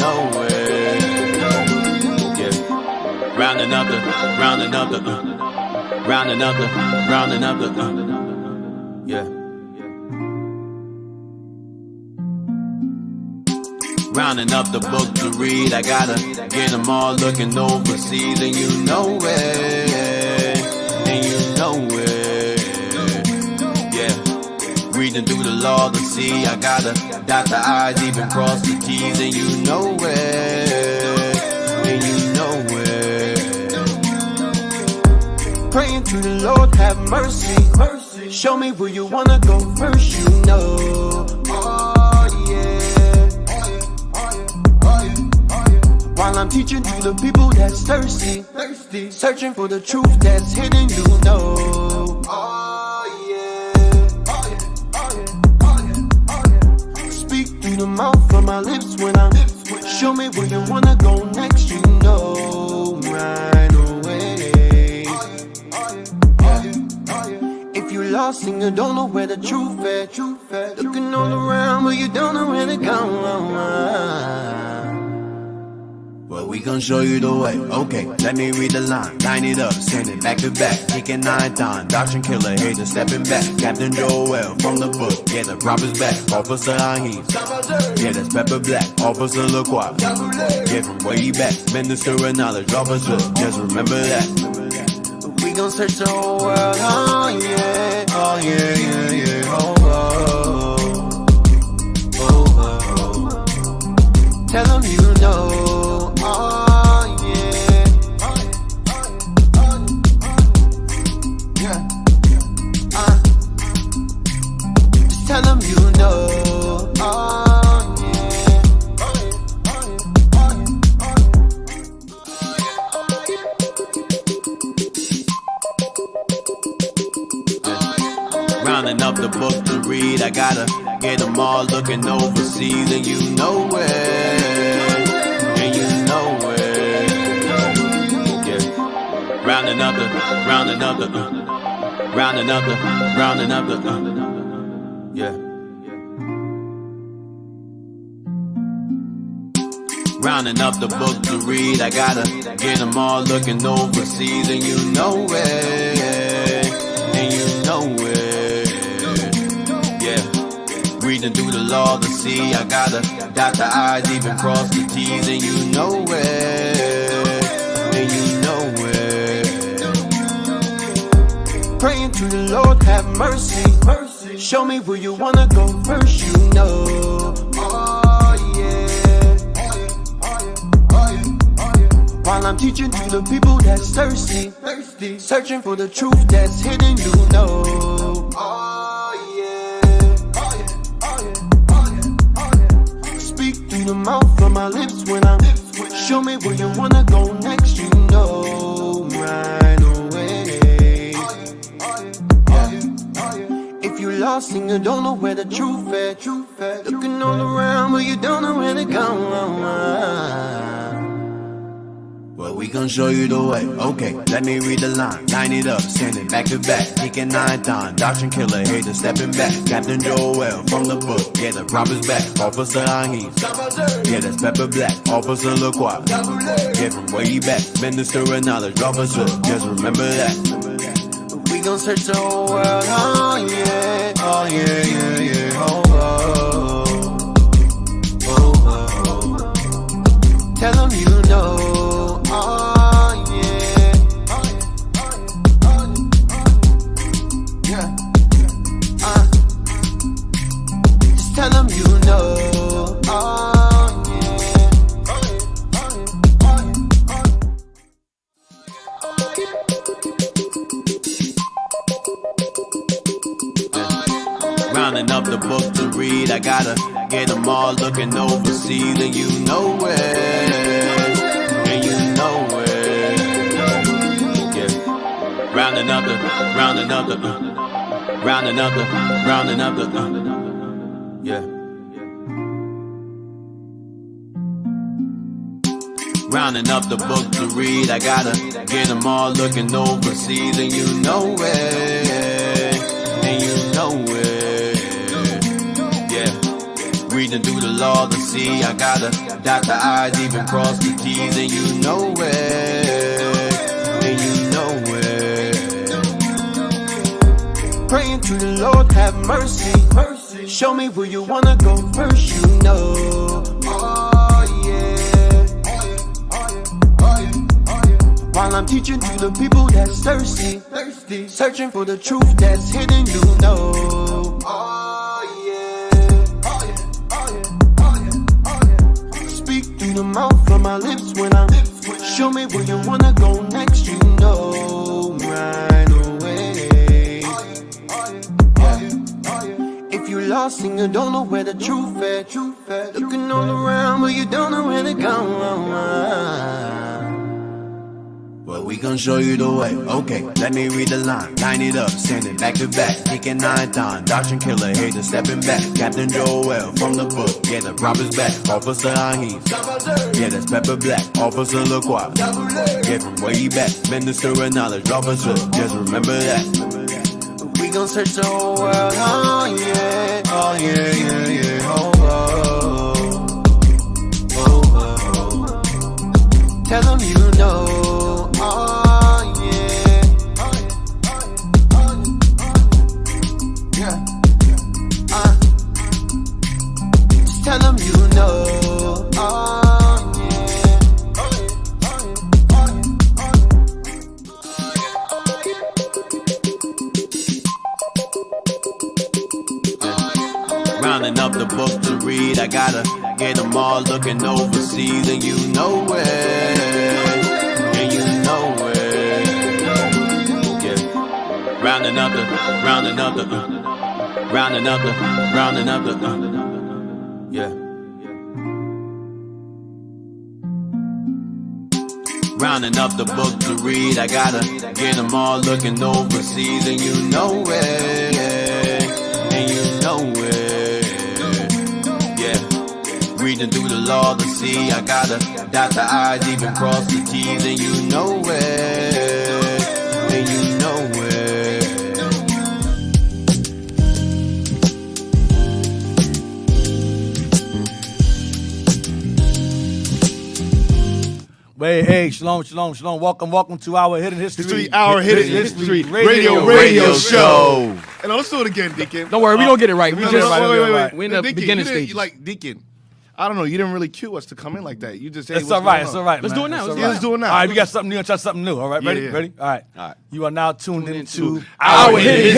know it. Yeah. Rounding up the, rounding up the, rounding up the, rounding up the, yeah. Rounding up the book to read, I gotta get them all looking overseas, and you know it, and you know it, yeah. Reading through the law to see, I gotta dot the I's, even cross the T's, and you know it, and you know it. Praying to the Lord, have mercy, mercy. Show me where you wanna go first, you know. Oh yeah. While I'm teaching to the people that's thirsty, thirsty, searching for the truth that's hidden, you know. Oh yeah. Oh yeah. Oh yeah. Oh yeah. Oh yeah. Speak through the mouth from my lips when I'm. Show me where you wanna go next, you know. Right away. If you lost and you don't know where the truth at, looking all around but you don't know where to go. Well, we gon' show you the way. Okay, let me read the line. Line it up, send it back to back. Kicking 9 times. Doctrine killer, hater stepping back. Captain Joel from the book. Yeah, the prophet's back. Officer Ahim. Yeah, that's Pepper Black. Officer LaCroix. Yeah, from way back. Minister of knowledge. Officer, just remember that. We gon' search the whole world. Oh yeah. Oh yeah, yeah, yeah. Oh, oh, oh, oh, oh. Tell them you know. Oh yeah, yeah. Just tell them you know. Oh yeah. Rounding up the book to read, I gotta get them all looking overseas, and you know it. Rounding up the, rounding up the, rounding up the, rounding up the, yeah. Rounding up the book to read, I gotta get them all looking overseas, and you know it, and you know it, yeah. Reading through the law to see, I gotta dot the I's, even cross the T's, and you know it, and you know it. Praying to the Lord, have mercy, mercy. Show me where you wanna go first, you know. Oh yeah. While I'm teaching to the people that's thirsty, thirsty, searching for the truth that's hidden, you know. Oh yeah. Speak through the mouth from my lips when I'm. Show me where you wanna go next, you know. Right away. If you lost and you don't know where the truth at, looking all around but you don't know where to go. Well, we gon' show you the way. Okay, let me read the line. Line it up, send it back to back. Kicking 9 times. Doctrine killer, hater stepping back. Captain Joel from the book. Yeah, the prophet's back. Officer Ahim. Yeah, that's Pepper Black. Officer LaCroix. Yeah, from way back. Minister of knowledge. Officer, just remember that. We gon' search the whole world. Oh yeah. Oh yeah, yeah, yeah. Oh, oh, oh, oh. Tell them you know. Oh yeah. Yeah. Just tell them you know. Oh yeah. Rounding up the book to read, I gotta get them all looking overseas, and you know it. Rounding up the, rounding up the, rounding up the, rounding up the, yeah. Rounding up the book to read, I gotta get them all looking overseas, and you know it, and you know it, yeah. Reading through the law to see, I gotta dot the I's, even cross the T's, and you know it, and you know it. Praying to the Lord, have mercy. Show me where you wanna go first, you know. Oh yeah. While I'm teaching to the people that's thirsty, searching for the truth that's hidden, you know. Oh yeah. Speak through the mouth from my lips when I'm. Show me where you wanna go next, you know. Right away. If you lost and you don't know where the truth at, looking all around but you don't know where to go. Well, we gon' show you the way. Okay, let me read the line. Line it up, standing back to back. Deacon 9 times, doctrine killer, hater stepping back. Captain Joel from the book, yeah, the prophet's back. Officer Ahim, yeah, that's Pepper Black. Officer LaCroix, yeah, from way back. Minister of knowledge, officer, just remember that. We gon' search the whole world, oh yeah, oh yeah, yeah, yeah, oh, oh, oh, oh. Tell them you know. Oh yeah, yeah. Just tell them you know. Oh yeah. Rounding up the book to read, I gotta get them all looking overseas, and you know it. Rounding up the, yeah. Rounding up the book to read, I gotta get them all looking overseas, and you know it, and you know it, yeah. Reading through the law to see, I gotta dot the I's, even cross the T's, and you know it, and you know it. Hey, shalom. Welcome to our Hidden History. Radio show. And let's do it again, Deacon. Don't worry, we gonna get it right. We Wait. We in the Deacon, beginning stages. Like Deacon, I don't know. You didn't really cue us to come in like that. You just, hey, It's all right. Let's do it now. Let's do it now. All right, we got something new. Try something new. All right, ready? Yeah. Ready? All right. You are now tuned into our Hidden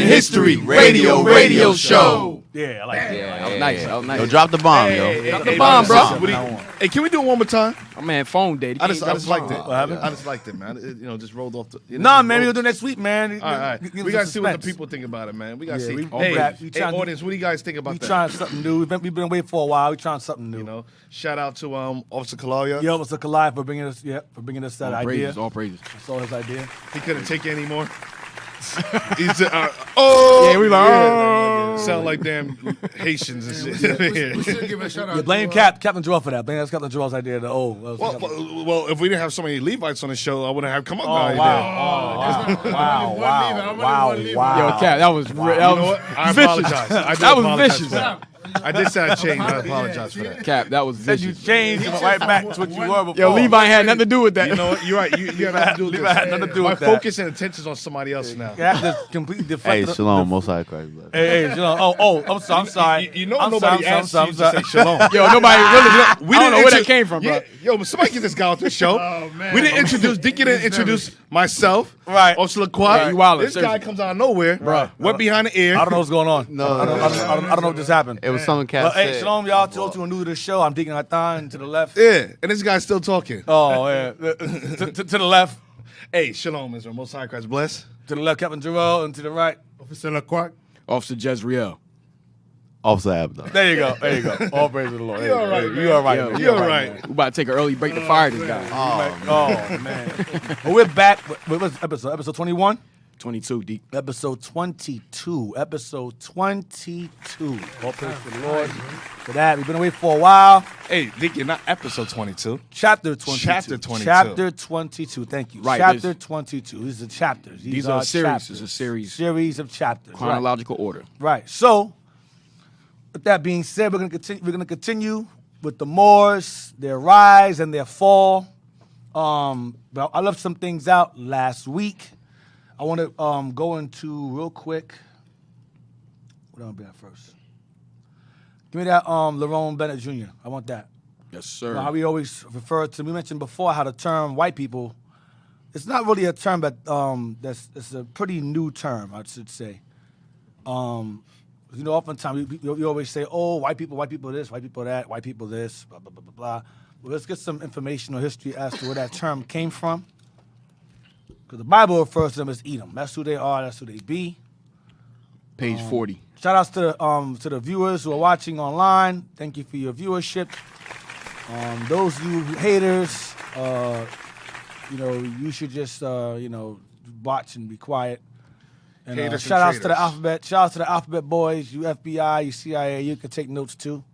History Radio show. Yeah, I like that. Yeah, that was nice. Yo, drop the bomb, yo. Drop the bomb, bro. Hey, can we do it one more time? My man, phone dead. I just liked it. What happened? I just liked it, man. It, just rolled off the. Nah, man, we'll do next week, man. All right. We gotta see what the people think about it, man. We gotta see. Hey, audience, what do you guys think about that? We trying something new. We've been away for a while. We trying something new. You know, shout out to Officer Kalaya. Yeah, Officer Kalaya for bringing us that idea. All praises. That's all his idea. He couldn't take it anymore. He's Yeah, we like, sound like damn Haitians and shit. We should give a shout out. Yeah, blame Captain Joel for that. That's Captain Joel's idea. Well, if we didn't have so many Levites on the show, I wouldn't have come up with that idea. Wow. Yo, Cap, that was You know what? I apologize. That was vicious. I did say I changed. I apologize for that. Cap, that was Said you vicious. changed and went right back to what you were before. Yo, Levi had nothing to do with that. You know what? You're right. You have nothing to do with Levi had nothing to do My with that. focus and attention's on somebody else now. You have to completely deflect. Hey, shalom, Most High Christ. Hey, shalom. I'm sorry. You know nobody asked you to say shalom. Yo, nobody really. I don't know where that came from, bro. Yeah, yo, somebody get this guy off the show. Oh, man. We didn't introduce Deacon. Didn't introduce myself. Right. Officer LaQuad. You wildin', This guy seriously. comes out of nowhere. Bruh. Went behind the ear. I don't know what's going on. No, I don't know what just happened. It was something Cat But said. hey, shalom, y'all. To those who are new to the show, I'm Deacon Hathan to the left. Yeah, and this guy's still talking. Oh, yeah. to the left. Hey, shalom, Israel. Most High Christ bless. To the left, Captain Joel, and to the right. Officer LaQuack. Officer Jezreel. Officer Abner. There you go. All praise to the Lord. You all right, You all right. Yo, man. You all right. We about to take an early break to fire this guy. Oh, man. Well, we're back. What was episode? Episode 21? 22 deep. Episode 22. All praise to the Lord for that. We've been away for a while. Hey, Deacon, not episode 22. Chapter 22. Chapter 22. Chapter 22. Thank you. Right, Chapter 22. These are chapters. These are series. chapters. It's a series. Series of chapters. Chronological order. Right. So, with that being said, we're gonna continue with the Moors, their rise and their fall. But I left some things out last week. I want to go into real quick. What am I being first? Give me that Lerone Bennett Jr. I want that. Yes, sir. You know, how we always refer to. We mentioned before how the term white people. It's not really a term, but it's a pretty new term, I should say. You know, oftentimes we always say, "Oh, white people this, white people that, white people this, blah blah blah blah blah." Well, let's get some information or history as to where that term came from. Because the Bible refers to them as Edom. That's who they are. That's who they be. Page 40. Shout outs to the viewers who are watching online. Thank you for your viewership. Those of you haters, you know, you should just watch and be quiet. And shout outs to the alphabet. Shout outs to the alphabet boys. You FBI, you CIA. You can take notes too.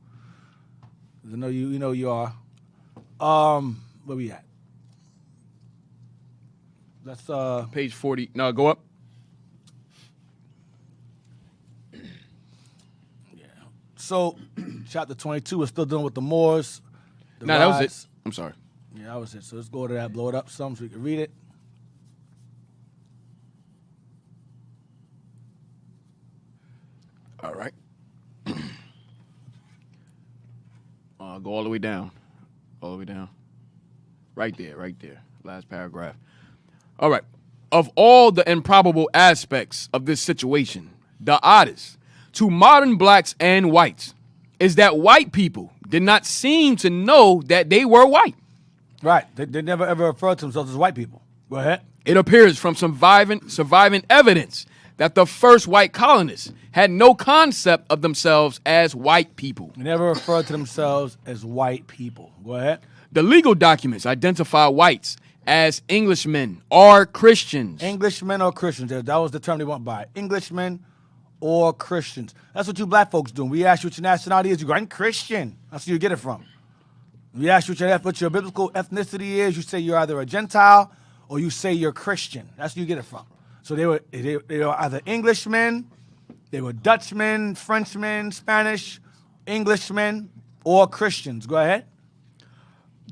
I know you know you are. Where we at? That's Page 40. No, go up. So, chapter 22, we're still dealing with the Moors. No, that was it. I'm sorry. Yeah, that was it. So let's go to that, blow it up some so we can read it. All right. Go all the way down. All the way down. Right there, right there. Last paragraph. All right. Of all the improbable aspects of this situation, the oddest to modern blacks and whites is that white people did not seem to know that they were white. Right. They never ever referred to themselves as white people. Go ahead. It appears from surviving evidence that the first white colonists had no concept of themselves as white people. They never referred to themselves as white people. Go ahead. The legal documents identify whites as Englishmen or Christians. Englishmen or Christians. That was the term they went by. Englishmen or Christians. That's what you black folks do. We ask you what your nationality is, you go, I'm Christian. That's where you get it from. We ask you what your biblical ethnicity is, you say you're either a Gentile or you say you're Christian. That's where you get it from. So they were either Englishmen, they were Dutchmen, Frenchmen, Spanish, Englishmen, or Christians. Go ahead.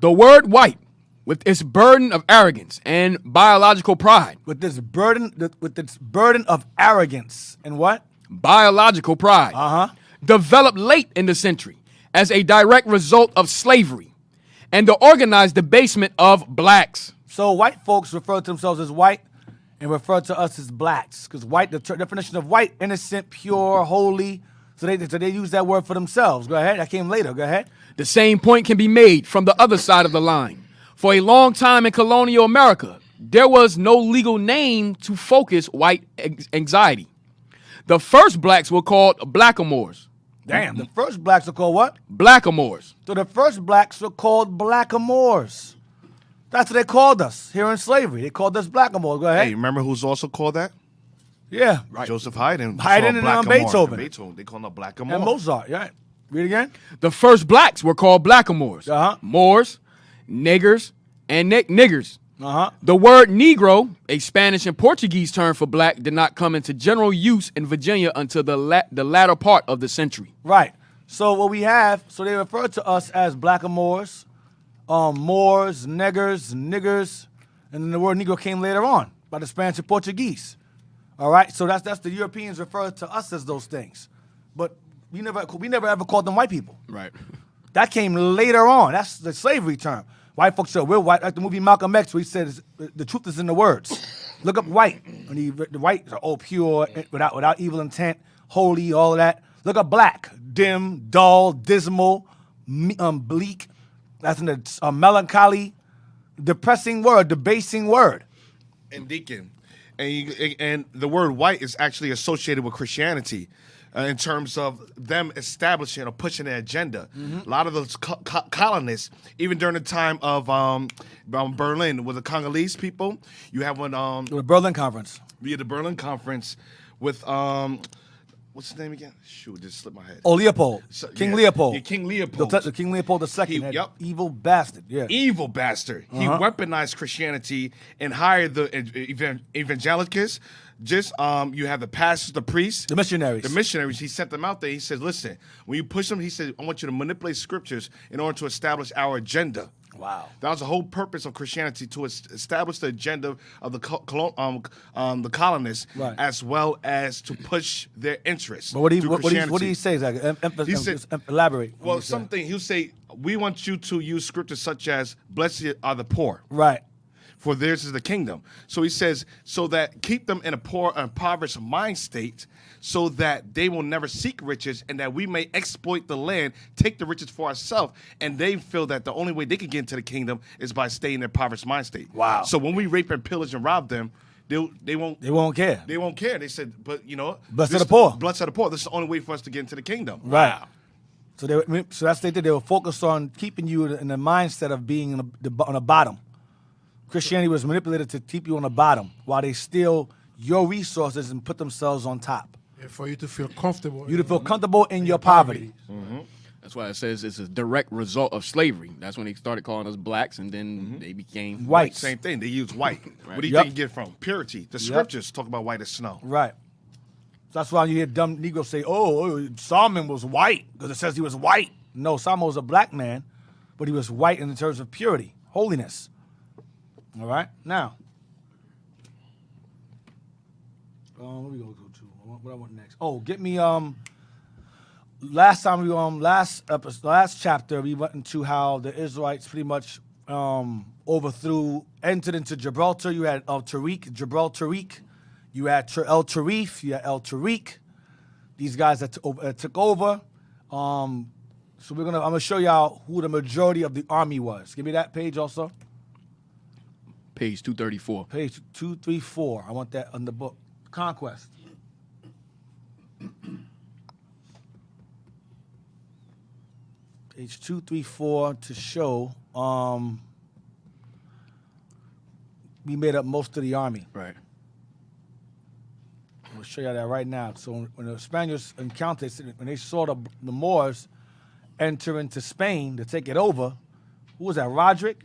The word white, with its burden of arrogance and biological pride. With this burden of arrogance and what? Biological pride. Developed late in the century as a direct result of slavery and the organized debasement of blacks. So white folks refer to themselves as white and refer to us as blacks. Because white, the definition of white, innocent, pure, holy. So they use that word for themselves. Go ahead. That came later. Go ahead. The same point can be made from the other side of the line. For a long time in colonial America, there was no legal name to focus white anxiety. The first blacks were called blackamoors. Damn, the first blacks were called what? Blackamoors. So the first blacks were called blackamoors. That's what they called us here in slavery. They called us blackamoors. Go ahead. Hey, remember who's also called that? Yeah. Right. Joseph Haydn. Haydn and Beethoven. They call them blackamoor. And Mozart, yeah. Read again. The first blacks were called blackamoors. Moors, niggers, and niggers. The word Negro, a Spanish and Portuguese term for black, did not come into general use in Virginia until the latter part of the century. Right. So what we have, so they refer to us as blackamoors, Moors, niggers, and then the word Negro came later on by the Spanish and Portuguese. All right. So that's the Europeans refer to us as those things, but we never ever called them white people. Right. That came later on. That's the slavery term. White folks said, we're white. Like the movie Malcolm X, where he said, the truth is in the words. Look up white. And the white are pure, without evil intent, holy, all of that. Look up black. Dim, dull, dismal, bleak. That's in the melancholy, depressing word, debasing word. And Deacon. And the word white is actually associated with Christianity. In terms of them establishing or pushing their agenda. A lot of those colonists, even during the time of Berlin, with the Congolese people, you have one... the Berlin Conference. Yeah, the Berlin Conference with what's his name again? Shoot, just slipped my head. Oh, Leopold. King Leopold. Yeah, King Leopold. The King Leopold II. Yep. Evil bastard. Yeah. Evil bastard. He weaponized Christianity and hired the evangelicals. Just you have the pastors, the priests, The missionaries. The missionaries. He sent them out there. He said, "Listen, when you push them, he said, I want you to manipulate scriptures in order to establish our agenda." Wow. That was the whole purpose of Christianity, to establish the agenda of the the colonists, Right. as well as to push their interests. But what through did he Christianity. say? Exactly? He said- Elaborate. Well, something he'll say, we want you to use scriptures such as "Blessed are the poor, Right. for theirs is the kingdom." So he says, so that keep them in a poor, impoverished mind state, so that they will never seek riches, and that we may exploit the land, take the riches for ourselves. And they feel that the only way they can get into the kingdom is by staying in their impoverished mind state. Wow. So when we rape and pillage and rob them, they won't. They won't care. They won't care. They said, but you know, Blessed are the poor. Blessed are the poor. This is the only way for us to get into the kingdom. Right. So that's what they did. They were focused on keeping you in the mindset of being on the bottom. Christianity was manipulated to keep you on the bottom while they steal your resources and put themselves on top. And for you to feel comfortable. You to feel comfortable in your poverty. That's why it says it's a direct result of slavery. That's when they started calling us blacks, and then they became Whites. Same thing. They use white. What do you Yep. think you get from? Purity. The scriptures talk about white as snow. Right. So that's why you hear dumb Negroes say, oh, Solomon was white because it says he was white. No, Solomon was a black man, but he was white in terms of purity, holiness. All right? Now, what we going to go to? What I want next? Oh, get me, last time last chapter, we went into how the Israelites pretty much entered into Gibraltar. You had Gibraltar. You had El Tarif. You had El Tariq. These guys that took over. So I'm gonna show y'all who the majority of the army was. Give me that page also. Page 234. Page 234. I want that on the book. Conquest. Page 234 to show we made up most of the army. Right. I'm going to show you that right now. So when the Spaniards encountered, when they saw the Moors enter into Spain to take it over, who was that, Roderick?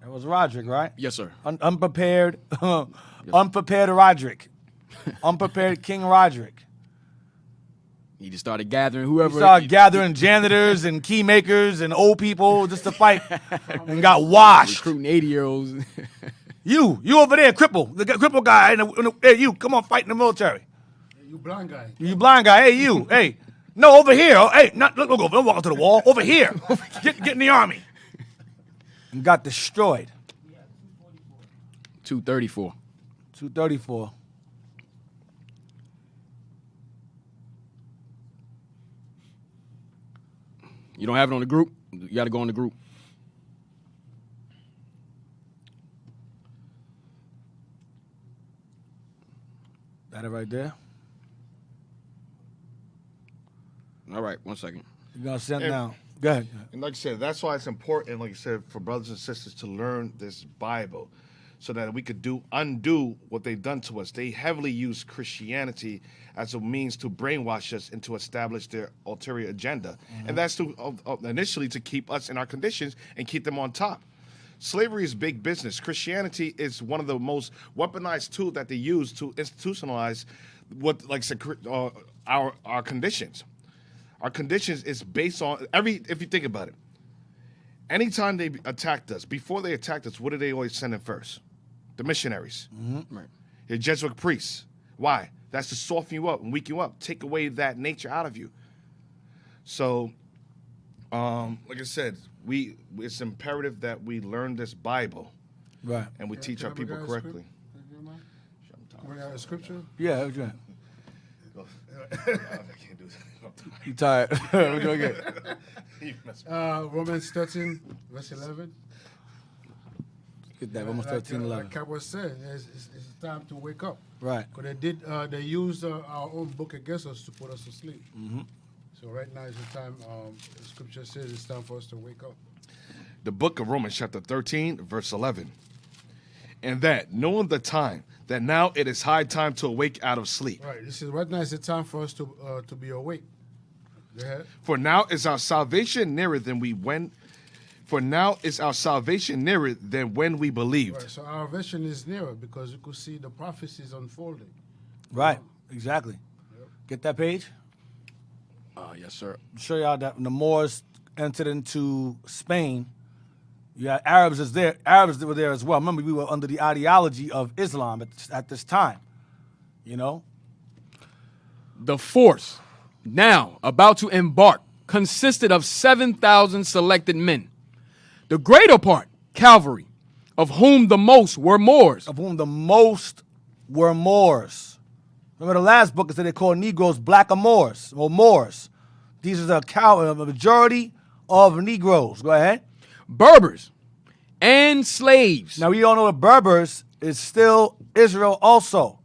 That was Roderick, right? Yes, sir. Unprepared, unprepared Roderick. Unprepared King Roderick. He just started gathering whoever. He started gathering janitors and key makers and old people just to fight and got washed. recruiting 80-year-olds. You over there, cripple. The cripple guy. Hey, you, come on, fight in the military. Hey, you blind guy. You blind guy. Hey, you. Hey. No, over here. Oh, hey, look over. Don't walk up to the wall. Over here. Get in the army. And got destroyed. 234. 234. You don't have it on the group? You got to go on the group. Got it right there. All right, 1 second. You're going to send now. Go ahead. And like I said, that's why it's important, like I said, for brothers and sisters to learn this Bible so that we could undo what they've done to us. They heavily use Christianity as a means to brainwash us and to establish their ulterior agenda. And that's initially to keep us in our conditions and keep them on top. Slavery is big business. Christianity is one of the most weaponized tools that they use to institutionalize what, like I said, our conditions. Our conditions is based on if you think about it, anytime they attacked us, before they attacked us, what did they always send in first? The missionaries. Right. The Jesuit priests. Why? That's to soften you up and weaken you up, take away that nature out of you. So, like I said, it's imperative that we learn this Bible, Right. and we teach our people correctly. We got a scripture. Yeah, go ahead. I can't do that. You tired? We're doing good. Romans 13, verse 11. Get that. Almost 13, 11. Like Cap was saying, it's time to wake up. Right. Because they used our own book against us to put us to sleep. Mm-hmm. So right now is the time, the scripture says it's time for us to wake up. The book of Romans, chapter 13, verse 11. And that, knowing the time, that now it is high time to awake out of sleep. Right. This is right now. It's the time for us to be awake. Go ahead. For now is our salvation nearer than we went. For now is our salvation nearer than when we believed. Right. So our vision is nearer because you could see the prophecies unfolding. Right. Exactly. Get that page? Yes, sir. Show y'all that when the Moors entered into Spain, you had Arabs is there. Arabs that were there as well. Remember, we were under the ideology of Islam at this time. You know? The force now about to embark consisted of 7,000 selected men. The greater part, cavalry, of whom the most were Moors. Of whom the most were Moors. Remember the last book, it said they called Negroes black or Moors, or Moors. These are a majority of Negroes. Go ahead. Berbers and slaves. Now, we all know that Berbers is still Israel also.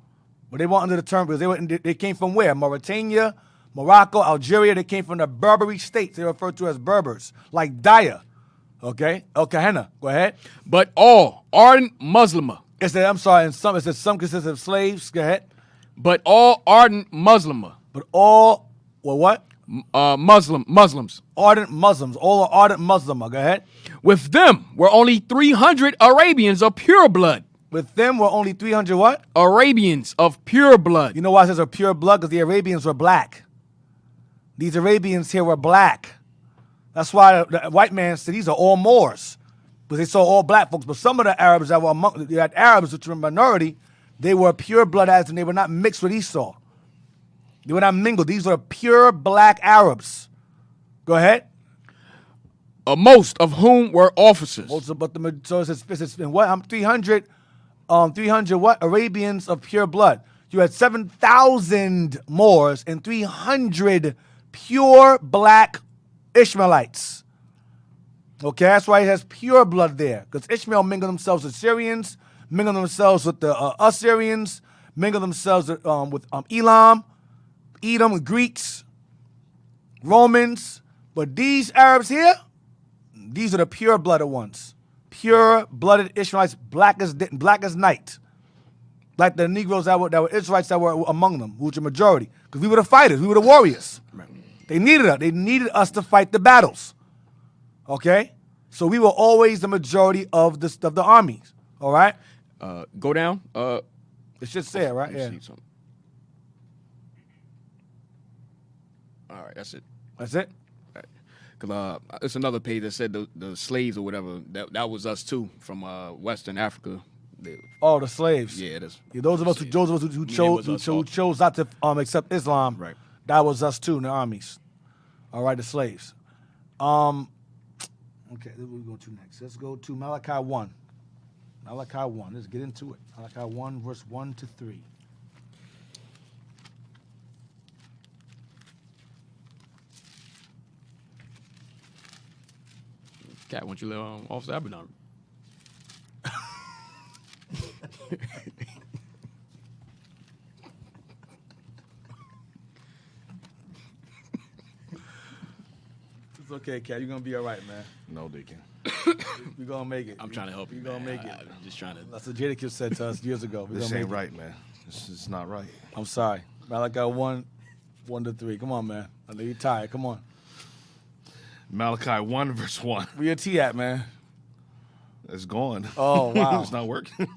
But they weren't under the term because they came from where? Mauritania, Morocco, Algeria. They came from the Berberi states. They were referred to as Berbers, like Daya. Okay? El Kahena. Go ahead. But all ardent Muslimer. It said, I'm sorry, it said some consist of slaves. Go ahead. But all ardent Muslimer. But all, well, what? Muslims. Ardent Muslims. All are ardent Muslim. Go ahead. With them were only 300 Arabians of pure blood. With them were only 300 what? Arabians of pure blood. You know why it says of pure blood? Because the Arabians were black. These Arabians here were black. That's why the white man said these are all Moors. Because they saw all black folks. But some of the Arabs that were among, you had Arabs which were a minority, they were pure blood as and they were not mixed with Esau. They were not mingled. These were pure black Arabs. Go ahead. Most of whom were officers. So it says what? 300 what? Arabians of pure blood. You had 7,000 Moors and 300 pure black Ishmaelites. Okay, that's why it has pure blood there. Because Ishmael mingled themselves with Syrians, mingled themselves with the Assyrians, mingled themselves with Elam, Edom, Greeks, Romans. But these Arabs here, these are the pure-blooded ones. Pure-blooded Ishmaelites, black as night. Like the Negroes that were Israelites that were among them, which are majority. Because we were the fighters. We were the warriors. Right. They needed us. They needed us to fight the battles. Okay? So we were always the majority of the armies. All right? Go down. It should say it, right? Let Yeah. me see something. All right, that's it. That's it? Because it's another page that said the slaves or whatever, that was us too, from Western Africa. Oh, the slaves. Yeah, it is. Yeah, those of us who chose not to accept Islam, Right. That was us too in the armies. All right, the slaves. Okay, then we go to next. Let's go to Malachi 1. Malachi 1. Let's get into it. Malachi 1, verse 1 to 3. Cat, why don't you let Officer Abaddon? It's okay, Cat. You're going to be all right, man. No, Deacon. We're going to make it. I'm trying to help you. You're going to make it. I'm just trying to. That's what Jadakiss said to us years ago. This ain't right, man. This is not right. I'm sorry. Malachi 1 to 3. Come on, man. I know you're tired. Come on. Malachi 1, verse 1. Where your tea at, man? It's gone. Oh, wow. It's not working.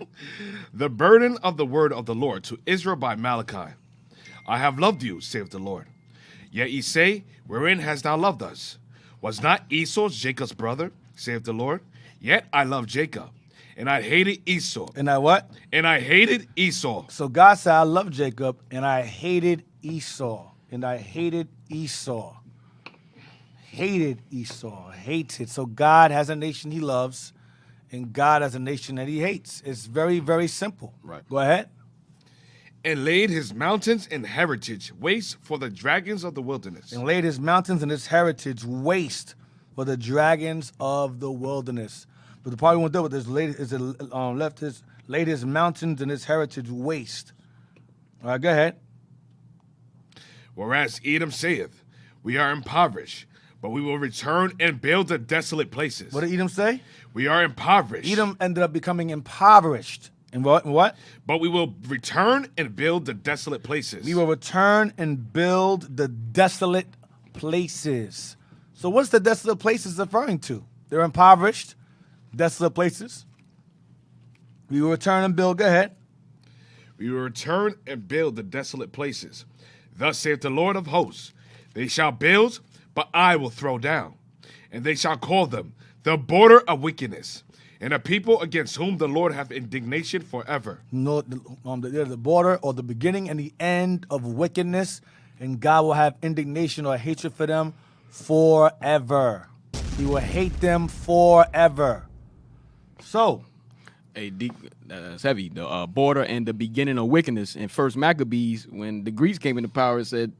The burden of the word of the Lord to Israel by Malachi. I have loved you, saith the Lord. Yet ye say, wherein hast thou loved us? Was not Esau Jacob's brother, saith the Lord? Yet I loved Jacob, and I hated Esau. And I what? And I hated Esau. So God said, I love Jacob, and I hated Esau. And I hated Esau. Hated Esau. Hated. So God has a nation he loves, and God has a nation that he hates. It's very, very simple. Right. Go ahead. And laid his mountains and heritage waste for the dragons of the wilderness. And laid his mountains and his heritage waste for the dragons of the wilderness. But the part we want to do with this laid his mountains and his heritage waste. All right, go ahead. Whereas Edom saith, we are impoverished, but we will return and build the desolate places. What did Edom say? We are impoverished. Edom ended up becoming impoverished. And what? But we will return and build the desolate places. We will return and build the desolate places. So what's the desolate places referring to? They're impoverished, desolate places. We will return and build. Go ahead. We will return and build the desolate places. Thus saith the Lord of hosts, they shall build, but I will throw down. And they shall call them the border of wickedness, and a people against whom the Lord hath indignation forever. No, they're the border or the beginning and the end of wickedness, and God will have indignation or hatred for them forever. He will hate them forever. So, That's heavy. The border and the beginning of wickedness in First Maccabees, when the Greeks came into power, it said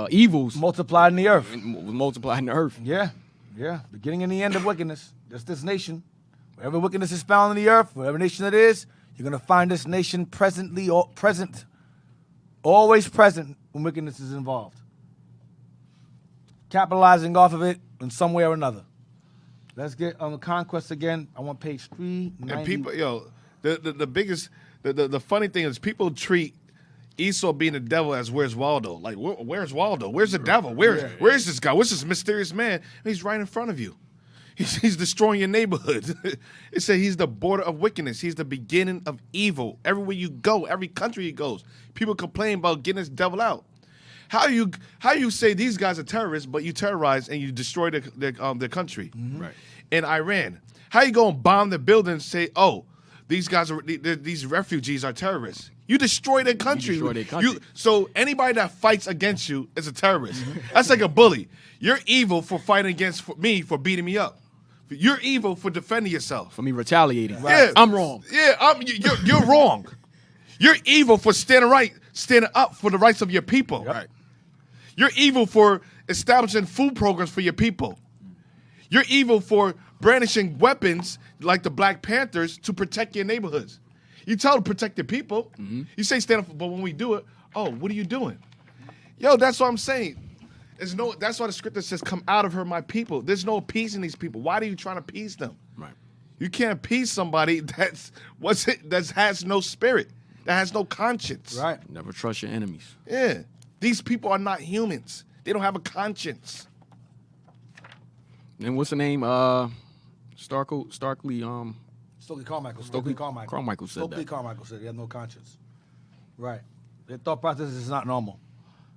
evils multiplied in the earth. was multiplied in the earth. Yeah. Beginning and the end of wickedness. That's this nation. Wherever wickedness is found in the earth, whatever nation it is, you're going to find this nation present, always present when wickedness is involved. Capitalizing off of it in some way or another. Let's get on the conquest again. I want page 390. And people, the biggest, the funny thing is people treat Esau being the devil as where's Waldo? Like, where's Waldo? Where's the devil? Where's this guy? What's this mysterious man? He's right in front of you. He's destroying your neighborhood. It said he's the border of wickedness. He's the beginning of evil. Everywhere you go, every country he goes, people complain about getting this devil out. How you say these guys are terrorists, but you terrorize and you destroy their country? Mm-hmm. Right. In Iran, how you gonna bomb the building and say, oh, these guys are these refugees are terrorists? You destroy their country. So anybody that fights against you is a terrorist. That's like a bully. You're evil for fighting against me for beating me up. You're evil for defending yourself. For me retaliating. Right. Yeah, I'm wrong. Yeah, you're wrong. You're evil for standing up for the rights of your people. Right. You're evil for establishing food programs for your people. You're evil for brandishing weapons like the Black Panthers to protect your neighborhoods. You tell them to protect your people. Mm-hmm. You say stand up, but when we do it, oh, what are you doing? Yo, that's what I'm saying. That's why the scripture says, come out of her, my people. There's no appeasing these people. Why are you trying to appease them? Right. You can't appease somebody that has no spirit, that has no conscience. Right. Never trust your enemies. Yeah. These people are not humans. They don't have a conscience. And what's the name? Stokely Carmichael. Carmichael said Stokely that. Carmichael said he had no conscience. Right. Their thought process is not normal.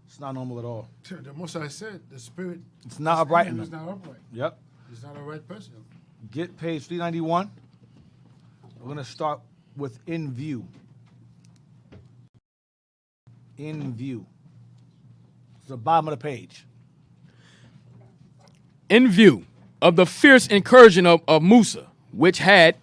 It's not normal at all. The most I said, the spirit. It's not upright in It's them. not upright. Yep. He's not a right person. Get page 391. We're going to start with in view. In view. It's the bottom of the page. In view of the fierce incursion of Musa, which had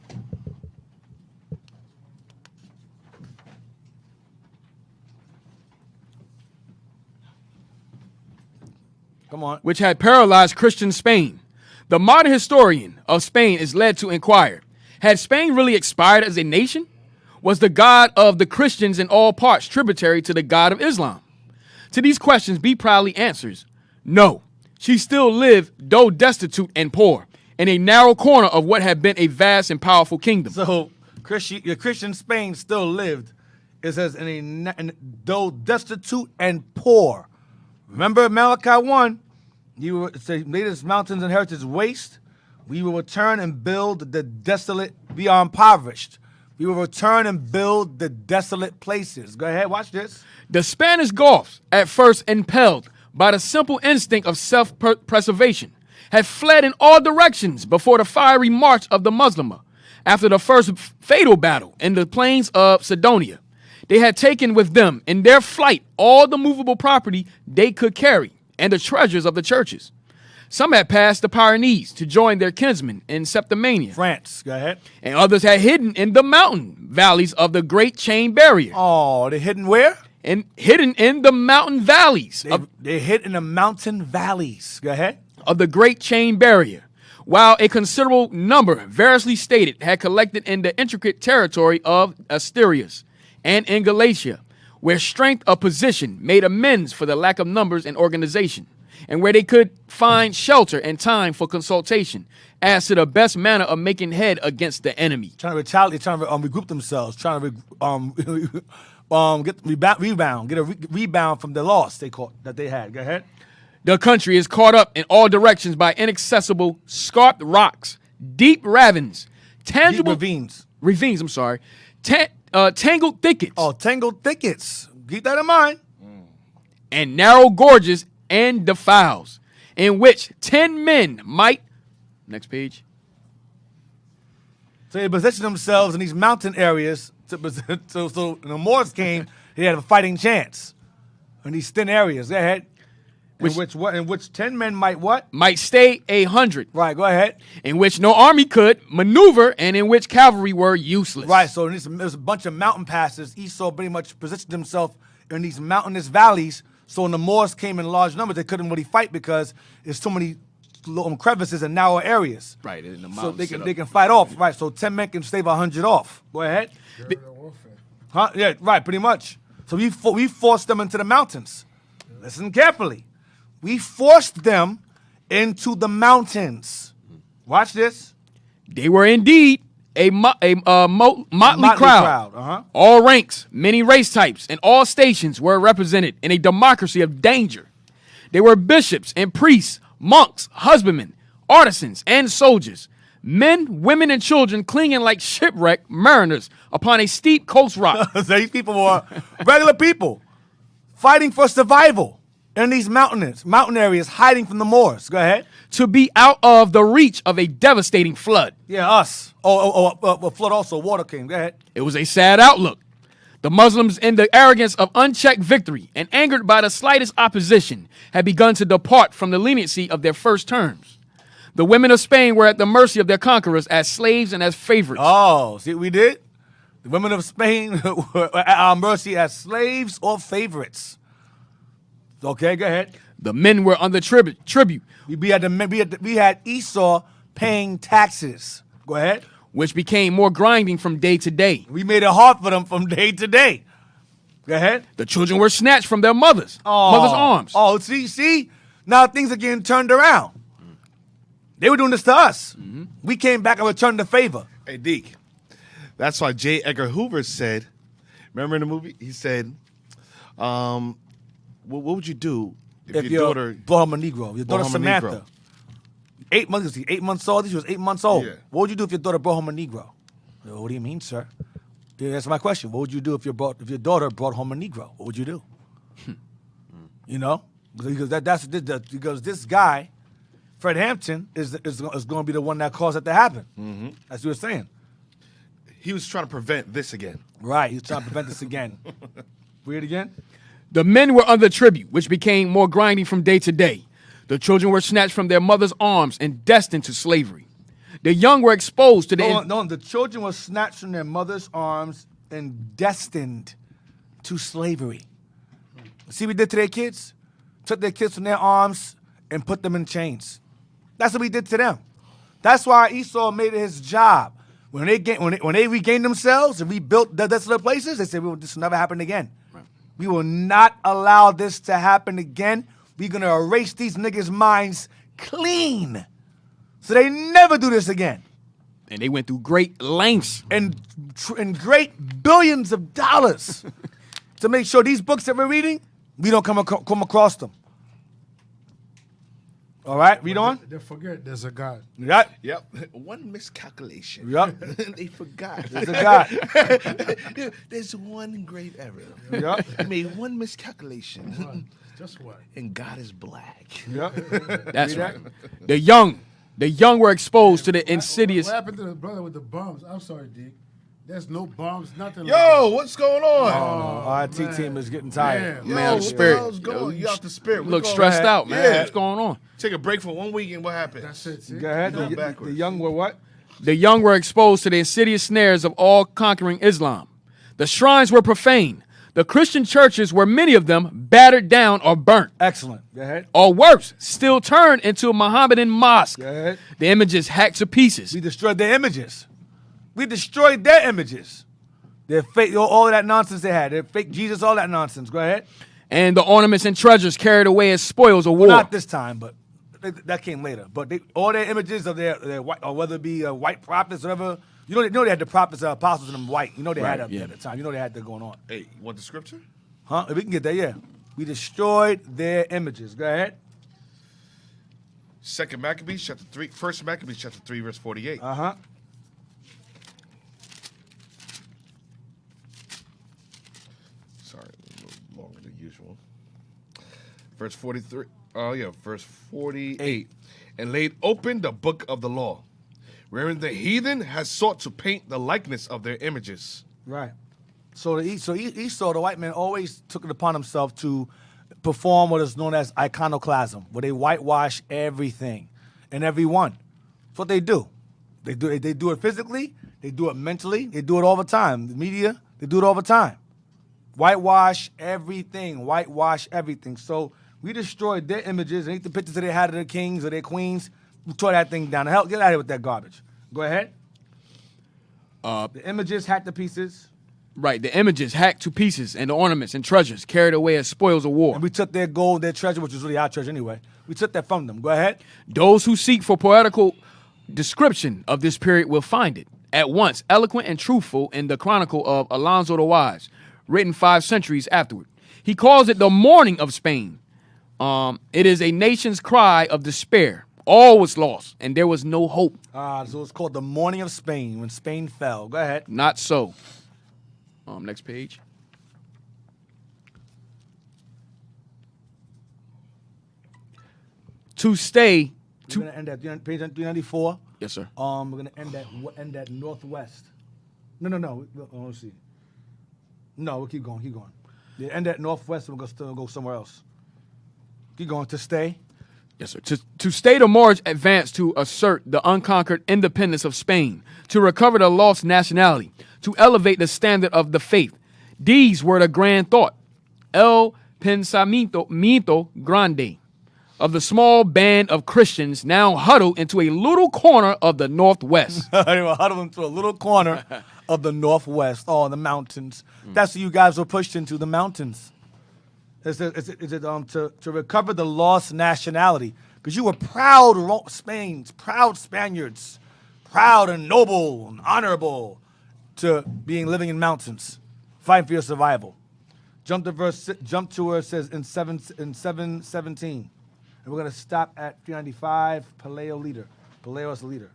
Come on. which had paralyzed Christian Spain. The modern historian of Spain is led to inquire, had Spain really expired as a nation? Was the God of the Christians in all parts tributary to the God of Islam? To these questions, B proudly answers, no. She still lived, though destitute and poor, in a narrow corner of what had been a vast and powerful kingdom. So Christian Spain still lived. It says, though destitute and poor. Remember Malachi 1, made his mountains and heritage waste. We will return and build the desolate. We are impoverished. We will return and build the desolate places. Go ahead, watch this. The Spanish Gulfs, at first impelled by the simple instinct of self-preservation, had fled in all directions before the fiery march of the Muslimer. After the first fatal battle in the plains of Sidonia, they had taken with them in their flight all the movable property they could carry and the treasures of the churches. Some had passed the Pyrenees to join their kinsmen in Septimania. France, go ahead. And others had hidden in the mountain valleys of the Great Chain Barrier. Oh, they hidden where? And hidden in the mountain valleys They hid in the mountain valleys. Go ahead. of the Great Chain Barrier, while a considerable number, variously stated, had collected in the intricate territory of Asturias and in Galatia, where strength of position made amends for the lack of numbers and organization, and where they could find shelter and time for consultation as to the best manner of making head against the enemy. Trying to retaliate, trying to regroup themselves, trying to get a rebound from the loss that they had. Go ahead. The country is caught up in all directions by inaccessible, scarped rocks, deep ravines, tangible ravines. Tangled thickets. Oh, tangled thickets. Keep that in mind. And narrow gorges and defiles, in which 10 men might. Next page. So they positioned themselves in these mountain areas. So when the Moors came, they had a fighting chance in these thin areas. Go ahead. In which 10 men might what? Might stay 100. Right, go ahead. In which no army could maneuver, and in which cavalry were useless. Right, so there's a bunch of mountain passes. Esau pretty much positioned himself in these mountainous valleys. So when the Moors came in large numbers, they couldn't really fight because there's so many crevices and narrow areas. Right, in the so they can fight off. Right, so 10 men can stave 100 off. Go ahead. Huh? Yeah, right, pretty much. So we forced them into the mountains. Listen carefully. We forced them into the mountains. Watch this. They were indeed a motley crowd. Uh-huh. All ranks, many race types, and all stations were represented in a democracy of danger. They were bishops and priests, monks, husbandmen, artisans, and soldiers. Men, women, and children clinging like shipwrecked mariners upon a steep coast rock. So these people were regular people fighting for survival in these mountain areas, hiding from the Moors. Go ahead. To be out of the reach of a devastating flood. Yeah, us. A flood also. Water came. Go ahead. It was a sad outlook. The Muslims, in the arrogance of unchecked victory and angered by the slightest opposition, had begun to depart from the leniency of their first terms. The women of Spain were at the mercy of their conquerors as slaves and as favorites. Oh, see what we did? The women of Spain were at our mercy as slaves or favorites. Okay, go ahead. The men were under tribute. We had Esau paying taxes. Go ahead. Which became more grinding from day to day. We made it hard for them from day to day. Go ahead. The children were snatched from their mother's arms. Oh, see? Now things are getting turned around. They were doing this to us. Mm-hmm. We came back and returned the favor. Hey, Deke. That's why J. Edgar Hoover said, remember in the movie? He said, what would you do if your daughter brought home a Negro? Your daughter Samantha. 8 months old. She was 8 months old. Yeah. What would you do if your daughter brought home a Negro? What do you mean, sir? Yeah, that's my question. What would you do if your daughter brought home a Negro? What would you do? You know, because this guy, Fred Hampton, is going to be the one that caused that to happen. Mm-hmm. That's what you're saying. He was trying to prevent this again. Right, he was trying to prevent this again. Read it again. The men were under tribute, which became more grinding from day to day. The children were snatched from their mother's arms and destined to slavery. The young were exposed to the... No, the children were snatched from their mother's arms and destined to slavery. See what we did to their kids? Took their kids from their arms and put them in chains. That's what we did to them. That's why Esau made it his job. When they regained themselves and rebuilt the desolate places, they said, this will never happen again. Right. We will not allow this to happen again. We're going to erase these niggas' minds clean so they never do this again. And they went through great lengths. And great billions of dollars to make sure these books that we're reading, we don't come across them. All right, read on. They forget there's a God. Yep. One miscalculation. Yep. They forgot. There's a God. There's one great error. Yep. They made one miscalculation. Just what? And God is black. Yep. That's right. The young were exposed to the insidious... What happened to the brother with the bombs? I'm sorry, Deke. There's no bombs, nothing like Yo, that. what's going on? Our IT team is getting tired. Man, the spirit. You out the spirit. Look stressed out, man. Yeah. What's going on? Take a break for 1 week and what happened? That's it. See? Go ahead. Going The backwards. young were what? The young were exposed to the insidious snares of all-conquering Islam. The shrines were profaned. The Christian churches were, many of them, battered down or burnt. Excellent. Go ahead. Or worse, still turned into a Mohammedan mosque. Go ahead. The images hacked to pieces. We destroyed their images. We destroyed their images. Their fake, all of that nonsense they had. Their fake Jesus, all that nonsense. Go ahead. and the ornaments and treasures carried away as spoils of war. Not this time, but that came later. But all their images of their white, or whether it be white prophets, whatever. You know they had the prophets, apostles, and them white. You know they had Right, at the time. You know they had that going on. Hey, you want the scripture? Huh? If we can get that, yeah. We destroyed their images. Go ahead. Second Maccabees chapter 3, First Maccabees chapter 3, verse 48. Uh-huh. Sorry, a little longer than usual. Verse 43. Oh, yeah, verse 48. And laid open the book of the law, wherein the heathen has sought to paint the likeness of their images. Right. So Esau, the white man, always took it upon himself to perform what is known as iconoclasm, where they whitewash everything and everyone. That's what they do. They do it physically, they do it mentally, they do it all the time. The media, they do it all the time. Whitewash everything, whitewash everything. So we destroyed their images and the pictures that they had of their kings or their queens. We tore that thing down. Hell, get out of here with that garbage. Go ahead. The images hacked to pieces. Right, the images hacked to pieces, and the ornaments and treasures carried away as spoils of war. And we took their gold, their treasure, which was really our treasure anyway. We took that from them. Go ahead. Those who seek for poetical description of this period will find it, at once eloquent and truthful, in the Chronicle of Alonso the Wise, written 5 centuries afterward. He calls it the mourning of Spain. It is a nation's cry of despair. All was lost, and there was no hope. So it's called the mourning of Spain, when Spain fell. Go ahead. Not so. Next page. To stay. We're going to end at page 394. Yes, sir. We're going to end at northwest. No. Let's see. No, we'll keep going. Yeah, end at northwest, and we're going to go somewhere else. Keep going. To stay. Yes, sir. To stay the march advanced to assert the unconquered independence of Spain, to recover the lost nationality, to elevate the standard of the faith. These were the grand thought, el pensamiento grande, of the small band of Christians now huddled into a little corner of the Northwest. They were huddled into a little corner of the Northwest, the mountains. That's what you guys were pushed into, the mountains. To recover the lost nationality, because you were proud proud Spaniards, proud and noble and honorable, to living in mountains, fighting for your survival. Jump to where it says in 7:17, and we're gonna stop at 395. Paleo is the leader.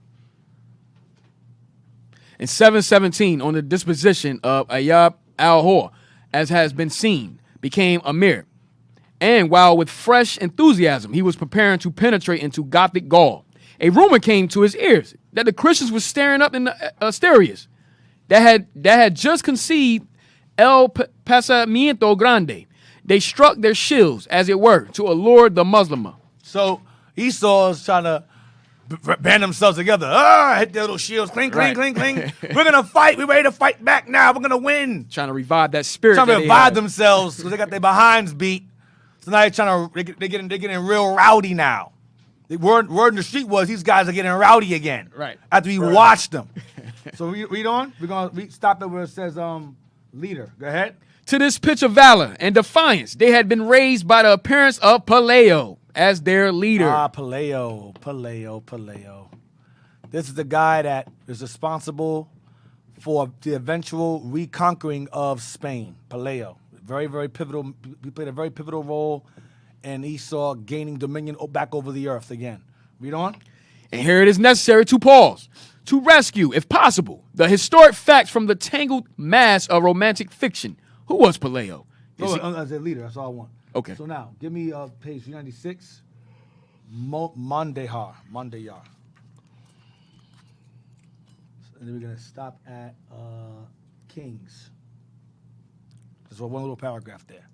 In 7:17, on the disposition of Ayab al-Hor, as has been seen, became Amir. And while with fresh enthusiasm, he was preparing to penetrate into Gothic Gaul, a rumor came to his ears that the Christians were stirring up in the Asturias, that had just conceived el pensamiento grande. They struck their shields, as it were, to allure the Muslimer. So Esau is trying to band themselves together. Hit their little shields, cling, cling, cling, cling. We're gonna fight. We're ready to fight back now. We're gonna win. Trying to revive that spirit. Trying to that revive themselves because they got their behinds beat. So now they're getting real rowdy now. The word in the street was these guys are getting rowdy again. Right. After we watched them. So we read on. We're gonna stop at where it says leader. Go ahead. To this pitch of valor and defiance, they had been raised by the appearance of Paleo as their leader. Paleo. This is the guy that is responsible for the eventual reconquering of Spain. Paleo. Very, very pivotal. He played a very pivotal role in Esau gaining dominion back over the earth again. Read on. And here it is necessary to pause, to rescue, if possible, the historic facts from the tangled mass of romantic fiction. Who was Paleo? As a leader, that's all I want. Okay. So now, give me page 396. Mandayar. And then we're going to stop at Kings. There's one little paragraph there.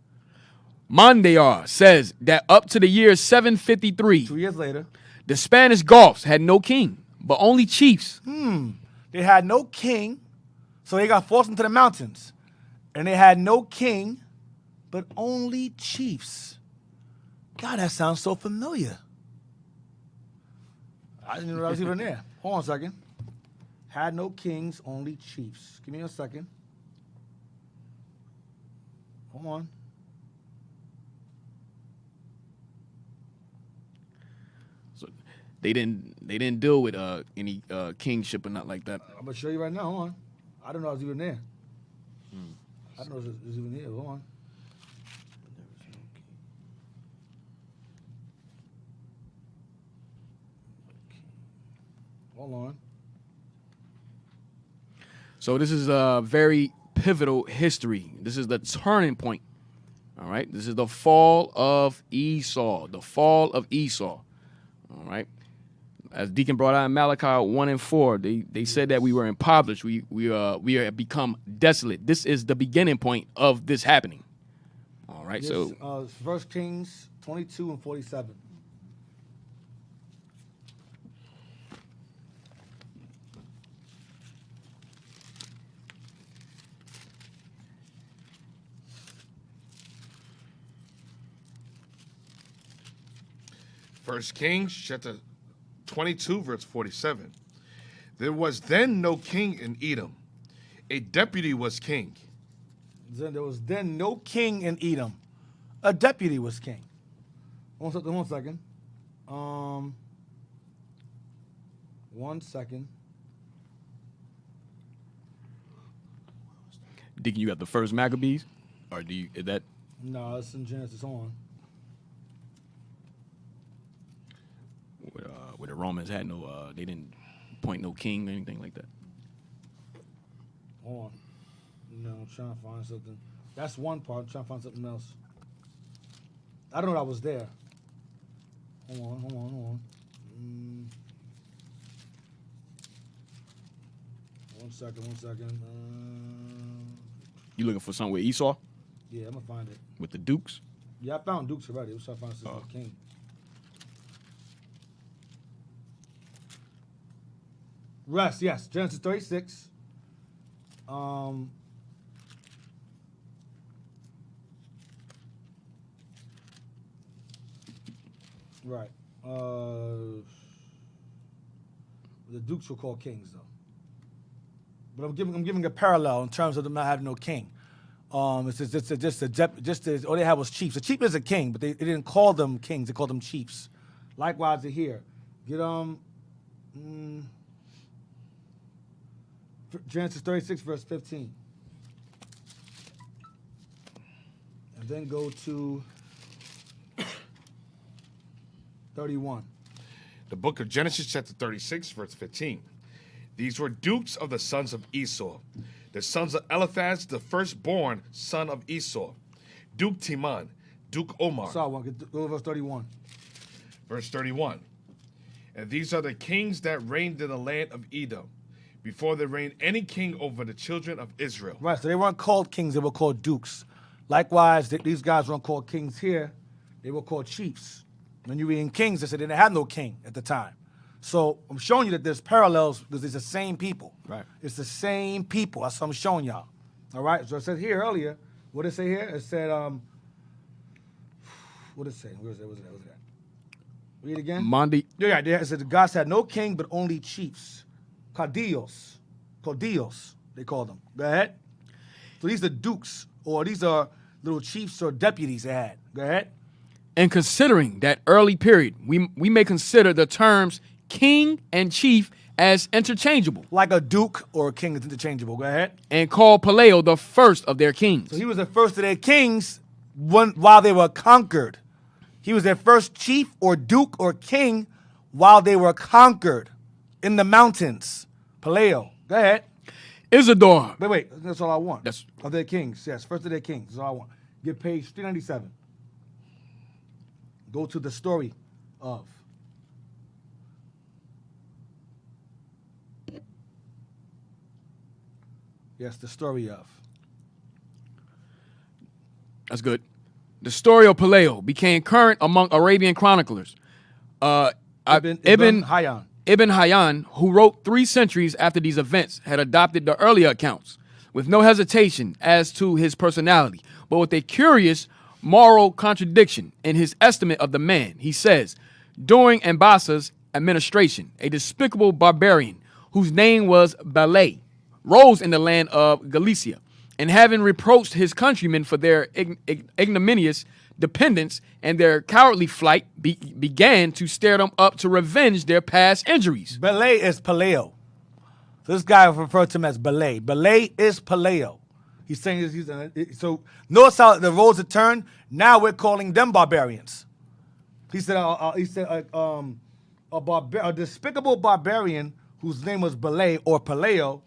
Mandayar says that up to the year 753, 2 years later, the Spanish Gulfs had no king, but only chiefs. They had no king, so they got forced into the mountains. And they had no king, but only chiefs. God, that sounds so familiar. I didn't know that was even there. Hold on a second. Had no kings, only chiefs. Give me a second. Hold on. They didn't deal with any kingship or nothing like that. I'm gonna show you right now. Hold on. I don't know I was even there. I don't know if it was even here. Hold on. Hold on. So this is a very pivotal history. This is the turning point. All right. This is the fall of Esau. The fall of Esau. All right. As Deacon brought out in Malachi 1:4, they said that we were impoverished. We have become desolate. This is the beginning point of this happening. All right. Yes, So 1 Kings 22 and 47. First Kings chapter 22, verse 47. There was then no king in Edom. A deputy was king. Then there was then no king in Edom. A deputy was king. One second. 1 second. Deacon, you got the first Maccabees, or is that? No, it's in Genesis on. Where the Romans had no, they didn't appoint no king or anything like that. Hold on. No, I'm trying to find something. That's one part. I'm trying to find something else. I don't know that I was there. Hold on. 1 second. You looking for something with Esau Yeah, I'm gonna find it. with the Dukes? Yeah, I found Dukes already. I was trying to find something king. Rest, yes. Genesis 36. Right. The Dukes were called kings, though. But I'm giving a parallel in terms of them not having no king. It's all they had was chiefs. A chief is a king, but they didn't call them kings. They called them chiefs. Likewise, here. Get Genesis 36, verse 15. And then go to 31. The book of Genesis, chapter 36, verse 15. These were dukes of the sons of Esau, the sons of Eliphaz, the firstborn son of Esau, Duke Timon, Duke Omar. Saw one. Go to verse 31. Verse 31. And these are the kings that reigned in the land of Edom, before there reigned any king over the children of Israel. Right, so they weren't called kings, they were called dukes. Likewise, these guys weren't called kings here, they were called chiefs. When you read in Kings, they said they didn't have no king at the time. So I'm showing you that there's parallels because it's the same people. Right. It's the same people. That's what I'm showing y'all. All right, so it said here earlier, what did it say here? It said, what did it say? Where was it? Read it again. Mondi. Yeah, it said the gods had no king, but only chiefs. Caudillos, they called them. Go ahead. So these are dukes, or these are little chiefs or deputies they had. Go ahead. And considering that early period, we may consider the terms king and chief as interchangeable, Like a duke or a king is interchangeable. Go ahead. and call Paleo the first of their kings. So he was the first of their kings while they were conquered. He was their first chief or duke or king while they were conquered in the mountains. Paleo. Go ahead. Isidore. Wait. That's all I want. That's- of their kings. Yes, first of their kings. That's all I want. Get page 397. Go to the story of. Yes, the story of. That's good. The story of Paleo became current among Arabian chroniclers. Ibn Hayyan. Ibn Hayyan, who wrote 3 centuries after these events, had adopted the earlier accounts with no hesitation as to his personality, but with a curious moral contradiction in his estimate of the man. He says, during Ambasa's administration, a despicable barbarian whose name was Balay rose in the land of Galicia, and having reproached his countrymen for their ignominious dependents and their cowardly flight began to stir them up to revenge their past injuries. Belay is paleo. So this guy referred to him as Belay. Belay is paleo. He's saying so. Notice how the roles have turned. Now we're calling them barbarians. He said a despicable barbarian whose name was Belay or Paleo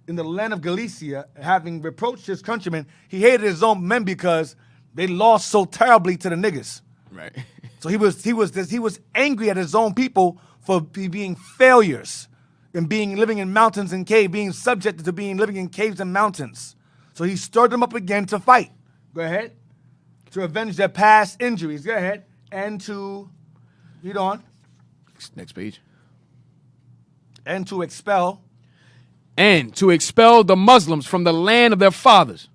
in the land of Galicia, having reproached his countrymen, he hated his own men because they lost so terribly to the niggas. Right. So he was angry at his own people for being failures and living in mountains and caves, being subjected to living in caves and mountains. So he stirred them up again to fight. Go ahead. To avenge their past injuries. Go ahead. And to, read on. Next page. And to expel. And to expel the Muslims from the land of their fathers.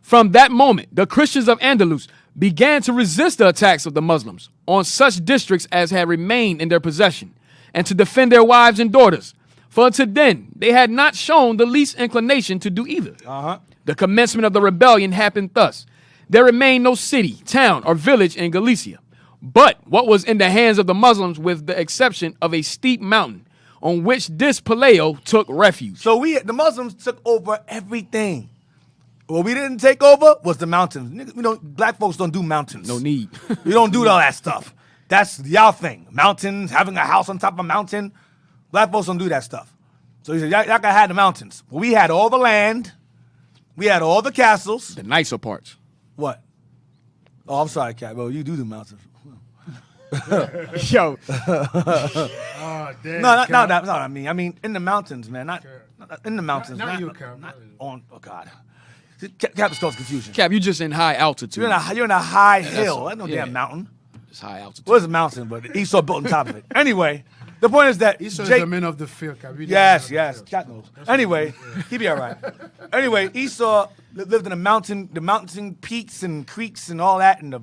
From that moment, the Christians of Andalus began to resist the attacks of the Muslims on such districts as had remained in their possession, and to defend their wives and daughters. For until then, they had not shown the least inclination to do either. The commencement of the rebellion happened thus. There remained no city, town, or village in Galicia, but what was in the hands of the Muslims, with the exception of a steep mountain, on which this Paleo took refuge. So the Muslims took over everything. What we didn't take over was the mountains. Black folks don't do mountains. No need. We don't do all that stuff. That's y'all thing. Mountains, having a house on top of a mountain. Black folks don't do that stuff. So he said, y'all can have the mountains. But we had all the land. We had all the castles. The nicer parts. What? Oh, I'm sorry, Cat. Well, you do the mountains. Yo. Oh, damn. No, that's not what I mean. I mean, in the mountains, man. Not in the mountains. Not you, Cap. Not on, oh, God. Cap is cause confusion. Cap, you just in high altitude. You're in a high hill. That's no damn mountain. It's high altitude. Well, it's a mountain, but Esau built on top of it. Anyway, the point is that Esau is the man of the field, Cap. Yes. Cat knows. Anyway, he be all right. Anyway, Esau lived in the mountain peaks and creeks and all that, and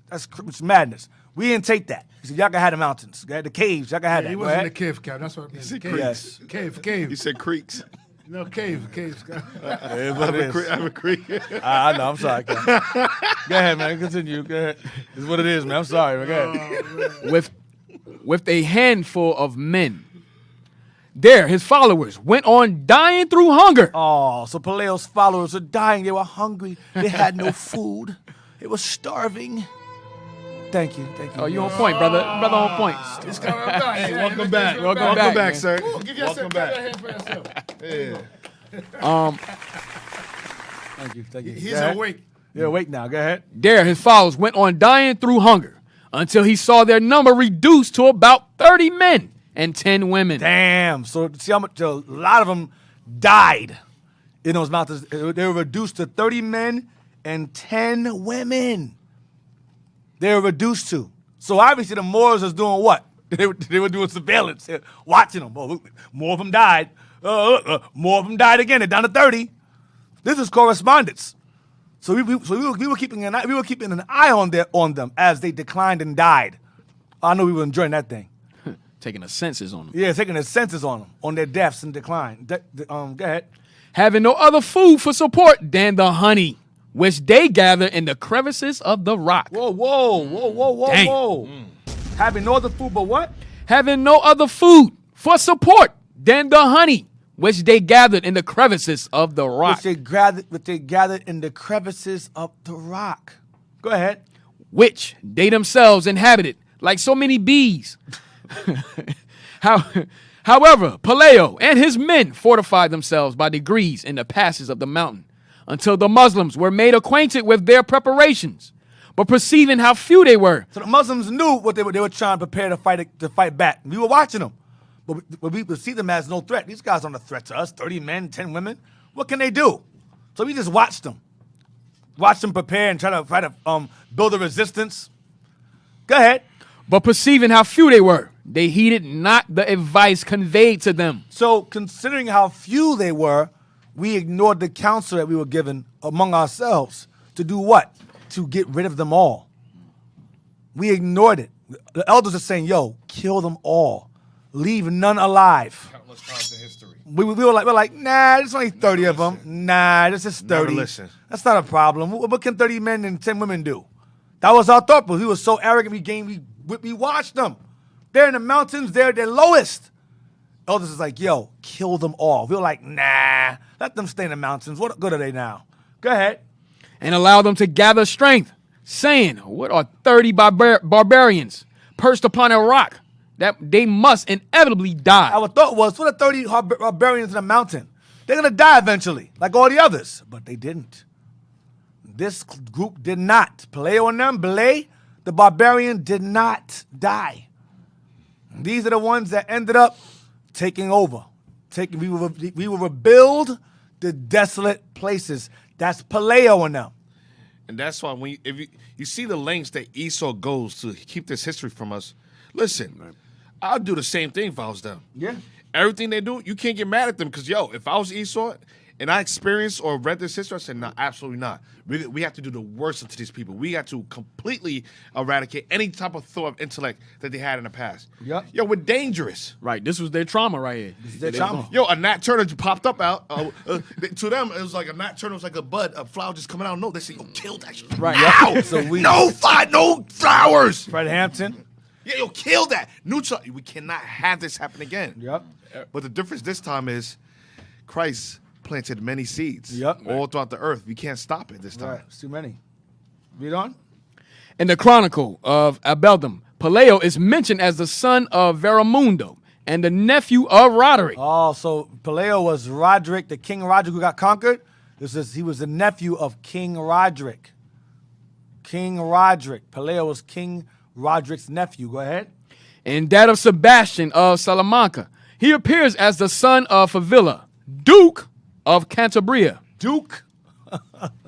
that's madness. We didn't take that. He said, y'all can have the mountains. The caves, y'all can have that. He was in the cave, Cap. That's what I mean. Cave. Yes. Cave. You said creeks. No, cave, Cap. I have a creek. I know, I'm sorry, Cat. Go ahead, man. Continue. Go ahead. It's what it is, man. I'm sorry, man. Go ahead. With a handful of men. There, his followers went on dying through hunger. Oh, so Paleo's followers are dying. They were hungry. They had no food. They were starving. Thank you. Oh, you on point, brother. Brother on point. It's coming back. Hey, welcome back. Welcome back, sir. Give yourself a hand for yourself. Yeah. Thank you. He's awake. You're awake now. Go ahead. There, his followers went on dying through hunger until he saw their number reduced to about 30 men and 10 women. Damn. So see how much a lot of them died in those mountains. They were reduced to 30 men and 10 women. They were reduced to. So obviously the Moors was doing what? They were doing surveillance, watching them. Oh, more of them died. More of them died again. They're down to 30. This is correspondence. So we were keeping an eye on them as they declined and died. I know we were enjoying that thing. Taking a census on them. Yeah, taking a census on them, on their deaths and decline. Go ahead. Having no other food for support than the honey, which they gather in the crevices of the rock. Whoa. Dang. Having no other food but what? Having no other food for support than the honey, which they gathered in the crevices of the rock. Which they gathered in the crevices of the rock. Go ahead. Which they themselves inhabited, like so many bees. However, Paleo and his men fortified themselves by degrees in the passes of the mountain until the Muslims were made acquainted with their preparations. But perceiving how few they were. So the Muslims knew what they were trying to prepare to fight back. We were watching them. But we perceived them as no threat. These guys aren't a threat to us. 30 men, 10 women. What can they do? So we just watched them. Watched them prepare and try to build a resistance. Go ahead. But perceiving how few they were, they heeded not the advice conveyed to them. So considering how few they were, we ignored the counsel that we were given among ourselves to do what? To get rid of them all. We ignored it. The elders are saying, yo, kill them all. Leave none alive. Countless times in history. We were like, nah, there's only 30 of them. Nah, this is 30. Never listen. That's not a problem. What can 30 men and 10 women do? That was our thought, but we were so arrogant. We watched them. They're in the mountains. They're lowest. Elders is like, yo, kill them all. We were like, nah, let them stay in the mountains. What good are they now? Go ahead. And allow them to gather strength, saying, what are 30 barbarians perched upon a rock that they must inevitably die? Our thought was, what are 30 barbarians in the mountain? They're going to die eventually, like all the others. But they didn't. This group did not. Paleo and them, Belay, the barbarian, did not die. These are the ones that ended up taking over. We will rebuild the desolate places. That's Paleo and them. And that's why if you see the lengths that Esau goes to keep this history from us, listen, I'll do the same thing if I was them. Yeah. Everything they do, you can't get mad at them because, if I was Esau and I experienced or read this history, I said, no, absolutely not. We have to do the worst to these people. We got to completely eradicate any type of thought of intellect that they had in the past. Yep. Yo, we're dangerous. Right, this was their trauma right here. This is their trauma. Yo, a Nat Turner just popped up out. To them, it was like a Nat Turner was like a bud, a flower just coming out. No, they say, yo, kill that shit. Right. Now. So no flowers. Fred Hampton. Yeah, yo, kill that. Neutral. We cannot have this happen again. Yep. But the difference this time is Christ planted many seeds Yep. all throughout the earth. We can't stop it this time. Right. It's too many. Read on. In the Chronicle of Abeldom, Paleo is mentioned as the son of Veramundo and the nephew of Roderick. Oh, so Paleo was Roderick, the King Roderick who got conquered. He was the nephew of King Roderick. King Roderick. Paleo was King Roderick's nephew. Go ahead. And that of Sebastian of Salamanca. He appears as the son of Favilla, Duke of Cantabria. Duke.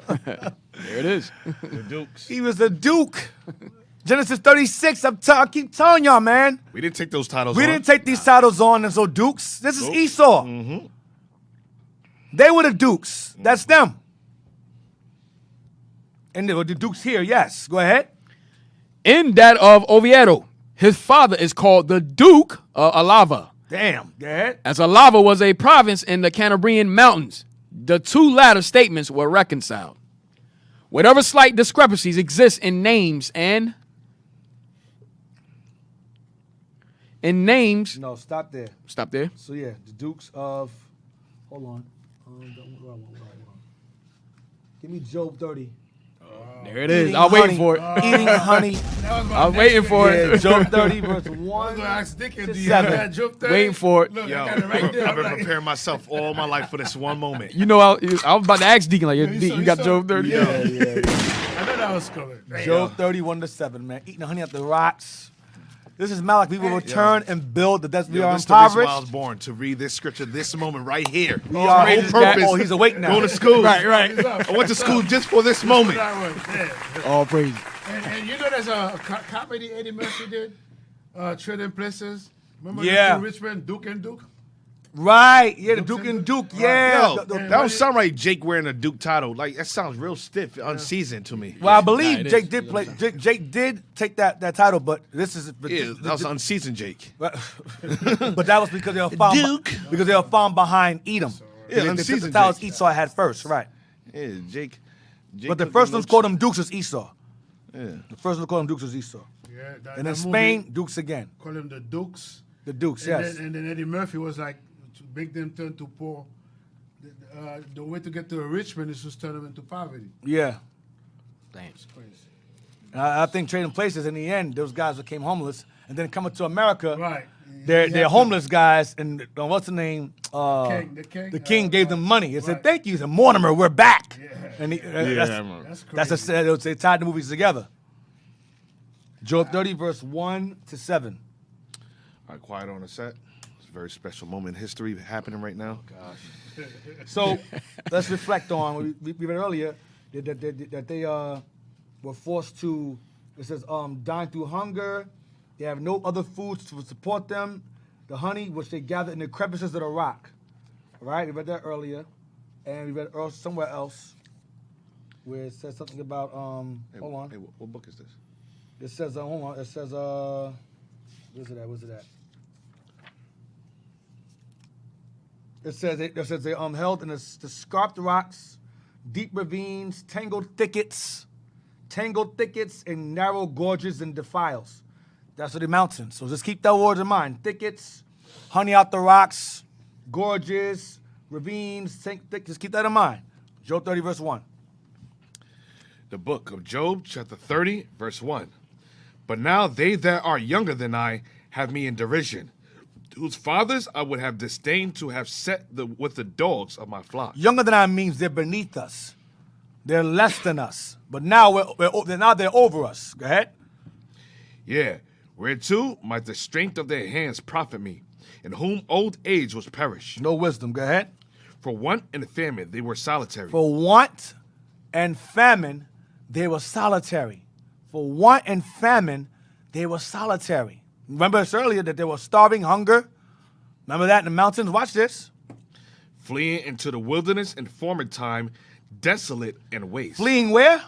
There it is. The Dukes. He was a Duke. Genesis 36. I keep telling y'all, man. We didn't take those titles We on. didn't take these titles on as so Dukes. This is Esau. Mm-hmm. They were the Dukes. That's them. And they were the Dukes here, yes. Go ahead. In that of Oviedo, his father is called the Duke of Alava, Damn. Go ahead. as Alava was a province in the Cantabrian Mountains. The two latter statements were reconciled. Whatever slight discrepancies exist in names and No, stop there. Stop there. So, yeah, the Dukes of... Hold on. Give me Job 30. There it is. Eating I was waiting honey. for it. Eating honey. I was waiting for Yeah, it. Job 30, verse I 1 was gonna ask Deacon, to do you have 7. that Job 30? Waiting for it. Look, Yo, I got it right there. I've I'm been like, preparing myself all my life for this one moment. You know, I was about to ask Deacon, like, you you got saw- Job 30? Yeah. I know that was coming. Job 31 to 7, man. Eating honey at the rocks. This is Malak. We will return and build the desert. We Yo, are this is the reason why I impoverished. was born, to read this scripture this moment right here. We are Whole purpose. Oh, he's awake now. Going to school. Right. I went to school just for this moment. That was, yeah. All praise. And you know there's a comedy Eddie Murphy did? Trading Places. Remember Yeah. the two rich men, Duke and Duke? Right. Yeah, the Dukes Duke and and Duke. Duke. Yeah. Yo, The- that don't sound right, Jake wearing a Duke title. Like, that sounds real stiff, unseasoned to me. well, I believe it Jake is. did play. Jake did take that title, but this is. Yeah, that was unseasoned Jake. But that was because they were found. Duke. Because they were found behind Edom. Yeah, They took the unseasoned titles Jake. Esau had first, right? Yeah, Jake. But the took first them ones notes. called them Dukes was Esau. Yeah. The first one called them Dukes was Esau. Yeah, that, And that in movie, Spain, Dukes again. call them the Dukes. The Dukes, And, yes. then Eddie Murphy was like, to make them turn to poor. The way to get to a rich man is to turn them into poverty. Yeah. Damn. It's crazy. And I think trading places in the end, those guys became homeless, and then coming to America, Right. they're homeless guys, and what's the name? The king gave them money. He said, "Thank you." He said, "Mortimer, we're back." Yeah. And I remember. That's crazy. they tied the movies together. Job 30, verse 1 to 7. All right, quiet on the set. It's a very special moment in history happening right now. So let's reflect on what we read earlier that they were forced to. It says dying through hunger. They have no other foods to support them. The honey which they gather in the crevices of the rock. All right, we read that earlier, and we read somewhere else where it says something about Hey, hold on. Hey, what book is this? It says hold on. It says where's it at? Where's it at? It says they held in the scarped rocks, deep ravines, tangled thickets, tangled thickets and narrow gorges and defiles. That's what the mountains. So just keep that word in mind. Thickets, honey out the rocks, gorges, ravines, just keep that in mind. Job 30, verse 1. The book of Job, chapter 30, verse 1. But now they that are younger than I have me in derision, whose fathers I would have disdained to have set with the dogs of my flock. Younger than I means they're beneath us. They're less than us. But now now they're over us. Go ahead. Yeah, whereto might the strength of their hands profit me, in whom old age was perished. No wisdom. Go ahead. For want and famine they were solitary. For want and famine, they were solitary. For want and famine, they were solitary. Remember us earlier that they were starving, hunger. Remember that in the mountains? Watch this. Fleeing into the wilderness in former time, desolate and waste. Fleeing where?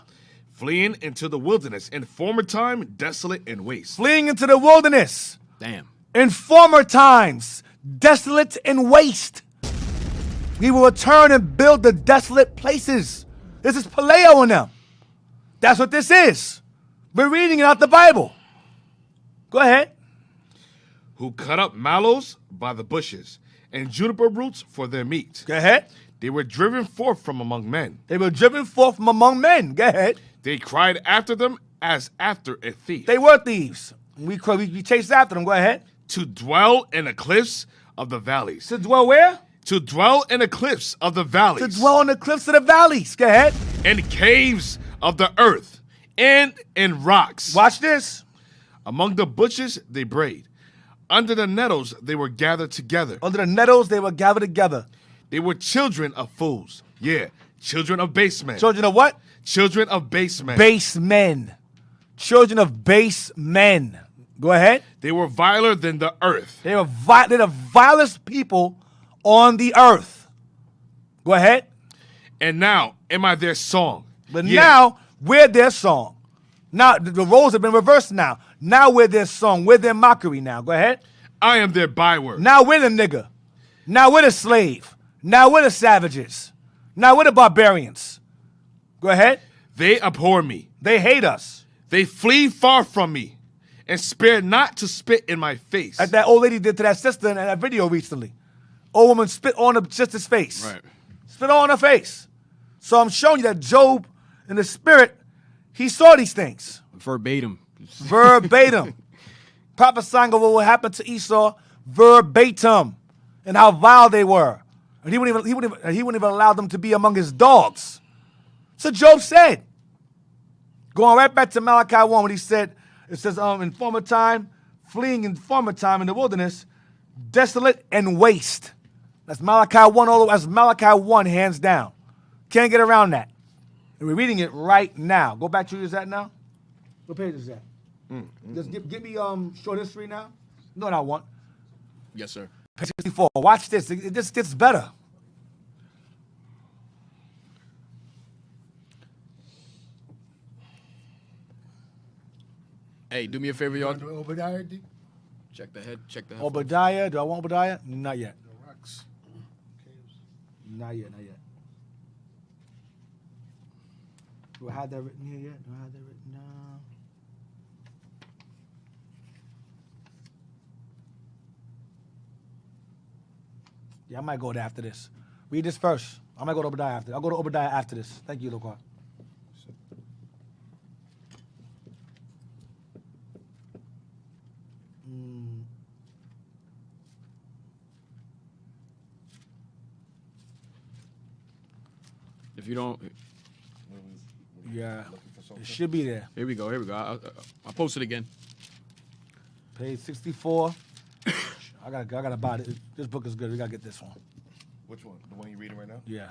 Fleeing into the wilderness in former time, desolate and waste. Fleeing into the wilderness. Damn. In former times, desolate and waste. We will return and build the desolate places. This is paleo in them. That's what this is. We're reading it out the Bible. Go ahead. Who cut up mallows by the bushes, and juniper roots for their meat. Go ahead. They were driven forth from among men. They were driven forth from among men. Go ahead. They cried after them as after a thief. They were thieves. We chased after them. Go ahead. To dwell in the cliffs of the valleys. To dwell where? To dwell in the cliffs of the valleys. To dwell in the cliffs of the valleys. Go ahead. In caves of the earth and in rocks. Watch this. Among the bushes they brayed. Under the nettles they were gathered together. Under the nettles they were gathered together. They were children of fools. Yeah, children of base men. Children of what? Children of base men. Base men. Children of base men. Go ahead. They were viler than the earth. They're the vilest people on the earth. Go ahead. And now am I their song. But Yeah. now we're their song. Now the roles have been reversed now. Now we're their song. We're their mockery now. Go ahead. I am their byword. Now we're the nigger. Now we're the slave. Now we're the savages. Now we're the barbarians. Go ahead. They abhor me. They hate us. They flee far from me and spare not to spit in my face. Like that old lady did to that sister in that video recently. Old woman spit on the sister's face. Right. Spit on her face. So I'm showing you that Job, in the spirit, he saw these things. Verbatim. Verbatim. Prophesying of what would happen to Esau verbatim and how vile they were. And he wouldn't even allow them to be among his dogs. So Job said, going right back to Malachi 1 when he said, it says, in former time, fleeing in former time in the wilderness, desolate and waste. That's Malachi 1 all the way. That's Malachi 1 hands down. Can't get around that. And we're reading it right now. Go back to where it's at now. What page is that? Just give me short history now. No, I want. Yes, sir. Page 64. Watch this. It just gets better. Hey, do me a favor, y'all. Do Obadiah, D? Check the head. Check the head. Obadiah. Do I want Obadiah? Not yet. The rocks. Caves. Not yet. Not yet. Do I have that written here yet? Do I have that written down? Yeah, I might go there after this. Read this first. I might go to Obadiah after. I'll go to Obadiah after this. Thank you, Lokar. If you don't, Yeah, it should be there. here we go. Here we go. I'll post it again. Page 64. I gotta buy it. This book is good. We gotta get this one. Which one? The one you're reading right now? Yeah.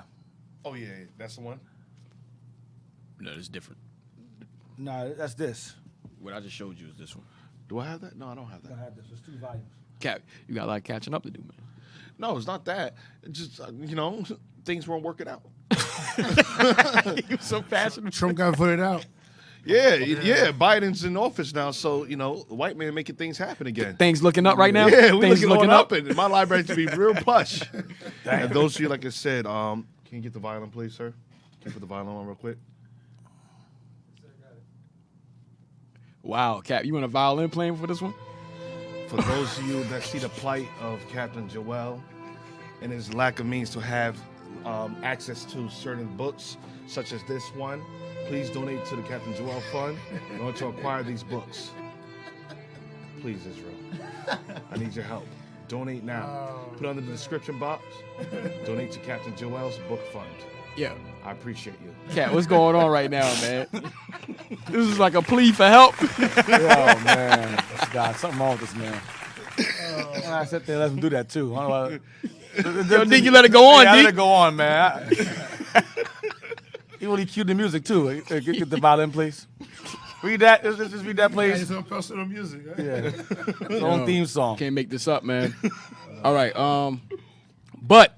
Oh, yeah, that's the one. No, it's different. No, that's this. What I just showed you is this one. Do I have that? No, I don't have that. I have this. It's 2 volumes. Cap, you got a lot of catching up to do, man. No, it's not that. It's just, things weren't working out. You so passionate. Trump got voted out. Yeah, Biden's in office now, so, white man making things happen again. Things looking up right now. Yeah, we're Things looking up, and my library to be real plush. And those of you, like I said, can you get the violin, please, sir? Can you put the violin on real quick? Wow, Cap, you want a violin playing for this one? For those of you that see the plight of Captain Joel and his lack of means to have access to certain books, such as this one, please donate to the Captain Joel Fund in order to acquire these books. Please, Israel. I need your help. Donate now. Put it under the description box. Donate to Captain Joel's book fund. Yeah. I appreciate you. Cap, what's going on right now, man? This is like a plea for help. Oh man, this guy, something wrong with this man. I sit there, and let him do that too. I don't know. Yo, Dick, you let it go on, Yeah, I Dick. let it go on, man. He really cued the music too. Get the violin, please. Read that. Just read that, Yeah, please. it's on personal music. Right? Yeah. His own theme song. Can't make this up, man. All right. But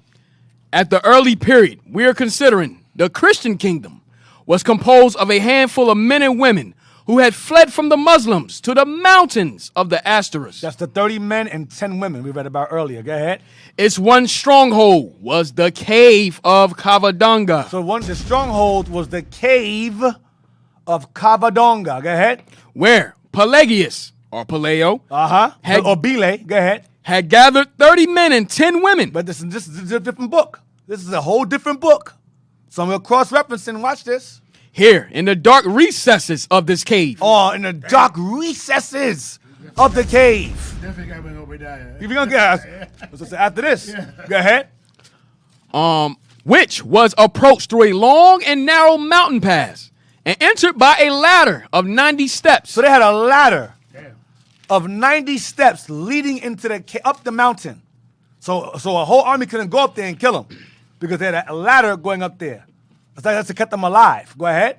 at the early period, we are considering the Christian kingdom was composed of a handful of men and women who had fled from the Muslims to the mountains of the Asterisk. That's the 30 men and 10 women we read about earlier. Go ahead. Its one stronghold was the cave of Kavadonga, So the stronghold was the cave of Cavadonga. Go ahead. where Pelagius, or Paleo, Had- Or Bile. Go ahead. had gathered 30 men and 10 women. But this is a different book. This is a whole different book. So I'm going to cross-referencing. Watch this. Here, in the dark recesses of this cave, Oh, in the dark recesses of the cave. Definitely got to bring Obadiah. If you're going to get us, after this, go ahead. which was approached through a long and narrow mountain pass and entered by a ladder of 90 steps. So they had a ladder Damn. of 90 steps leading into up the mountain. So a whole army couldn't go up there and kill them because they had a ladder going up there. That's to cut them alive. Go ahead.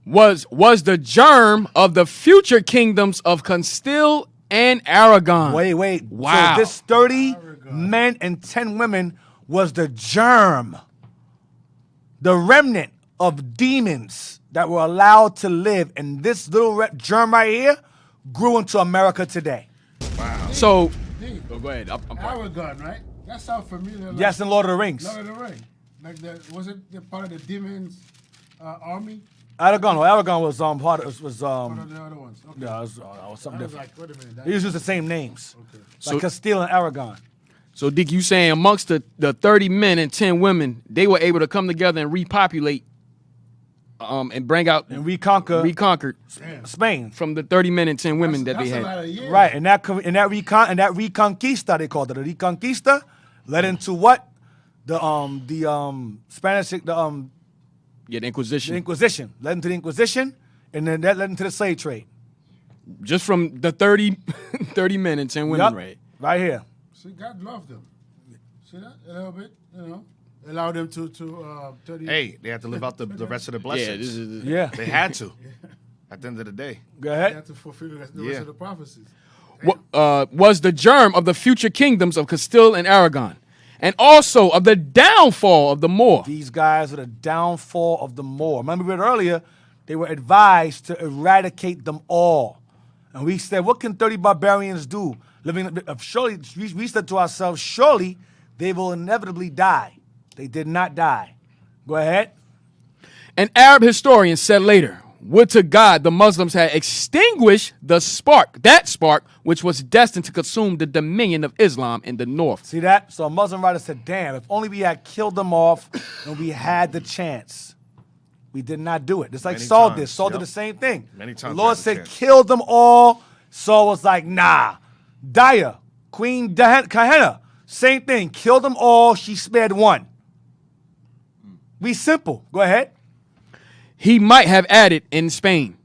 was the germ of the future kingdoms of Castile and Aragon. Wait. Wow. So this 30 men and 10 women was the germ, the remnant of demons that were allowed to live. And this little germ right here grew into America today. So, Deep. go ahead. I'm Aragon, right? That sounds familiar. Like Yes, in Lord of the Rings. Lord of the Rings. Like that, was it the part of the demons army? Aragon was part of One of the other ones. Okay. yeah, it was something I was different. like, wait a minute. That, They used the same names, okay. like Castile and Aragon. So, Dick, you saying amongst the 30 men and 10 women, they were able to come together and repopulate and bring out And reconquered Spain. from the 30 men and 10 women that that's they a lot had. of years. Right, and that reconquista, they called it. The reconquista led into what? The Spanish Yeah, the the Inquisition. Inquisition. Led into the Inquisition, and then that led into the slave trade. Just from the 30 men and 10 women, Yup, right? right here. See, God loved them. See that? A little bit, you know. Allowed them to 30. Hey, they had to live out the rest of the blessings. Yeah, this is Yeah. They had to. At the end of the day. Go They ahead. had to fulfill the rest Yeah. of the prophecies. was the germ of the future kingdoms of Castile and Aragon, and also of the downfall of the Moor. These guys are the downfall of the Moor. Remember we read earlier, they were advised to eradicate them all. And we said, what can 30 barbarians do? Surely, we said to ourselves, surely they will inevitably die. They did not die. Go ahead. An Arab historian said later, would to God the Muslims had extinguished the spark, which was destined to consume the dominion of Islam in the north. See that? So a Muslim writer said, damn, if only we had killed them off and we had the chance. We did not do it. Just like Many Saul times, did. Saul yep. did the same thing. Many times The Lord we had the said, chance. kill them all. Saul was like, nah. Daya, Queen Kahena, same thing. Kill them all. She spared one. Be simple. Go ahead. He might have added in Spain.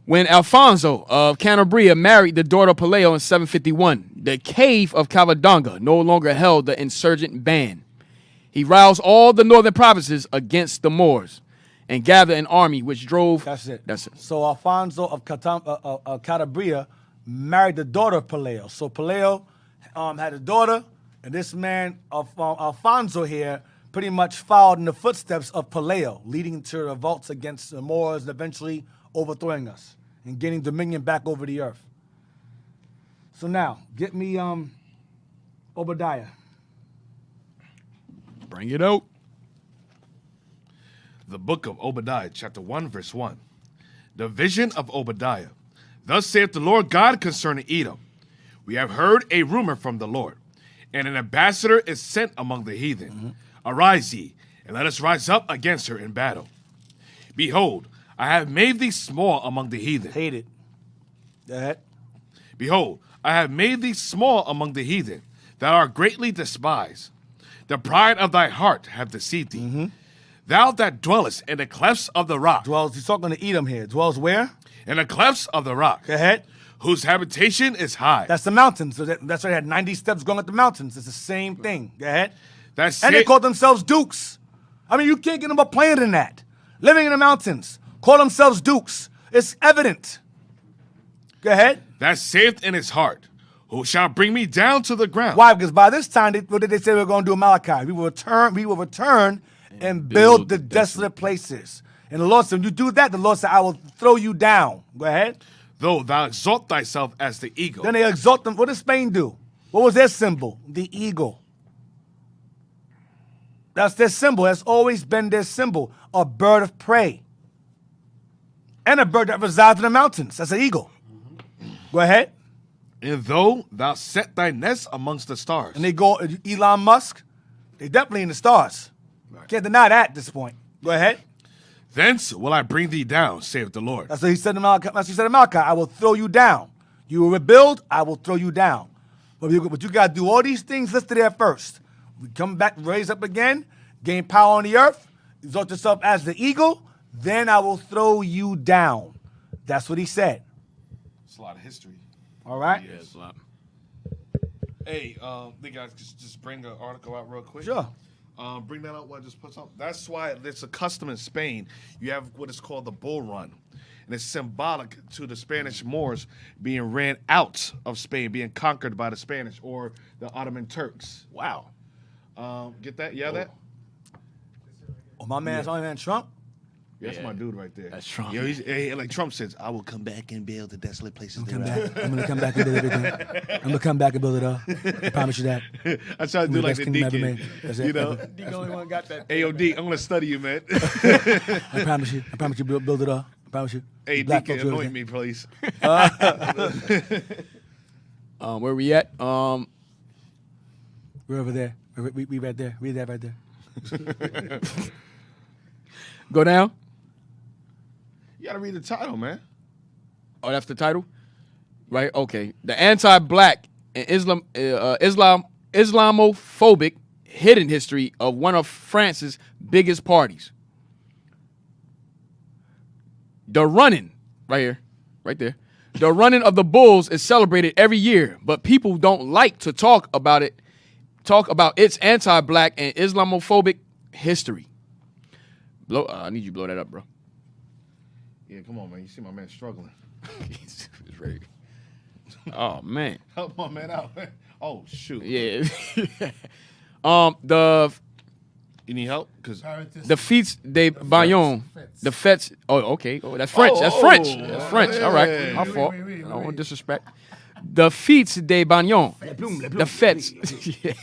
When Alfonso of Cantabria married the daughter of Paleo in 751, the cave of Cavadonga no longer held the insurgent band. He roused all the northern provinces against the Moors and gathered an army which drove... That's it. That's it. So Alfonso of Cantabria married the daughter of Paleo. So Paleo had a daughter, and this man, Alfonso here, pretty much followed in the footsteps of Paleo, leading to revolts against the Moors and eventually overthrowing us and gaining dominion back over the earth. So now, get me Obadiah. Bring it out. The book of Obadiah, chapter 1, verse 1. The vision of Obadiah. Thus saith the Lord God concerning Edom. We have heard a rumor from the Lord, and an ambassador is sent among the heathen. Arise ye, and let us rise up against her in battle. Behold, I have made thee small among the heathen. Hate it. Go ahead. Behold, I have made thee small among the heathen. Thou art greatly despised. The pride of thy heart hath deceived thee. Thou that dwellest in the clefts of the rock. Dwells, he's talking to Edom here. Dwells where? In the clefts of the rock. Go ahead. Whose habitation is high. That's the mountains. So that's why they had 90 steps going up the mountains. It's the same thing. Go ahead. That's And they called themselves dukes. I mean, you can't get them more plainer than that. Living in the mountains. Call themselves dukes. It's evident. Go ahead. that saith in his heart, who shall bring me down to the ground. Why? Because by this time, what did they say we were going to do in Malachi? We will return and build the desolate places. And the Lord said, when you do that, the Lord said, I will throw you down. Go ahead. Though thou exalt thyself as the eagle. Then they exalt them. What did Spain do? What was their symbol? The eagle. That's their symbol. That's always been their symbol. A bird of prey. And a bird that resides in the mountains. That's an eagle. Go ahead. And though thou set thy nest amongst the stars. And they go, Elon Musk, they definitely in the stars. Can't deny that at this point. Go ahead. Thence will I bring thee down, saith the Lord. That's what he said in Malachi. That's what he said in Malachi. I will throw you down. You will rebuild, I will throw you down. But you got to do all these things listed there first. We come back, raise up again, gain power on the earth, exalt yourself as the eagle, then I will throw you down. That's what he said. It's a lot of history. All right? Yeah, it's a lot. Hey, they guys just bring an article out real quick. Sure. Bring that out. What I just put up. That's why there's a custom in Spain. You have what is called the bull run, and it's symbolic to the Spanish Moors being ran out of Spain, being conquered by the Spanish or the Ottoman Turks. Wow. Get that? Yeah, that. Oh, my man's only man Trump? That's my dude right there. That's Trump. Yo, like Trump says, I will come back and build the desolate places. I'm gonna come back and build everything. I'm gonna come back and build it up. I promise you that. I try to do like the Deacon. That's it. You know, The only one got that. AOD, I'm gonna study you, man. I promise you. I promise you build it up. I promise you. Hey, Black Deacon, folks do anoint everything. me, please. Where we at? We're over there. We right there. We that right there. Go down. You gotta read the title, man. Oh, that's the title, right? Okay. The anti-black and Islamophobic hidden history of one of France's biggest parties. The running, right here, right there. The running of the bulls is celebrated every year, but people don't like to talk about it. Talk about its anti-black and Islamophobic history. I need you to blow that up, bro. Yeah, come on, man. You see my man struggling. He's ready. Oh man. Help my man out. Oh shoot. Yeah. You need help? Cause the Feats de Bayonne. The Fets. Oh, okay. Oh, that's French. That's French. That's French. All right. My fault. I don't want disrespect. The Feats de Bayonne. The Fets. Yeah.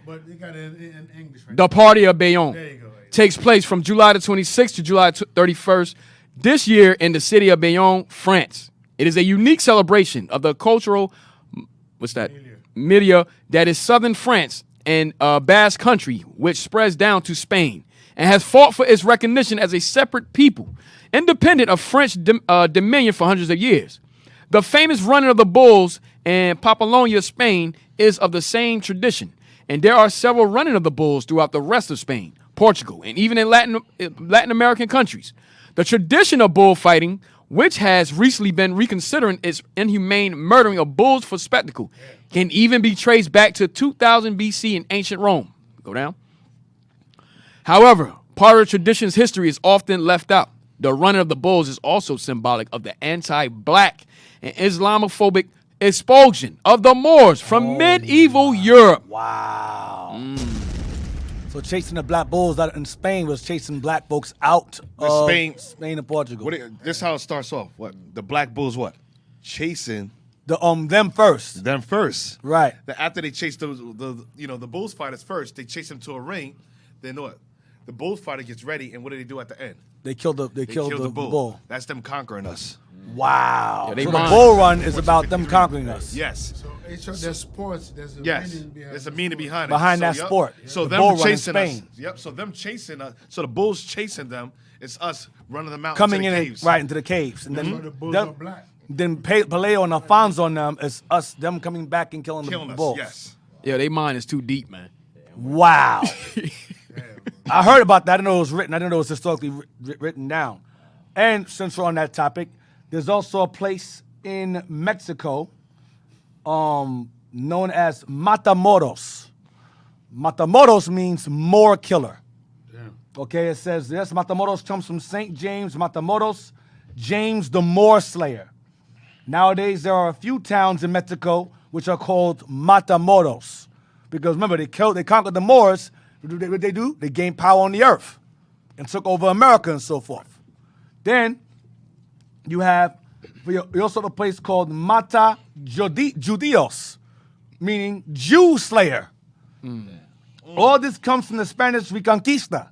But you got it in English, right? The Party of Bayonne There you go. takes place from July the 26th to July 31st this year in the city of Bayonne, France. It is a unique celebration of the cultural, milieu that is southern France and Basque country, which spreads down to Spain and has fought for its recognition as a separate people, independent of French dominion for hundreds of years. The famous running of the bulls in Papalonia, Spain, is of the same tradition, and there are several running of the bulls throughout the rest of Spain, Portugal, and even in Latin American countries. The tradition of bullfighting, which has recently been reconsidering its inhumane murdering of bulls for spectacle, can even be traced back to 2000 BC in ancient Rome. Go down. However, part of the tradition's history is often left out. The running of the bulls is also symbolic of the anti-black and Islamophobic expulsion of the Moors from medieval Europe. Wow. So chasing the black bulls out in Spain was chasing black folks out of Spain and Portugal. This is how it starts off. What the black bulls? What chasing them first. them first? Right. Then after they chase the bulls fighters first, they chase them to a ring. Then what? The bullfighter gets ready, and what do they do at the end? They killed the They kill the bull. That's them conquering us. Wow. Yeah, they So the mind. bull run is about them conquering us. Yes. So each of their sports, there's a Yes, meaning behind there's a the meaning sport. behind it. Behind that yup. sport. So The them bull run in chasing us. Spain. Yep. So them chasing us. So the bulls chasing them. It's us running them out Coming into in the and, caves. right into the caves. And So then the bulls them- are black. Then Paleo and Alfonso on them is them coming back and killing Killing the us. bulls. Yes. Yeah, they mind is too deep, man. Wow. I heard about that. I didn't know it was written. I didn't know it was historically written down. And since we're on that topic, there's also a place in Mexico known as Matamoros. Matamoros means more killer. Okay, it says this. Matamoros comes from St. James Matamoros, James the Moor Slayer. Nowadays, there are a few towns in Mexico which are called Matamoros. Because remember, they conquered the Moors. What they do? They gained power on the earth and took over America and so forth. Then you also have a place called Mata Judios, meaning Jew slayer. All this comes from the Spanish Reconquista.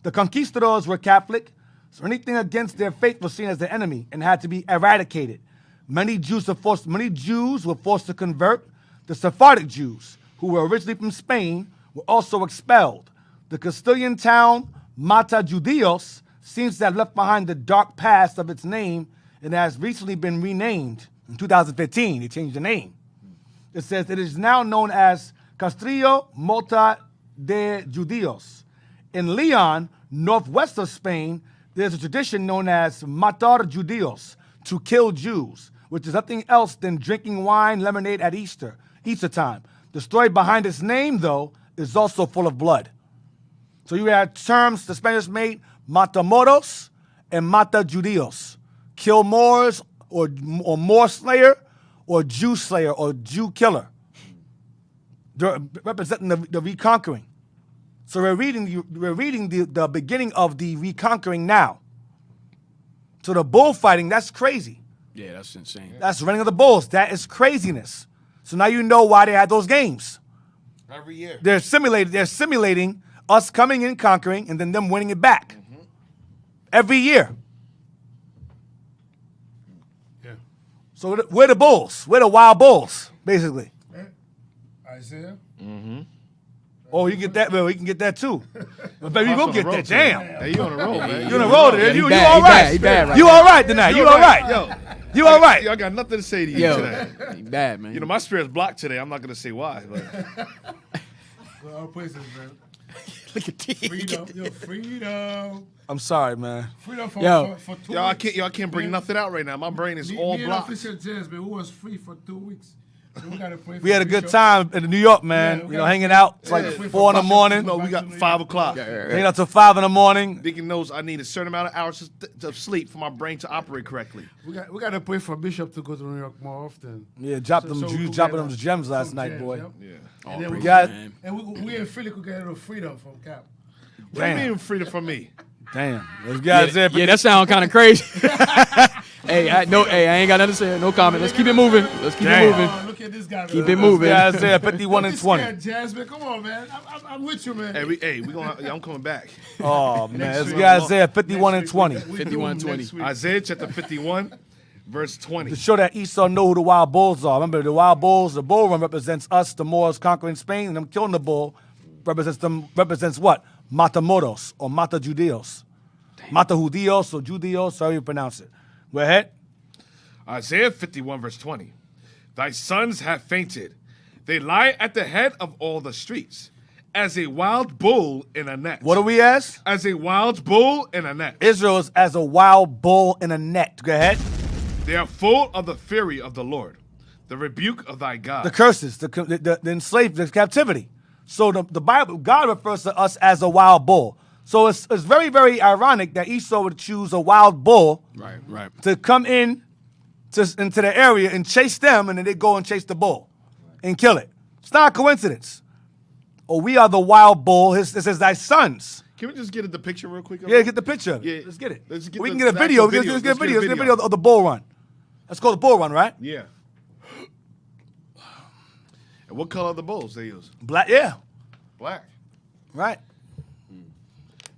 The conquistadors were Catholic, so anything against their faith was seen as the enemy and had to be eradicated. Many Jews were forced to convert. The Sephardic Jews, who were originally from Spain, were also expelled. The Castilian town Mata Judios seems to have left behind the dark past of its name and has recently been renamed. In 2015, they changed the name. It says it is now known as Castillo Mota de Judios. In Leon, northwest of Spain, there's a tradition known as Matar Judios, to kill Jews, which is nothing else than drinking wine, lemonade at Easter time. The story behind its name, though, is also full of blood. So you had terms the Spanish made, Matamoros and Mata Judios. Kill Moors or Moor slayer or Jew slayer or Jew killer. They're representing the reconquering. So we're reading the beginning of the reconquering now. So the bullfighting, that's crazy. Yeah, that's insane. That's running of the bulls. That is craziness. So now you know why they had those games. Every year. They're simulating us coming in, conquering, and then them winning it back. Every year. Yeah. So we're the bulls. We're the wild bulls, basically. Isaiah? Oh, you get that? Well, we can get that too. But baby, you Also go get on the that. road Damn. today. Hey, you on the road, man. You on the road today. Yeah, You he bad, all he right. bad, he bad right You now. all right tonight. You all right. Yo, You all right. Yo, I got nothing to say to you Yo, today. he bad, man. You know, my spirit's blocked today. I'm not going to say why. But Well, our places, man. Look at Freedom. Yo, freedom. I'm sorry, man. Freedom for, Yo. for 2 yo, weeks. I can't bring nothing out right now. My brain is all Me and blocked. Officer Jazz, man, we was free for 2 weeks. So we gotta pray We had a for good Bishop. time in New York, man. Yeah, we you know, gotta- hanging out. It's like Yeah. 4 in the morning. No, we got 5 o'clock. Hanging out till 5 in the morning. Deacon knows I need a certain amount of hours of sleep for my brain to operate correctly. We got to pray for Bishop to go to New York more often. Yeah, dropped them we Jews, could dropping get them gems last some night, gems, boy. yep. Yeah. And then we got- and we in Philly could get a little freedom from Cap. What do you Damn. mean freedom from me? Damn. Those guys there. Yeah, that sound kind of crazy. Hey, I ain't got nothing to say. No comment. Let's keep it moving. Let's keep Damn. it moving. Oh, look at this guy. Keep man. it moving. Guys there, 51 Don't and be 20. scared, Jasmine. Come on, man. I'm with you, man. Hey, I'm coming back. Oh, man. Next This week. guy's there, 51 and Next 20. week. We 51 do 20. next week. Isaiah chapter 51, verse 20. To show that Esau know who the wild bulls are. Remember, the wild bulls, the bull run represents us, the Moors conquering Spain, and them killing the bull represents what? Matamoros or Mata Judios. Mata Judios or Judios, however you pronounce it. Go ahead. Isaiah 51, verse 20. Thy sons have fainted. They lie at the head of all the streets, as a wild bull in a net. What are we as? As a wild bull in a net. Israel is as a wild bull in a net. Go ahead. They are full of the fury of the Lord, the rebuke of thy God. The curses, the enslaved, the captivity. So the Bible, God refers to us as a wild bull. So it's very, very ironic that Esau would choose a wild bull Right. to come into the area and chase them, and then they go and chase the bull and kill it. It's not a coincidence. Or we are the wild bull. It says thy sons. Can we just get the picture real quick? Yeah, get the picture. Yeah. Let's get it. Let's get We the- can get a the video. actual Let's get a video. video. Let's get a video of the bull run. That's called the bull run, right? Yeah. And what color are the bulls they use? Black, yeah. Black. Right.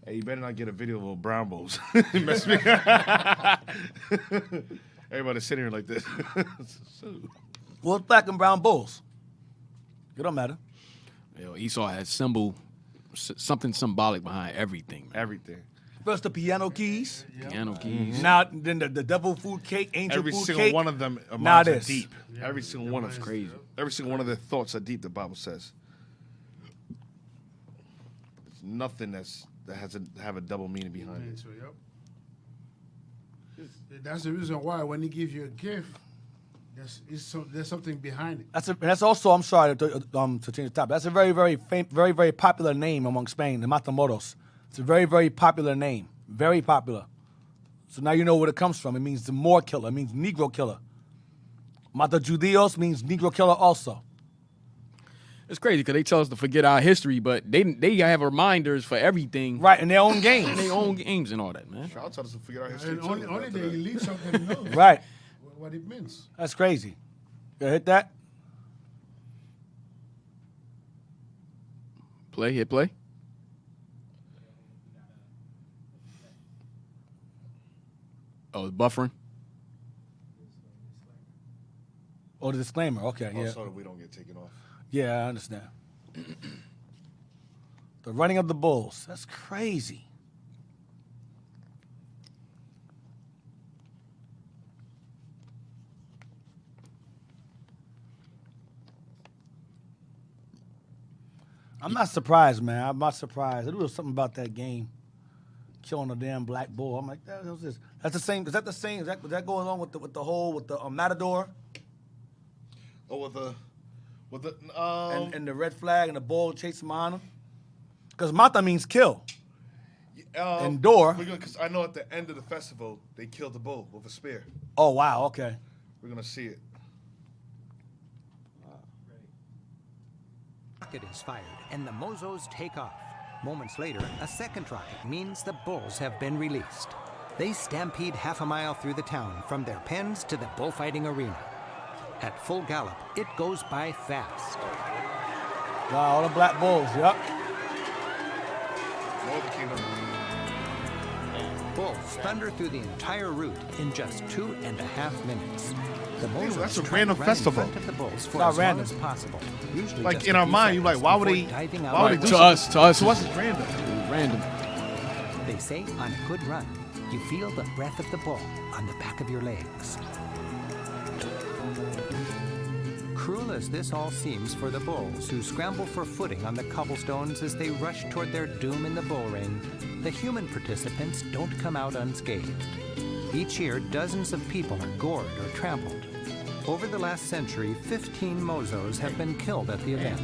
Hey, you better not get a video of brown bulls. Mess me. Everybody's sitting here like this. Well, it's black and brown bulls. It don't matter. Esau has something symbolic behind everything. Everything. First the piano keys. Piano keys. Now then the devil food cake, angel Every food single cake. one of them Now minds are this. deep. Every single one of them. Crazy. Every single one of their thoughts are deep, the Bible says. There's nothing that have a double meaning behind it. So, yep. That's the reason why when he gives you a gift, there's something behind it. That's also, I'm sorry to change the topic. That's a very, very very, very popular name among Spain, the Matamoros. It's a very, very popular name. Very popular. So now you know where it comes from. It means the Moor killer. It means Negro killer. Mata Judios means Negro killer also. It's crazy because they tell us to forget our history, but they have reminders for everything. Right, in their own games. Their own games and all that, man. I'll tell us to figure out history. And only the elite something knows Right. what it means. That's crazy. You hit that? Hit play. Oh, it's buffering. Oh, the disclaimer. Okay, yeah. So that we don't get taken off. Yeah, I understand. The running of the bulls. That's crazy. I'm not surprised, man. I'm not surprised. There was something about that game. Killing a damn black bull. I'm like, what's this? That's the same. Is that the same? Is that going along with the whole matador? Oh, And the red flag and the bull chasing behind him? Because mata means kill. And door. Because I know at the end of the festival, they killed the bull with a spear. Oh, wow, okay. We're going to see it. Rocket is fired, and the Mozos take off. Moments later, a second rocket means the bulls have been released. They stampede half a mile through the town, from their pens to the bullfighting arena. At full gallop, it goes by fast. Wow, all the black bulls, yep. Northern Kingdom. Bulls thunder through the entire route in just 2.5 minutes. The Mozos That's a try random to run in festival. front of the bulls for not as random. long as possible. Usually Like just in a our few mind, you're like, seconds why would before he? diving out Why would he of do the To us, To us, it's it's random. random. They say on a good run, you feel the breath of the bull on the back of your legs. Cruel as this all seems for the bulls, who scramble for footing on the cobblestones as they rush toward their doom in the bull ring, the human participants don't come out unscathed. Each year, dozens of people are gored or trampled. Over the last century, 15 Mozos have been killed at the event.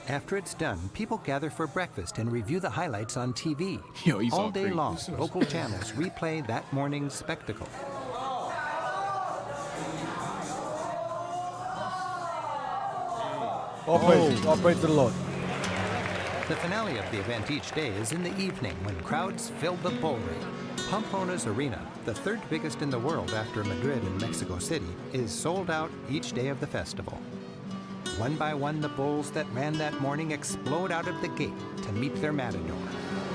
After it's done, people gather for breakfast and review the highlights on TV. Yo, Esau All day crazy. long, local channels replay that morning's spectacle. All praise to the Lord. The finale of the event each day is in the evening when crowds fill the bull ring. Pamplona's arena, the third biggest in the world after Madrid and Mexico City, is sold out each day of the festival. One by one, the bulls that ran that morning explode out of the gate to meet their matador.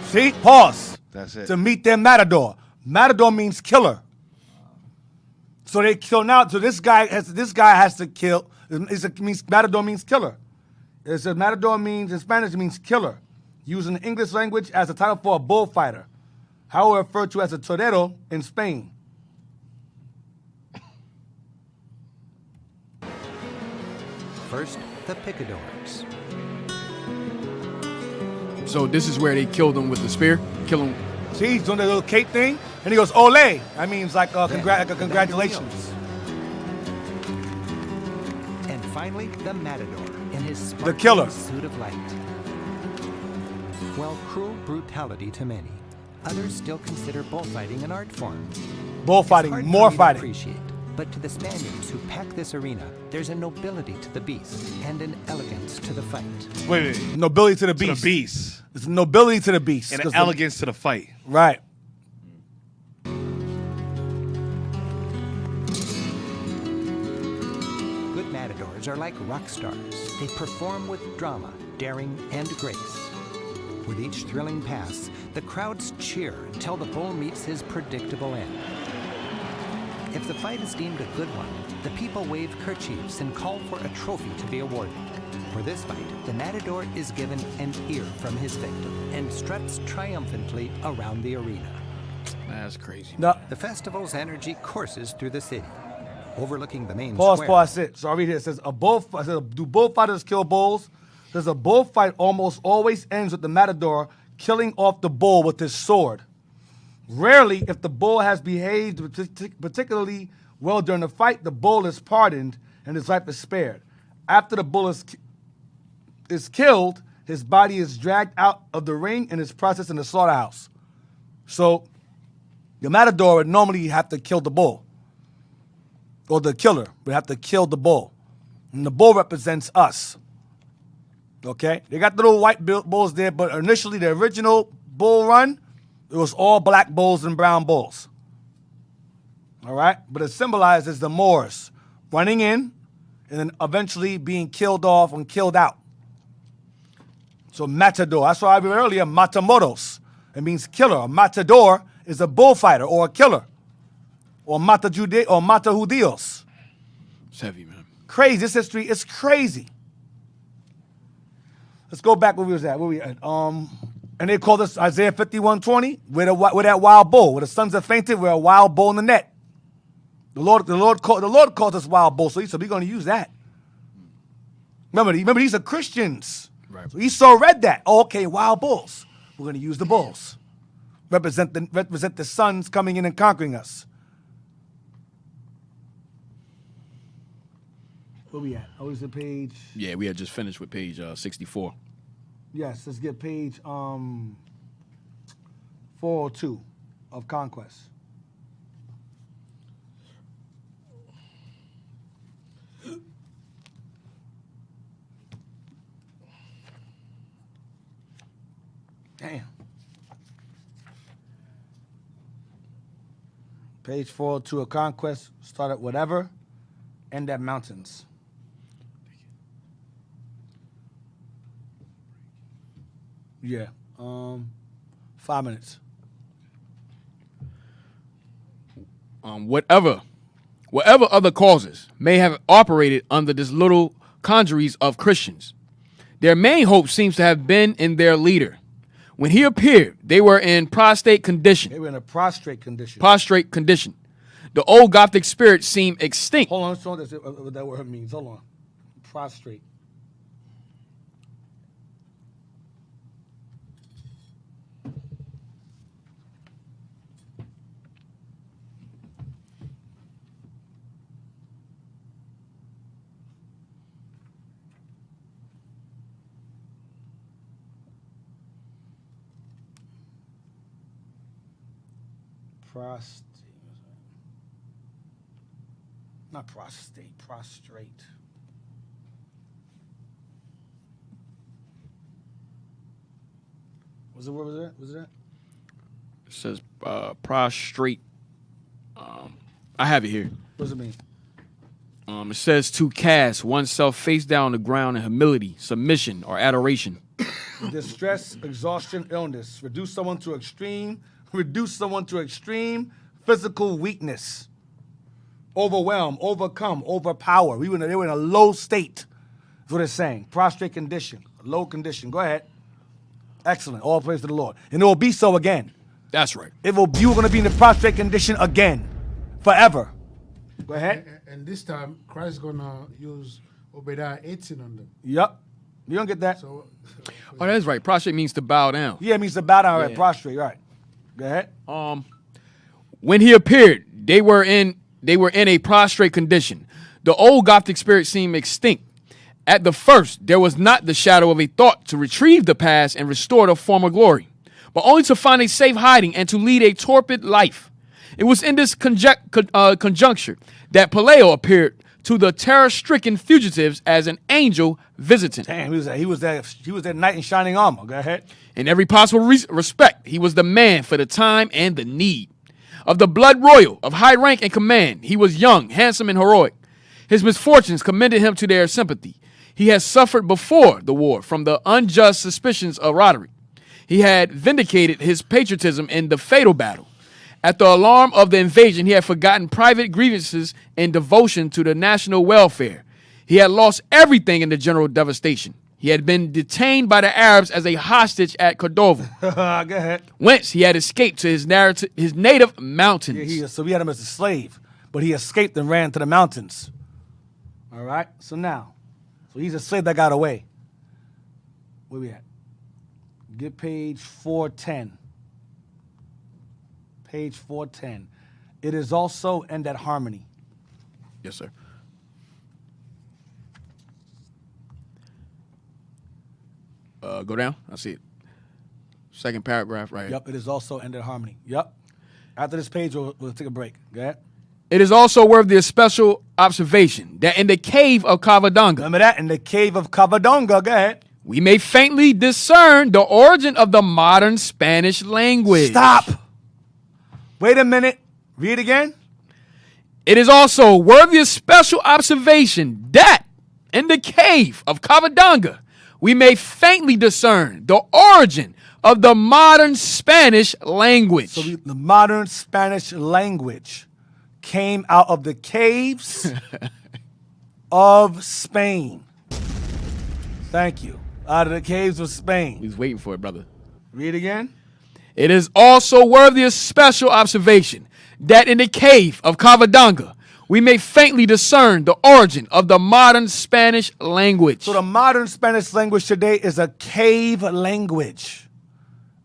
See? Pause. That's it. To meet their matador. Matador means killer. So this guy has to kill. Matador means killer. It says matador means, in Spanish, it means killer. Used in the English language as a title for a bullfighter. However, referred to as a torero in Spain. First, the picadors. So this is where they killed him with the spear. Kill him. See, he's doing that little cape thing, and he goes, ole. That means like a congratulations. And finally, the matador in his The killer. sparkling suit of light. While cruel brutality to many, others still consider bullfighting an art form. Bullfighting, Hard more for me to fighting. appreciate, but to the Spaniards who pack this arena, there's a nobility to the beast and an elegance to the fight. Wait. Nobility to the To beast. the beast. It's nobility to the beast. And 'Cause an elegance to the fight. Right. Good matadors are like rock stars. They perform with drama, daring, and grace. With each thrilling pass, the crowds cheer until the bull meets his predictable end. If the fight is deemed a good one, the people wave kerchiefs and call for a trophy to be awarded. For this fight, the matador is given an ear from his victim and struts triumphantly around the arena. That's crazy. No. The festival's energy courses through the city, overlooking the main Pause, square. pause, sit. So I read here. It says, do bullfighters kill bulls? It says, a bullfight almost always ends with the matador killing off the bull with his sword. Rarely, if the bull has behaved particularly well during the fight, the bull is pardoned and his life is spared. After the bull is killed, his body is dragged out of the ring and is processed in the slaughterhouse. So the matador would normally have to kill the bull. Or the killer would have to kill the bull. And the bull represents us. Okay? They got the little white bulls there, but initially the original bull run, it was all black bulls and brown bulls. All right? But it symbolizes the Moors running in and then eventually being killed off and killed out. So matador. That's why I read earlier, matamoros. It means killer. A matador is a bullfighter or a killer. Or mata judíos. It's heavy, man. Crazy. This history is crazy. Let's go back where we was at. Where we at? And they called us Isaiah 51:20, where that wild bull, where the sons are fainted, we're a wild bull in the net. The Lord called us wild bulls, so he said we're going to use that. Remember, these are Christians. Right. So Esau read that. Oh, okay, wild bulls. We're going to use the bulls. Represent the sons coming in and conquering us. Where we at? Oh, is the page? Yeah, we had just finished with page 64. Yes, let's get page 402 of Conquest. Damn. Page 402 of Conquest. Start at whatever. End at mountains. Yeah. 5 minutes. Whatever other causes may have operated under this little congeries of Christians, their main hope seems to have been in their leader. When he appeared, they were in prostrate condition. They were in a prostrate condition. Prostrate condition. The old Gothic spirit seemed extinct. Hold on, let's know what that word means. Hold on. Prostrate. Not prostate, prostrate. What's the word was that? Was it that? It says prostrate. I have it here. What does it mean? It says to cast oneself face down on the ground in humility, submission, or adoration. Distress, exhaustion, illness. Reduce someone to extreme physical weakness. Overwhelm, overcome, overpower. They were in a low state. That's what it's saying. Prostrate condition, low condition. Go ahead. Excellent. All praise to the Lord. And it will be so again. That's right. You're going to be in the prostrate condition again. Forever. Go ahead. And this time, Christ is going to use Obadiah 18 on them. Yep. You don't get that? So Oh, that's right. Prostrate means to bow down. Yeah, it means to bow down, right? Yeah. Prostrate, right. Go ahead. When he appeared, they were in a prostrate condition. The old Gothic spirit seemed extinct. At the first, there was not the shadow of a thought to retrieve the past and restore the former glory, but only to find a safe hiding and to lead a torpid life. It was in this conjuncture that Paleo appeared to the terror-stricken fugitives as an angel visitant. Damn, he was that knight in shining armor. Go ahead. In every possible respect, he was the man for the time and the need. Of the blood royal, of high rank and command, he was young, handsome, and heroic. His misfortunes commended him to their sympathy. He had suffered before the war from the unjust suspicions of Roderick. He had vindicated his patriotism in the fatal battle. At the alarm of the invasion, he had forgotten private grievances in devotion to the national welfare. He had lost everything in the general devastation. He had been detained by the Arabs as a hostage at Cordova. Go ahead. Whence he had escaped to his native mountains. Yeah, so we had him as a slave, but he escaped and ran to the mountains. All right, so he's a slave that got away. Where we at? Get page 410. Page 410. It is also end at harmony. Yes, sir. Go down. I see it. Second paragraph right here. Yep, it is also end at harmony. Yep. After this page, we'll take a break. Go ahead. It is also worthy of special observation that in the cave of Cavadonga, Remember that? In the cave of Cavadonga. Go ahead. we may faintly discern the origin of the modern Spanish language. Stop. Wait a minute. Read again. It is also worthy of special observation that in the cave of Cavadonga, we may faintly discern the origin of the modern Spanish language. So the modern Spanish language came out of the caves of Spain. Thank you. Out of the caves of Spain. He's waiting for it, brother. Read again. It is also worthy of special observation that in the cave of Cavadonga, we may faintly discern the origin of the modern Spanish language. So the modern Spanish language today is a cave language.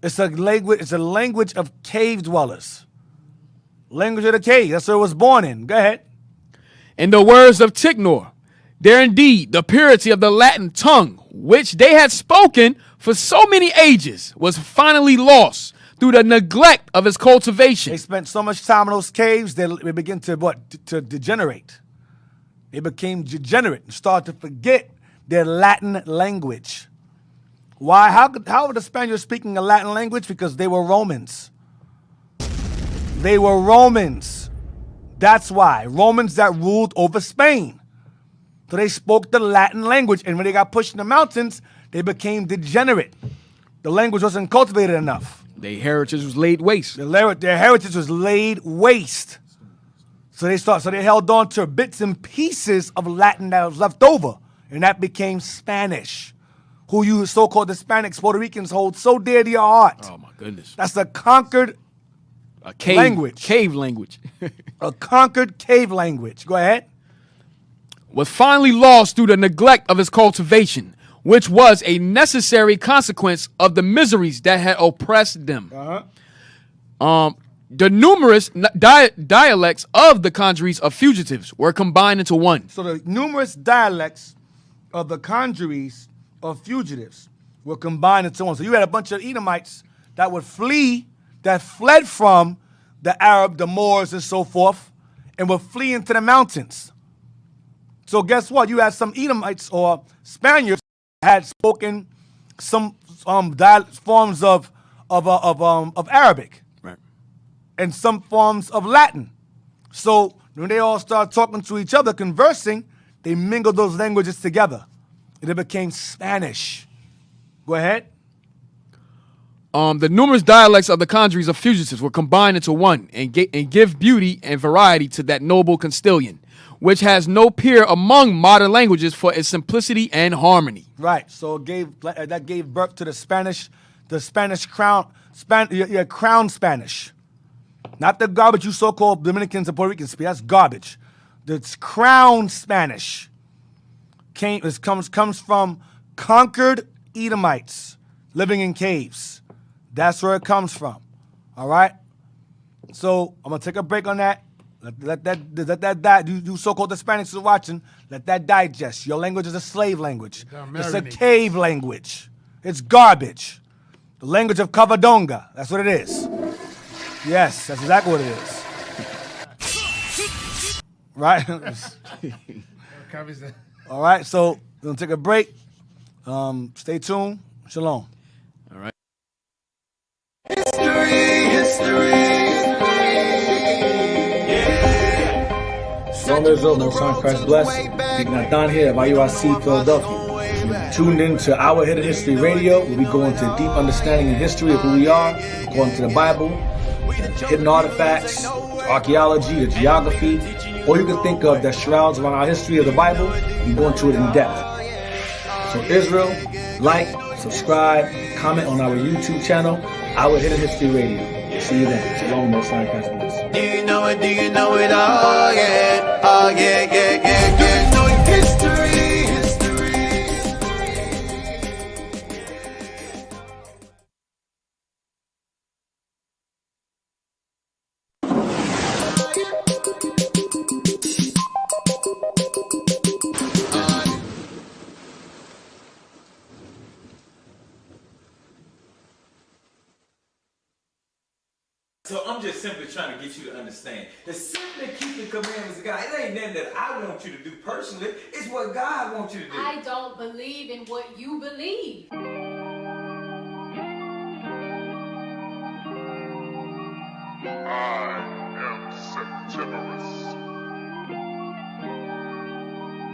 It's a language of cave dwellers. Language of the cave. That's where it was born in. Go ahead. In the words of Ticknor, there indeed the purity of the Latin tongue, which they had spoken for so many ages, was finally lost through the neglect of its cultivation. They spent so much time in those caves, they began to degenerate. They became degenerate and started to forget their Latin language. Why? How were the Spaniards speaking a Latin language? Because they were Romans. They were Romans. That's why. Romans that ruled over Spain. So they spoke the Latin language, and when they got pushed in the mountains, they became degenerate. The language wasn't cultivated enough. Their heritage was laid waste. Their heritage was laid waste. So they held on to bits and pieces of Latin that was left over, and that became Spanish, who you so-called Hispanics, Puerto Ricans hold so dear to your heart. Oh, my goodness. That's the conquered language. Cave language. A conquered cave language. Go ahead. Was finally lost through the neglect of its cultivation, which was a necessary consequence of the miseries that had oppressed them. The numerous dialects of the conjuries of fugitives were combined into one. So the numerous dialects of the conjuries of fugitives were combined into one. So you had a bunch of Edomites that would flee, that fled from the Arab, the Moors, and so forth, and would flee into the mountains. So guess what? You had some Edomites or Spaniards had spoken some forms of Arabic, Right. and some forms of Latin. So when they all started talking to each other, conversing, they mingled those languages together, and it became Spanish. Go ahead. The numerous dialects of the conjuries of fugitives were combined into one and give beauty and variety to that noble constellion, which has no peer among modern languages for its simplicity and harmony. Right. So that gave birth to the Spanish crown, crown Spanish. Not the garbage you so-called Dominicans and Puerto Ricans speak. That's garbage. The crown Spanish comes from conquered Edomites living in caves. That's where it comes from. All right? So I'm going to take a break on that. Let that die. You so-called Hispanics who are watching, let that digest. Your language is a slave language. It's a cave language. It's garbage. The language of Cavadonga. That's what it is. Yes, that's exactly what it is. Right? All right, so we're going to take a break. Stay tuned. Shalom. All right. History. Shalom Israel, Most High Christ bless. Deacon down here at IUIC Philadelphia. You're tuned in to Our Hidden History Radio, where we go into deep understanding and history of who we are, according to the Bible, hidden artifacts, archaeology, or geography, or you can think of that shrouds around our history of the Bible. We go into it in depth. So Israel, like, subscribe, comment on our YouTube channel, Our Hidden History Radio. See you then. Shalom, Most High Christ bless. Do you know it? Do you know it? Oh yeah, oh yeah, yeah, yeah, yeah. Do you know history? So I'm just simply trying to get you to understand that simply keep the commandments of God. It ain't nothing that I want you to do personally. It's what God wants you to do. I don't believe in what you believe. I am Septimus.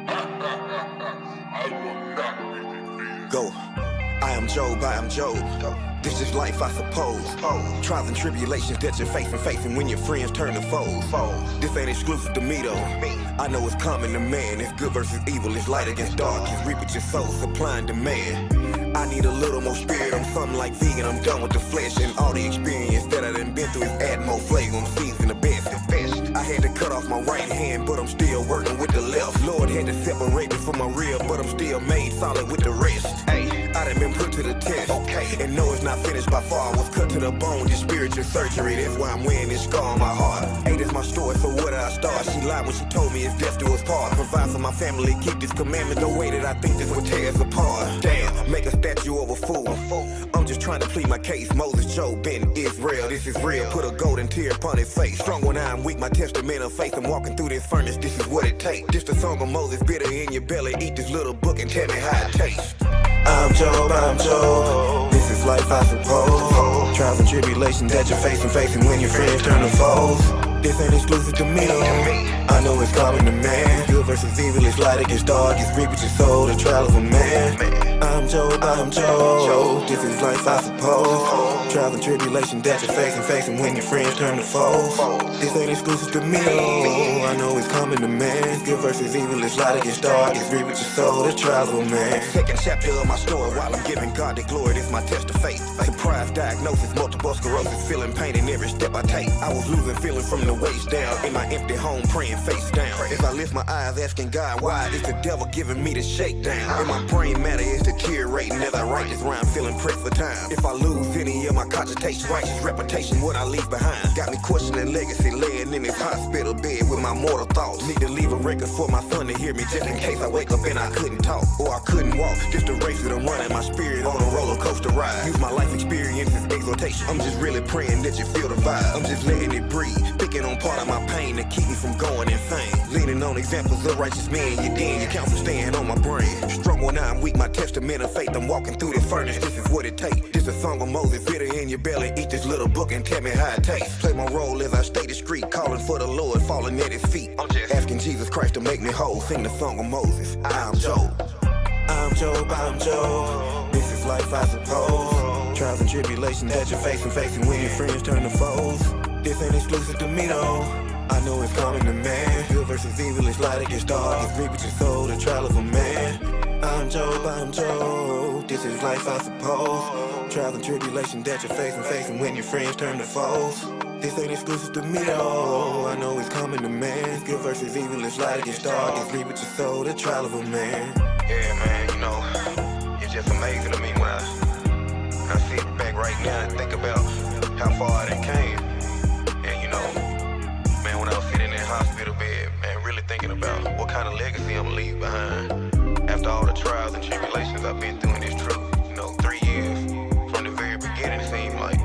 I will not be defeated. Go. I am Job, I am Job. This is life, I suppose. Trials and tribulations that you're facing when your friends turn to foes. This ain't exclusive to me though. I know it's common to man. It's good versus evil, it's light against dark. It's reap with your soul, supply and demand. I need a little more spirit, I'm something like vegan. I'm done with the flesh and all the experience that I done been through is add more flavor. I'm seasoned the best. I had to cut off my right hand, but I'm still working with the left. Lord had to separate me from my real, but I'm still made solid with the rest. Hey, I done been put to the test. Okay, and no, it's not finished by far. I was cut to the bone, just spiritual surgery. That's why I'm wearing this scar on my heart. Hey, that's my story, so where did I start? She lied when she told me it's death do us part. Provide for my family, keep this commandment the way that I think this would tear us apart. Damn, make a statue of a fool. I'm just trying to plead my case. Moses, Job, Ben, Israel, this is real. Put a golden tear upon his face. Strong when I'm weak, my testament of faith. I'm walking through this furnace, this is what it takes. This the song of Moses, bitter in your belly. Eat this little book and tell me how it tastes. I'm Job, I'm Job. This is life, I suppose. Trials and tribulations that you're facing when your friends turn to foes. This ain't exclusive to me though. I know it's common to man. Good versus evil, it's light against dark. It's reap with your soul, the trial of a man. I'm Job, I'm Job. This is life, I suppose. Trials and tribulations that you're facing when your friends turn to foes. This ain't exclusive to me though. I know it's common to man. Good versus evil, it's light against dark. It's reap with your soul, the trial of a man. Second chapter of my story while I'm giving God the glory. This my test of faith. Surprise diagnosis, multiple sclerosis, feeling pain in every step I take. I was losing feeling from the waist down in my empty home, praying face down. As I lift my eyes, asking God why, it's the devil giving me the shakedown. In my brain matter is deteriorating as I write this rhyme, feeling pressed for time. If I lose any of my cogitation, righteous reputation, what I leave behind got me questioning legacy, laying in this hospital bed with my mortal thoughts. Need to leave a record for my son to hear me, just in case I wake up and I couldn't talk or I couldn't walk. Just a race that I'm running, my spirit on a roller coaster ride. Use my life experience as exhortation. I'm just really praying that you feel the vibe. I'm just letting it breathe, picking on part of my pain to keep me from going insane. Leaning on examples of righteous men, you den, your counsel staying on my brain. Strong when I'm weak, my testament of faith. I'm walking through this furnace, this is what it takes. This a song of Moses, bitter in your belly. Eat this little book and tell me how it tastes. Play my role as I stay discreet, calling for the Lord, falling at his feet. I'm just asking Jesus Christ to make me whole. Sing the song of Moses. I'm Job. I'm Job, I'm Job. This is life, I suppose. Trials and tribulations that you're facing when your friends turn to foes. This ain't exclusive to me though. I know it's common to man. Good versus evil, it's light against dark. It's reap with your soul, the trial of a man. I'm Job, I'm Job. This is life, I suppose. Trials and tribulations that you're facing when your friends turn to foes. This ain't exclusive to me though. I know it's common to man. Good versus evil, it's light against dark. It's reap with your soul, the trial of a man. Yeah, man, you know, it's just amazing to me when I sit back right now and think about how far I done came. And you know, man, when I was sitting in that hospital bed, man, really thinking about what kind of legacy I'm gonna leave behind. After all the trials and tribulations I've been through in this truth, you know, 3 years from the very beginning seemed like,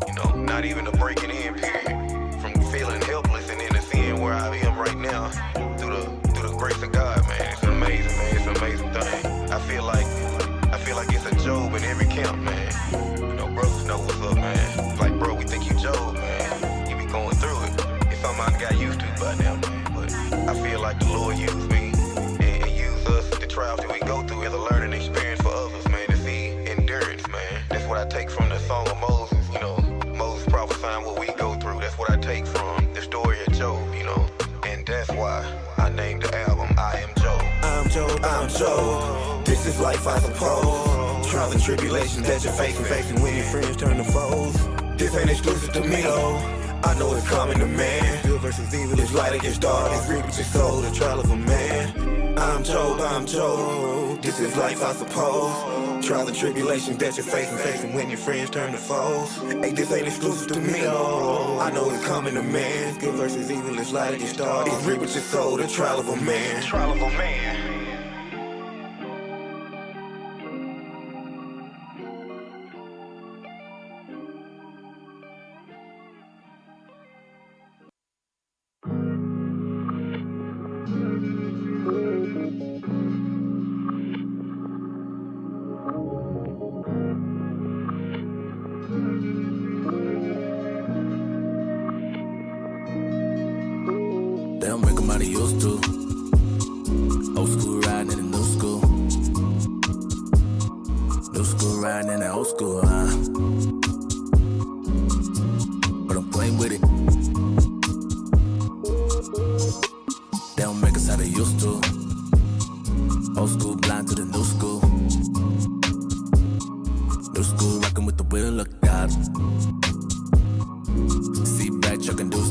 you know, not even a breaking in period. From feeling helpless and then to seeing where I am right now through the grace of God, man. It's amazing, man. It's an amazing thing. I feel like it's a Job in every camp, man. You know, brothers know what's up, man. Like, bro, we think you Job, man. You be going through it. It's something I got used to by now, man. but I feel like the Lord used me and used us. The trials that we go through as a learning experience for others, man, to see endurance, man. That's what I take from the Song of Moses, you know, Moses prophesying what we go through. That's what I take from the story of Job, you know, and that's why I named the album I Am Job. I'm Job, I'm Job. This is life, I suppose. Trials and tribulations that you're facing when your friends turn to foes. This ain't exclusive to me, though. I know it's common to man. Good versus evil is light against dark. It's reap with your soul, the trial of a man. I'm Job, I'm Job. This is life, I suppose. Trials and tribulations that you're facing when your friends turn to foes. Hey, this ain't exclusive to me, though. I know it's common to man. Good versus evil is light against dark. It's reap with your soul, the trial of a man. Trial of a man. They don't make them out of used to. Old school riding in the new school. New school riding in the old school, but I'm playing with it. They don't make us how they used to. Old school blind to the new school. New school rocking with the wheel, look out. Seat back, trucking deuce.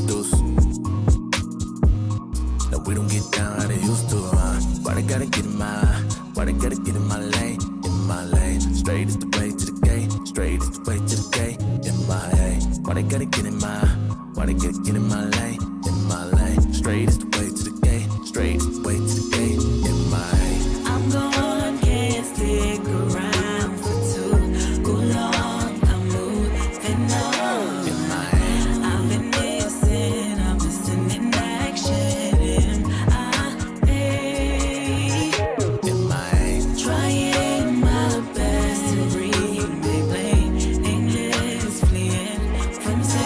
No, we don't get down how they used to, Why they gotta get in my lane, Straight is the way to the gate, in my lane. Why they gotta get in my lane, Straight is the way to the gate, in my lane. I'm gone, can't stick around for too long. I'm moving on. In my lane. I've been missing in action. In my lane. Trying my best to read my blame. English fleeing from sin.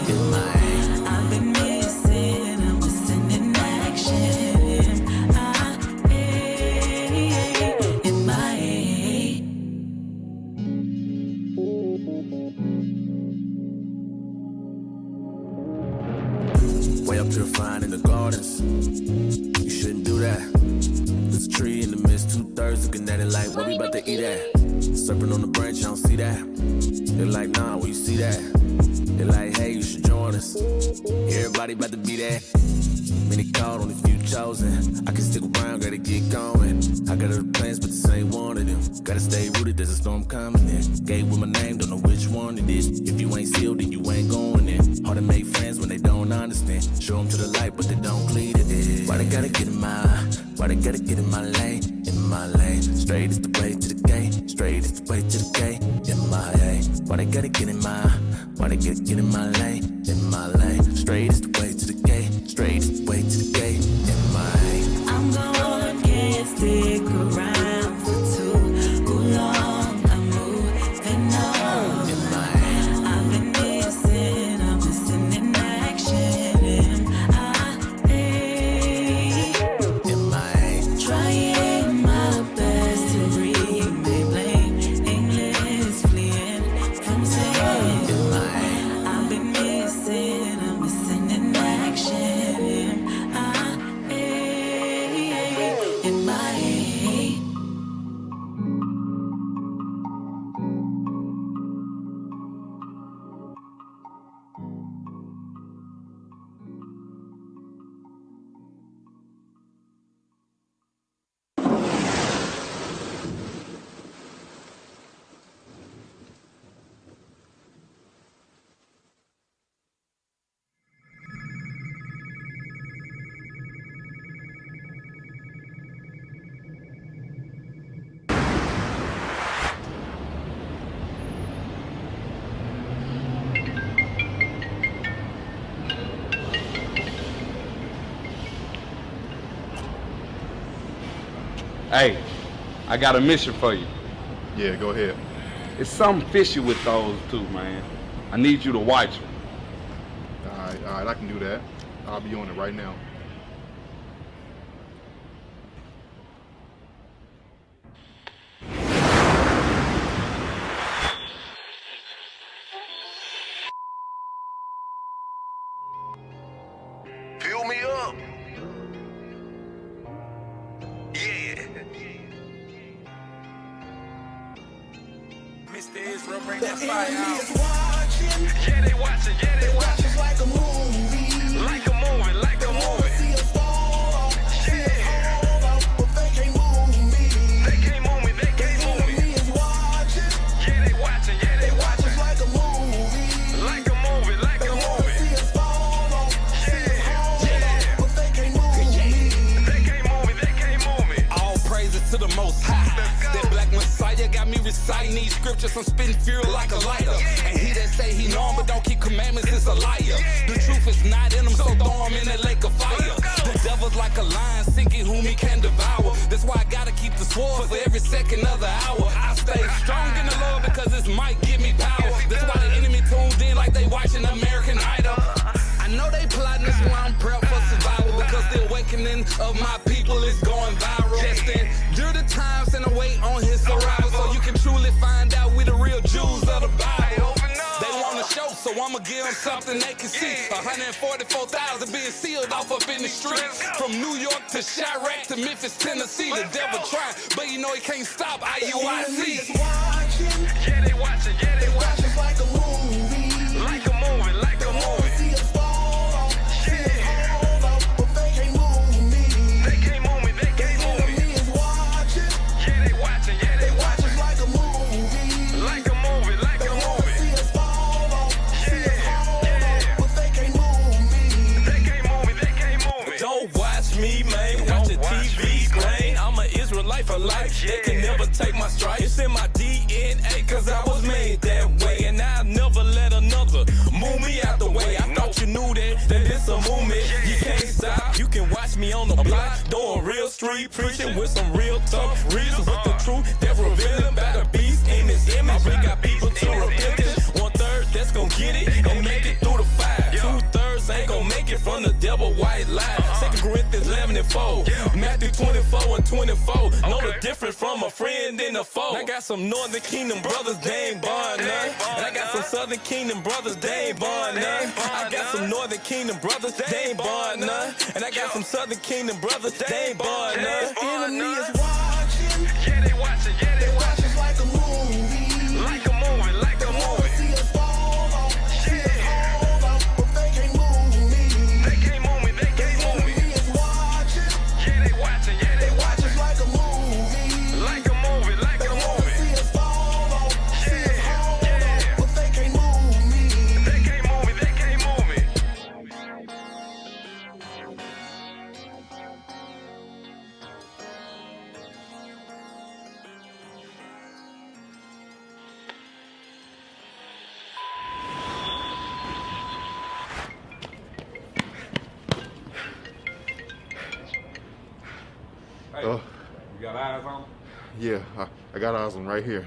In my lane. I've been missing in action. In my Way up purifying in the gardens. You shouldn't do that. There's a tree in the midst, 2/3 looking at it like, what we about to eat at? Serpent on the branch, I don't see that. They're like, nah, well, you see that? They're like, hey, you should join us. Everybody about to be there. Many called, only few chosen. I can stick around, gotta get going. I got other plans, but this ain't one of them. Gotta stay rooted, there's a storm coming in. Gate with my name, don't know which one it is. If you ain't sealed, then you ain't going in. Hard to make friends when they don't understand. Show them to the light, but they don't clear it. Why they gotta get in my lane, Straight is the way to the gate, in my lane. Why they gotta get in my lane, Straight is the way to the gate, in my lane. I'm gone, can't stick around for too long. I'm moving on. In my lane. I've been missing in action. In my lane. Trying my best to read my blame. English fleeing from sin. In my lane. I've been missing in action. In my Hey, I got a mission for you. Yeah, go ahead. It's something fishy with those two, man. I need you to watch them. All right, I can do that. I'll be on it right now. Mr. Israel, bring that fire out. Watching. Yeah, they watching, yeah, they watching. It's like a movie. Like a movie, like a movie. See us fall, see us hold out, but they can't move me. They can't move me, they can't move me. Enemy is watching. Yeah, they watching, yeah, they watching. It's like a movie. Like a movie, like a movie. See us fall, see us hold out, but they can't move me. They can't move me, they can't move me. All praises to the Most High. That black Messiah got me reciting these scriptures. I'm spitting fury like a lighter. And he that say he know him but don't keep commandments is a liar. The truth is not in him, so throw him in that lake of fire. The devil's like a lion seeking whom he can devour. That's why I gotta keep the sword for every second of the hour. I stay strong in the Lord because this might give me power. That's why the enemy tuned in like they watching American Idol. I know they plotting this while I'm prepped for survival, because the awakening of my people is going viral. Just endure the times and await on his arrival, so you can truly find out we the real Jews of the Bible. They want to show, so I'ma give them something they can see. 144,000 being sealed off up in the streets. From New York to Chirac to Memphis, Tennessee. The devil trying, but you know he can't stop IUIC. Yeah, they watching, yeah, they watching. It's like a movie. Like a movie, like a movie. See us fall, see us hold out, but they can't move me. They can't move me, they can't move me. Enemy is watching. Yeah, they watching, yeah, they watching. It's like a movie. Like a movie, like a movie. See us fall, see us hold out, but they can't move me. They can't move me, they can't move me. Don't watch me, man. Watch the TV screen. I'm an Israelite for life. They can never take my stripes. It's in my DNA, cause I was made that way. And I'll never let another move me out the way. I thought you knew that it's a movement. You can't stop. You can watch me on the block, doing real street preaching with some real tough reasons. But the truth that revealing by the beast in his image. We got people to repentance. 1/3 that's gonna get it and make it through the fire. 2/3 ain't gonna make it from the devil white lie. 2 Corinthians 11:4, Matthew 24:24. Know the difference from a friend and a foe. I got some Northern Kingdom brothers, they ain't born none. And I got some Southern Kingdom brothers, they ain't born none. I got some Northern Kingdom brothers, they ain't born none. And I got some Southern Kingdom brothers, they ain't born none. Enemy is watching. Yeah, they watching, yeah, they watching. It's like a movie. Like a movie, like a movie. See us fall, see us hold out, but they can't move me. They can't move me, they can't move me. Enemy is watching. Yeah, they watching, yeah, they watching. It's like a movie. Like a movie, like a movie. See us fall, see us hold out, but they can't move me. They can't move me, they can't move me. Hey, Oh. you got eyes on? Yeah, I got eyes on right here.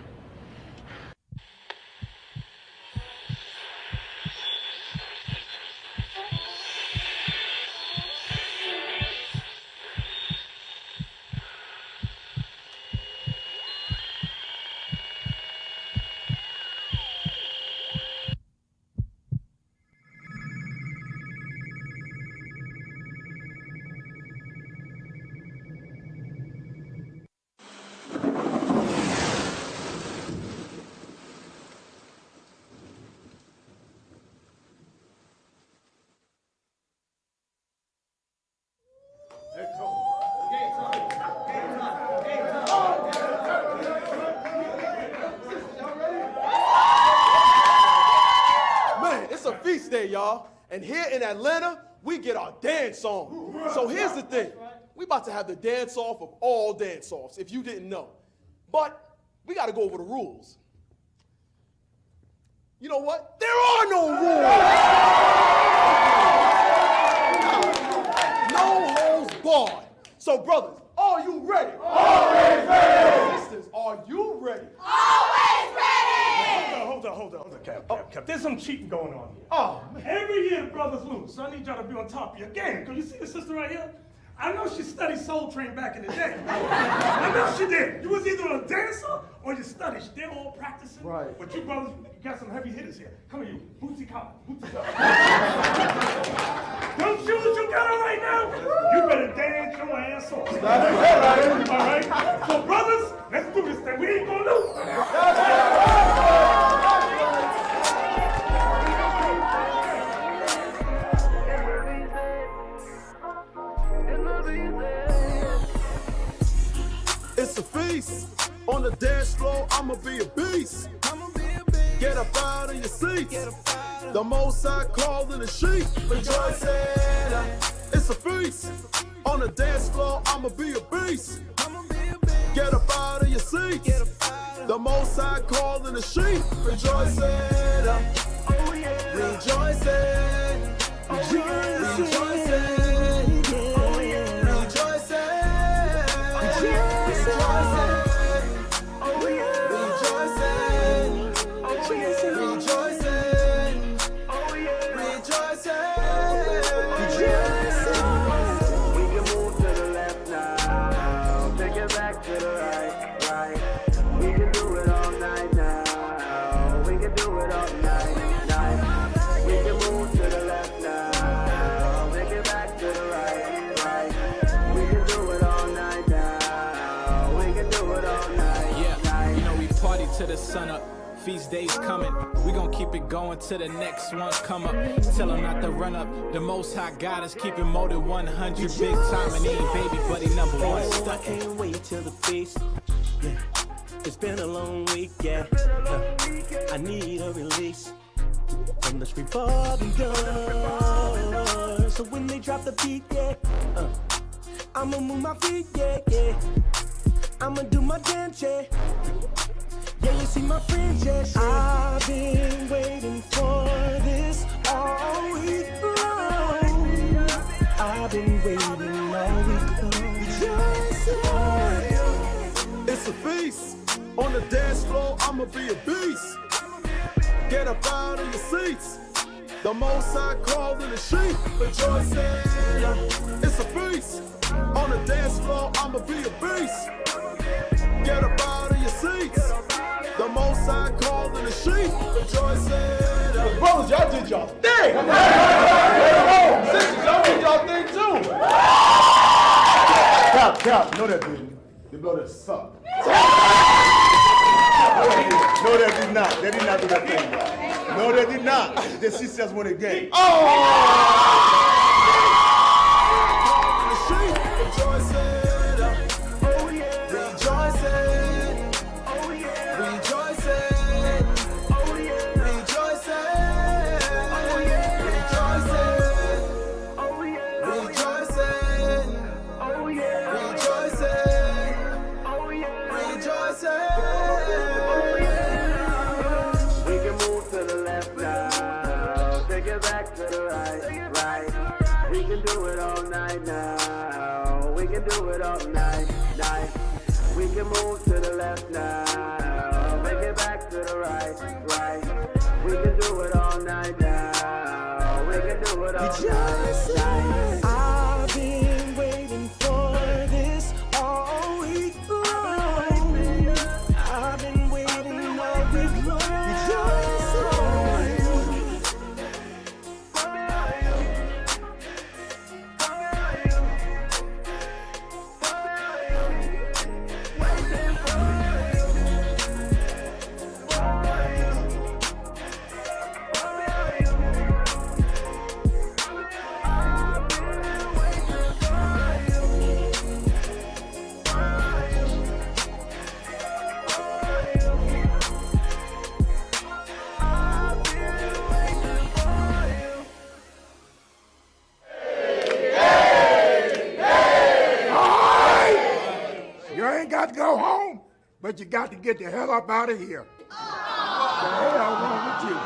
Man, it's a feast day, y'all. And here in Atlanta, we get our dance on. So here's the thing. We about to have the dance-off of all dance-offs, if you didn't know. But we got to go over the rules. You know what? There are no rules. No holds barred. So, brothers, are you ready? Always ready. Sisters, are you ready? Always ready! Hold on, Cap. There's some cheating going on here. Oh, man. Every year the brothers lose, so I need y'all to be on top of your game. Because you see the sister right here? I know she studied Soul Train back in the day. I know she did. You was either a dancer or you studied. They're all practicing. Right. But you brothers, you got some heavy hitters here. Come here, you. Bootsy Collins. Bootsy Collins. Them shoes you got on right now, you better dance your ass off. All right? So, brothers, let's do this thing. We ain't gonna lose. It's a feast. On the dance floor, I'ma be a beast. Get up out of your seats. The most I call in the sheep. Rejoicing. It's a feast. On the dance floor, I'ma be a beast. Get up out of your seats. The most I call in the sheep. Rejoicing. Rejoicing. Rejoicing. To the sun up, feast days coming. We gon' keep it going till the next one come up. Tell them not to run up. The most high God is keeping more than 100 big time, and he ain't baby, but he number one. I can't wait till the feast. Yeah. It's been a long week, yeah. I need a release from this revolving door. So when they drop the beat, yeah, I'ma move my feet, yeah, yeah. I'ma do my dance, yeah. Yeah, you see my friends, yes. I've been waiting for this all week long. I've been waiting all week long. It's a feast. On the dance floor, I'ma be a beast. Get up out of your seats. The most I call in the sheep. Rejoicing. It's a feast. On the dance floor, I'ma be a beast. Get up out of your seats. The most I call in the sheep. Rejoicing. Brothers, y'all did y'all thing. Sisters, y'all did y'all thing too. Cap, no that didn't. They blow that suck. No, they did not. They did not do that thing. No, they did not. The sisters won a game. We can move to the left now, make it back to the right. We can do it all night now. We can do it all night. I've been waiting for this all week long. I've been waiting all week long. But you got to get the hell up out of here. The hell wrong with you?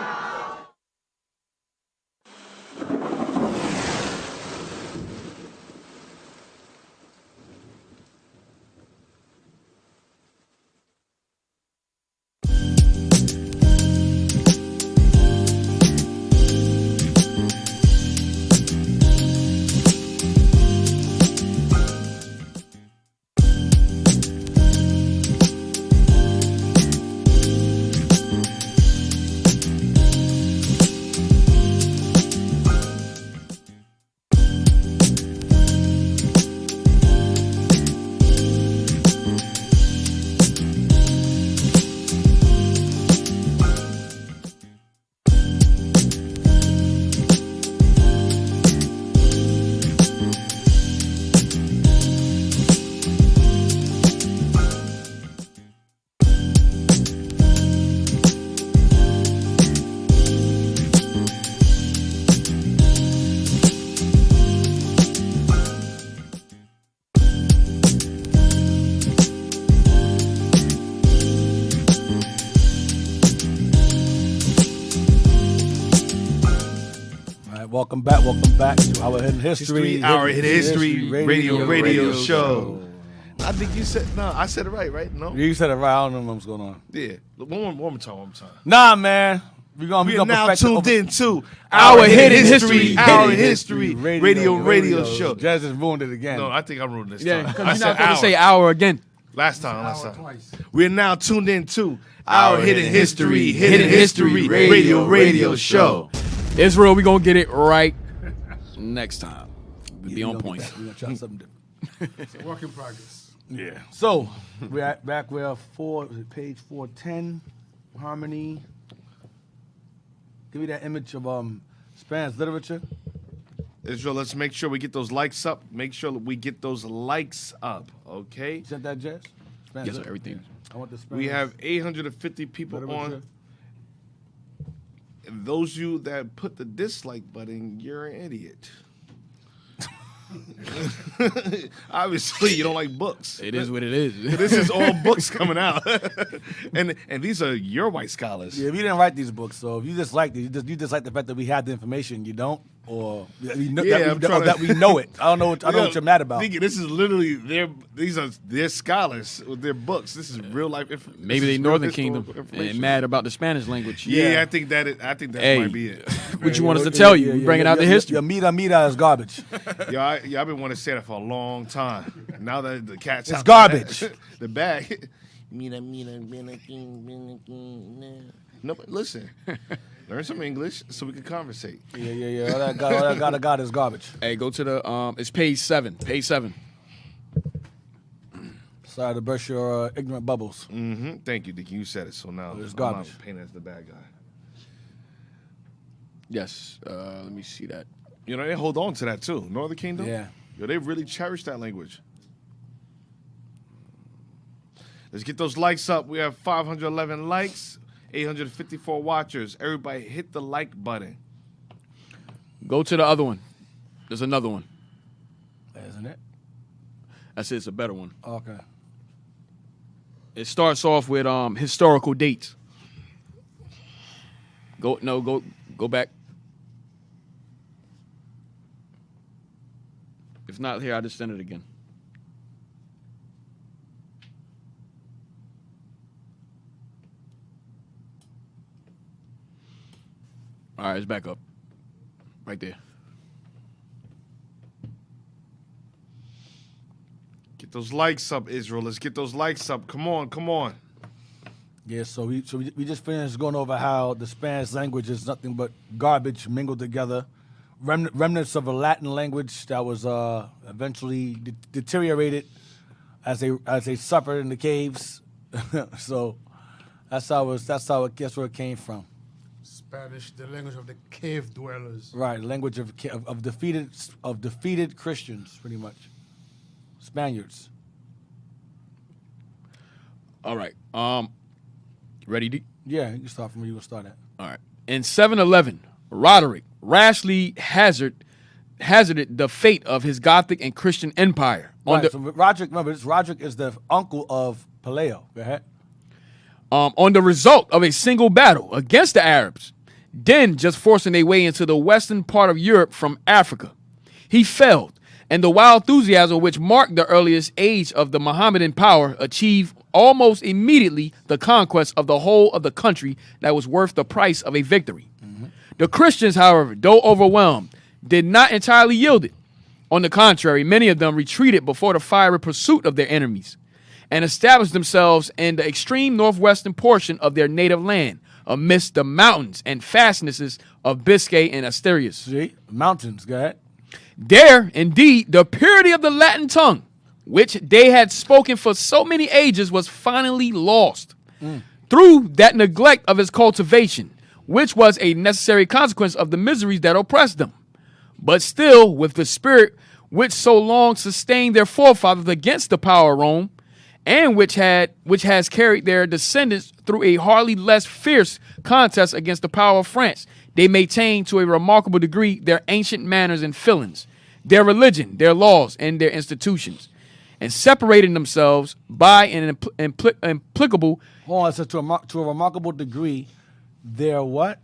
Welcome back to our Hidden History. Our Hidden History radio show. show. I think you said, no, I said it right? No? You said it right. I don't know what's going on. Yeah. One more time. Nah, man. We are now tuned into Our Hidden History radio show. Jazz has ruined it again. No, I think I ruined this Yeah, time. because you're not going to say hour again. Last time. We're now tuned into Our Hidden History radio show. Israel, we're going to get it right next time. We'll be on point. We're going to try something different. It's a work in progress. Yeah. So, we're back where page 410, Harmony. Give me that image of Spanish literature. Israel, let's make sure we get those likes up. Make sure that we get those likes up, okay? You sent that, Jess? Yes, sir, everything. I want the Spanish. We have 850 people literature. on. And those of you that put the dislike button, you're an idiot. Obviously, you don't like books. It is what it is. This is all books coming out, and these are your white scholars. Yeah, we didn't write these books, so if you just like it, you just like the fact that we had the information. You don't, or that we know it. I don't know what you're mad about. Deacon, this is literally these are their scholars with their books. This is real life. Maybe they Northern Kingdom and mad about the Spanish language. Yeah, I think that might be it. What you want us to tell you? We bringing out the history. Your mira is garbage. Yeah, I've been wanting to say that for a long time. Now that the cat's it's out garbage. The bag. No, but listen. Learn some English so we can conversate. Yeah. All that God is garbage. Hey, go to the it's page 7. Page 7. Sorry to burst your ignorant bubbles. Mm-hmm. Thank you, Deacon. You said it, so now it's I'm garbage. not painted as the bad guy. Yes. Let me see that. You know, they hold on to that too. Northern Kingdom? Yeah. Yo, they really cherish that language. Let's get those likes up. We have 511 likes, 854 watchers. Everybody hit the like button. Go to the other one. There's another one. Isn't it? That's it. It's a better one. Okay. It starts off with historical dates. Go back. If not here, I'll just send it again. All right, it's back up. Right there. Get those likes up, Israel. Let's get those likes up. Come on. Yeah, so we just finished going over how the Spanish language is nothing but garbage mingled together. Remnants of a Latin language that was eventually deteriorated as they suffered in the caves. So that's where it came from. Spanish, the language of the cave dwellers. Right, language of defeated Christians, pretty much. Spaniards. All right. Ready, D? Yeah, you can start from where you will start at. All right. In 711, Roderick rashly hazarded the fate of his Gothic and Christian empire. Right, so Roderick is the uncle of Pelayo. Go ahead. On the result of a single battle against the Arabs, then just forcing their way into the western part of Europe from Africa. He failed, and the wild enthusiasm which marked the earliest age of the Mohammedan power achieved almost immediately the conquest of the whole of the country that was worth the price of a victory. Mm-hmm. The Christians, however, though overwhelmed, did not entirely yield it. On the contrary, many of them retreated before the fiery pursuit of their enemies and established themselves in the extreme northwestern portion of their native land, amidst the mountains and fastnesses of Biscay and Asturias. See? Mountains, go ahead. There, indeed, the purity of the Latin tongue, which they had spoken for so many ages, was finally lost through that neglect of its cultivation, which was a necessary consequence of the miseries that oppressed them. But still, with the spirit which so long sustained their forefathers against the power of Rome, and which has carried their descendants through a hardly less fierce contest against the power of France, they maintained to a remarkable degree their ancient manners and feelings, their religion, their laws, and their institutions, and separating themselves by an implicable. Hold on, so to a remarkable degree, their what?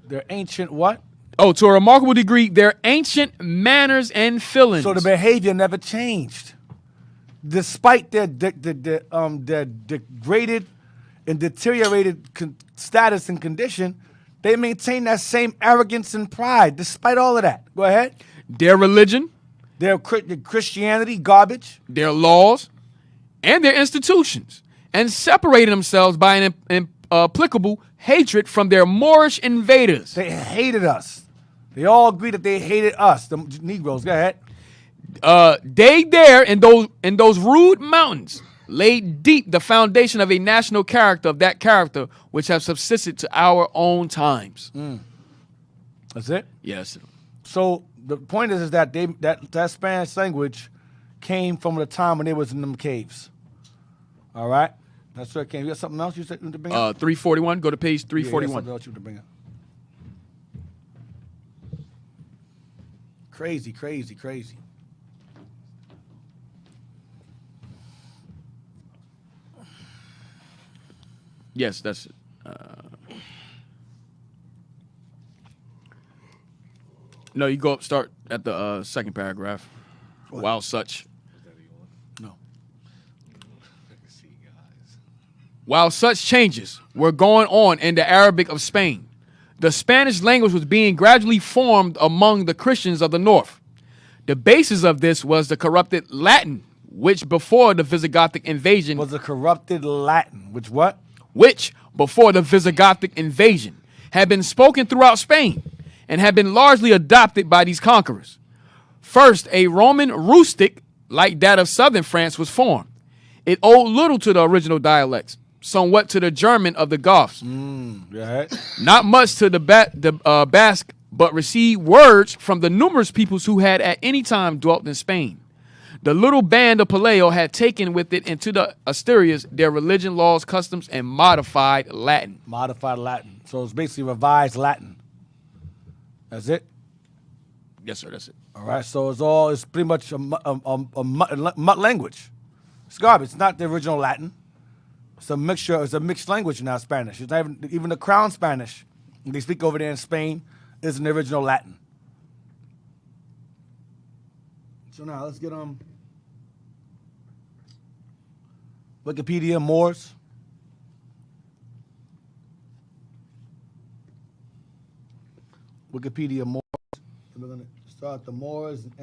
Their ancient what? Oh, to a remarkable degree, their ancient manners and feelings. So the behavior never changed. Despite their degraded and deteriorated status and condition, they maintain that same arrogance and pride, despite all of that. Go ahead. Their religion. Their Christianity, garbage. Their laws. And their institutions. And separated themselves by an inapplicable hatred from their Moorish invaders. They hated us. They all agreed that they hated us, the Negroes. Go ahead. They there in those rude mountains laid deep the foundation of a national character, of that character which have subsisted to our own times. That's it? Yes. So the point is that that Spanish language came from the time when they was in them caves. All right? That's where it came. You got something else you said to bring up? 341. Go to page 341. Yeah, something else you to bring up. Crazy, crazy, crazy. Yes, that's it. No, you go up, start at the second paragraph. What? While such. No. While such changes were going on in the Arabic of Spain, the Spanish language was being gradually formed among the Christians of the north. The basis of this was the corrupted Latin, which before the Visigothic invasion was a corrupted Latin, which what? Which before the Visigothic invasion had been spoken throughout Spain and had been largely adopted by these conquerors. First, a Roman rustic like that of southern France was formed. It owed little to the original dialects, somewhat to the German of the Goths, not much to the Basque, but received words from the numerous peoples who had at any time dwelt in Spain. The little band of Paleo had taken with it into the Asturias their religion, laws, customs, and modified Latin. Modified Latin. So it's basically revised Latin. That's it? Yes, sir, that's it. All right, so it's pretty much a mutt language. It's garbage. It's not the original Latin. It's a mixture. It's a mixed language now, Spanish. It's not even the Crown Spanish they speak over there in Spain isn't the original Latin. So now let's get Wikipedia Moors. Wikipedia Moors. And we're gonna start the Moors and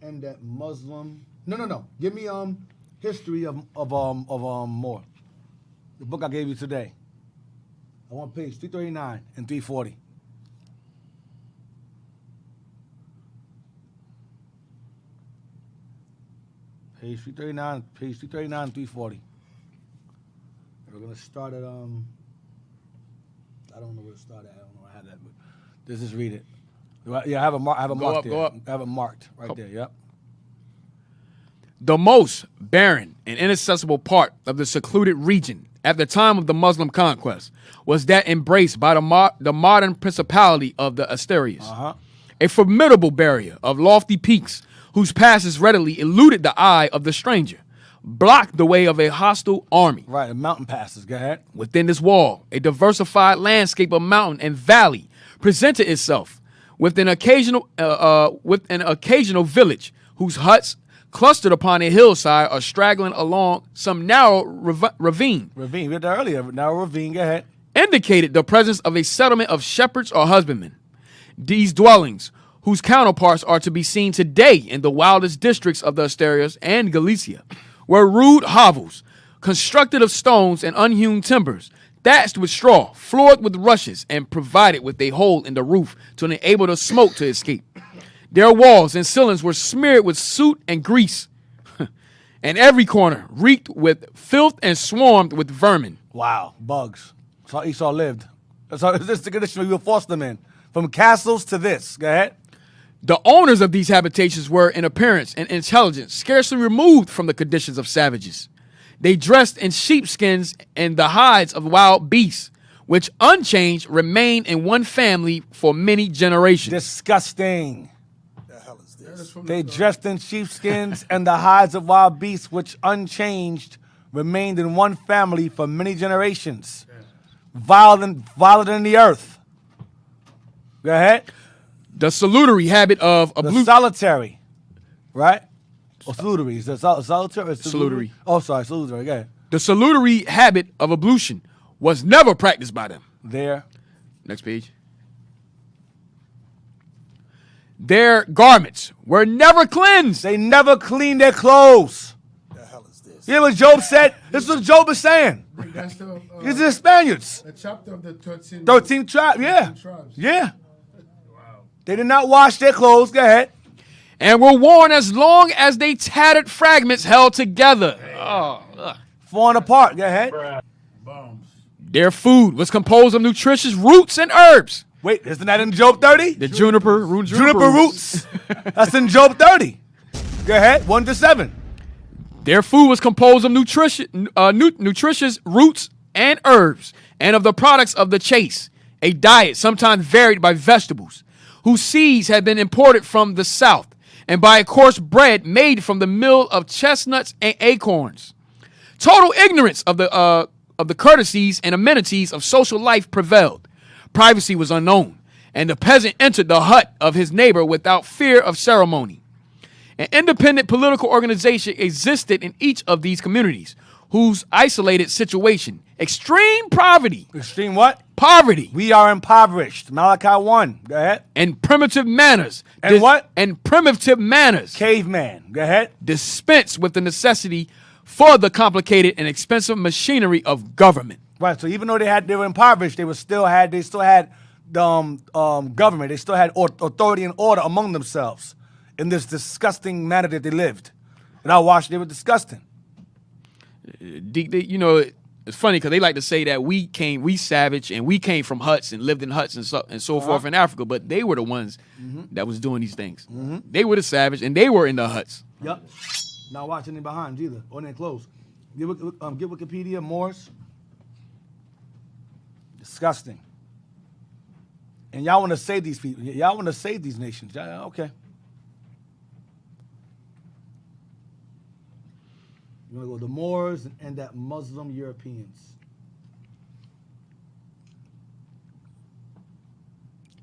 end that Muslim. No. Give me history of Moor. The book I gave you today. I want page 339 and 340. Page 339 and 340. And we're gonna start at I don't know where to start at. I don't know where I have that, but let's just read it. Yeah, I have a mark there. Go up. I have it marked right there. Yep. The most barren and inaccessible part of the secluded region at the time of the Muslim conquest was that embraced by the modern principality of the Asturias. A formidable barrier of lofty peaks whose passes readily eluded the eye of the stranger, blocked the way of a hostile army. Right, mountain passes. Go ahead. Within this wall, a diversified landscape of mountain and valley presented itself with an occasional village whose huts clustered upon a hillside or straggling along some narrow ravine. We had that earlier. Narrow ravine. Go ahead. Indicated the presence of a settlement of shepherds or husbandmen. These dwellings, whose counterparts are to be seen today in the wildest districts of the Asturias and Galicia, were rude hovels, constructed of stones and unhewn timbers, thatched with straw, floored with rushes, and provided with a hole in the roof to enable the smoke to escape. Their walls and ceilings were smeared with soot and grease, and every corner reeked with filth and swarmed with vermin. Wow, bugs. That's how Esau lived. This is the condition we were forced them in. From castles to this. Go ahead. The owners of these habitations were, in appearance and intelligence, scarcely removed from the conditions of savages. They dressed in sheepskins and the hides of wild beasts, which unchanged remained in one family for many generations. Disgusting. They dressed in sheepskins and the hides of wild beasts, which unchanged remained in one family for many generations. Viler than the earth. Go ahead. The salutary habit of The solitary, right? Or salutary. Is it solitary or Salutary. Oh, sorry, salutary. Go ahead. The salutary habit of ablution was never practiced by them. There. Next page. Their garments were never cleansed. They never cleaned their clothes. The hell is this? You hear what Job said? This is what Job is saying. That's the, These are the Spaniards. the chapter of the 13. 13 tribes, yeah. 13 tribes. Yeah. They did not wash their clothes. Go ahead. And were worn as long as they tattered fragments held together. Falling apart. Go ahead. Bombs. Their food was composed of nutritious roots and herbs. Wait, isn't that in Job 30? The juniper roots. That's in Job 30. Go ahead. 1 to 7. Their food was composed of nutritious roots and herbs, and of the products of the chase, a diet sometimes varied by vegetables, whose seeds had been imported from the south, and by a coarse bread made from the mill of chestnuts and acorns. Total ignorance of the courtesies and amenities of social life prevailed. Privacy was unknown, and the peasant entered the hut of his neighbor without fear of ceremony. An independent political organization existed in each of these communities, whose isolated situation, extreme poverty. Extreme what? Poverty. We are impoverished. Malachi 1. Go ahead. And primitive manners. And what? And primitive manners. Caveman. Go ahead. Dispense with the necessity for the complicated and expensive machinery of government. Right. So even though they were impoverished, they still had government. They still had authority and order among themselves in this disgusting manner that they lived. And I watched. They were disgusting. You know, it's funny because they like to say that we savage and we came from huts and lived in huts and so forth in Africa, but they were the ones that was doing these things. They were the savage and they were in the huts. Yep. Not watching them behind either, or in their clothes. Give Wikipedia Moors. Disgusting. And y'all want to save these people. Y'all want to save these nations. Okay. You want to go the Moors and that Muslim Europeans.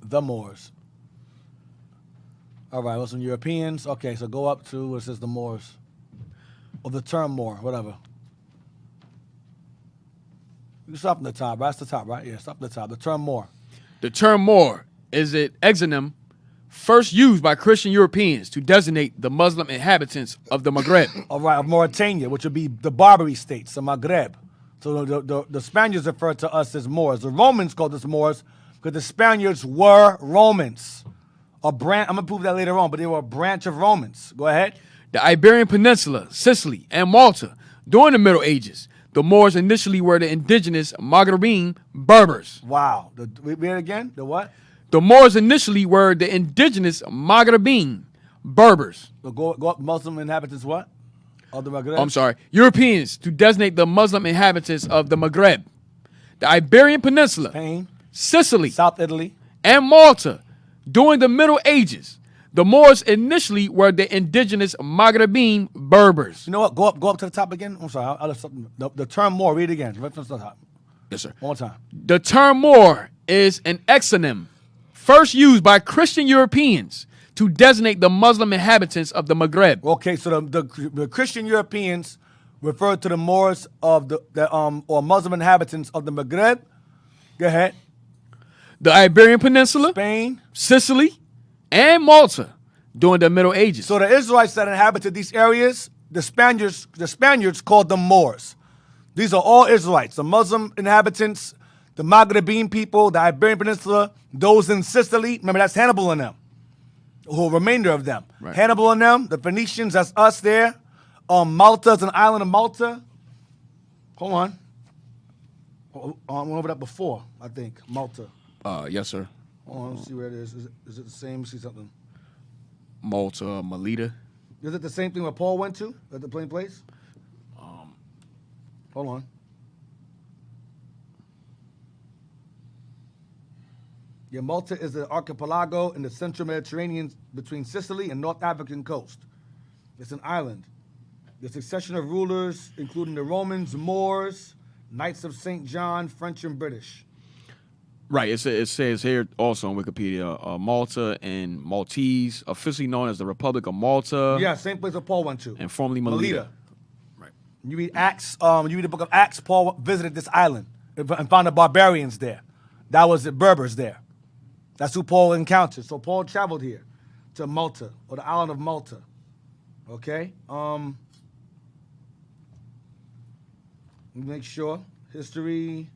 The Moors. All right, Muslim Europeans. Okay, so go up to where it says the Moors. Or the term Moor, whatever. You stop from the top, right? That's the top, right? Yeah, stop from the top. The term Moor. The term Moor is an exonym first used by Christian Europeans to designate the Muslim inhabitants of the Maghreb. All right, of Mauritania, which would be the Barbary states, the Maghreb. So the Spaniards refer to us as Moors. The Romans called us Moors because the Spaniards were Romans. I'm going to prove that later on, but they were a branch of Romans. Go ahead. The Iberian Peninsula, Sicily, and Malta. During the Middle Ages, the Moors initially were the indigenous Maghrebine Berbers. Wow. Read it again. The what? The Moors initially were the indigenous Maghrebine Berbers. So go up, Muslim inhabitants what? Of the Maghreb? I'm sorry. Europeans to designate the Muslim inhabitants of the Maghreb. The Iberian Peninsula, Spain, Sicily, South Italy, and Malta. During the Middle Ages, the Moors initially were the indigenous Maghrebine Berbers. You know what? Go up to the top again. I'm sorry. The term Moor, read it again. Right from the top. Yes, sir. One more time. The term Moor is an exonym first used by Christian Europeans to designate the Muslim inhabitants of the Maghreb. Okay, so the Christian Europeans referred to the Moors of or Muslim inhabitants of the Maghreb. Go ahead. The Iberian Peninsula, Spain, Sicily, and Malta during the Middle Ages. So the Israelites that inhabited these areas, the Spaniards called them Moors. These are all Israelites, the Muslim inhabitants, the Maghrebine people, the Iberian Peninsula, those in Sicily. Remember, that's Hannibal and them, the remainder of them. Right. Hannibal and them, the Phoenicians, that's us there. Malta's an island of Malta. Hold on. I went over that before, I think, Malta. Yes, sir. Hold on, let's see where it is. Is it the same? See something. Malta, Melita. Is it the same thing where Paul went to at the plain place? Hold on. Yeah, Malta is an archipelago in the central Mediterranean between Sicily and North African coast. It's an island. The succession of rulers, including the Romans, Moors, Knights of St. John, French, and British. Right. It says here also on Wikipedia, Malta and Maltese, officially known as the Republic of Malta. Yeah, same place that Paul went to. And formerly Melita. Right. You read Acts. You read the book of Acts. Paul visited this island and found the barbarians there. That was the Berbers there. That's who Paul encountered. So Paul traveled here to Malta, or the island of Malta. Okay. Make sure history.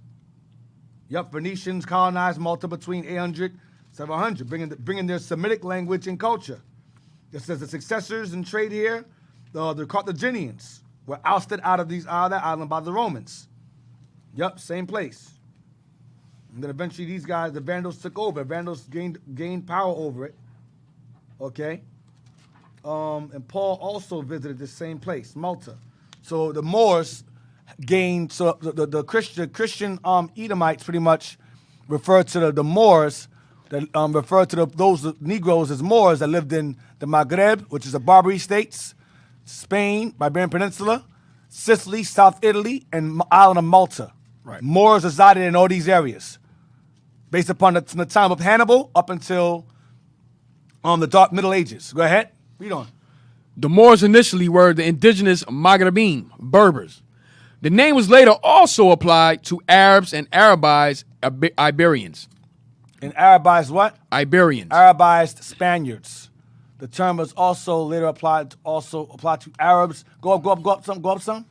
Yep, Phoenicians colonized Malta between 800 700, bringing their Semitic language and culture. It says the successors in trade here, the Carthaginians, were ousted out of that island by the Romans. Yep, same place. And then eventually these guys, the Vandals, took over. Vandals gained power over it. Okay. And Paul also visited the same place, Malta. So the Moors gained, so the Christian Edomites pretty much refer to the Moors, that refer to those Negroes as Moors that lived in the Maghreb, which is the Barbary states, Spain, Iberian Peninsula, Sicily, South Italy, and island of Malta. Right. Moors resided in all these areas, based upon the time of Hannibal up until the Dark Middle Ages. Go ahead, read on. The Moors initially were the indigenous Maghrebin Berbers. The name was later also applied to Arabs and Arabized Iberians. And Arabized what? Iberians. Arabized Spaniards. The term was also later applied to Arabs. Go up some.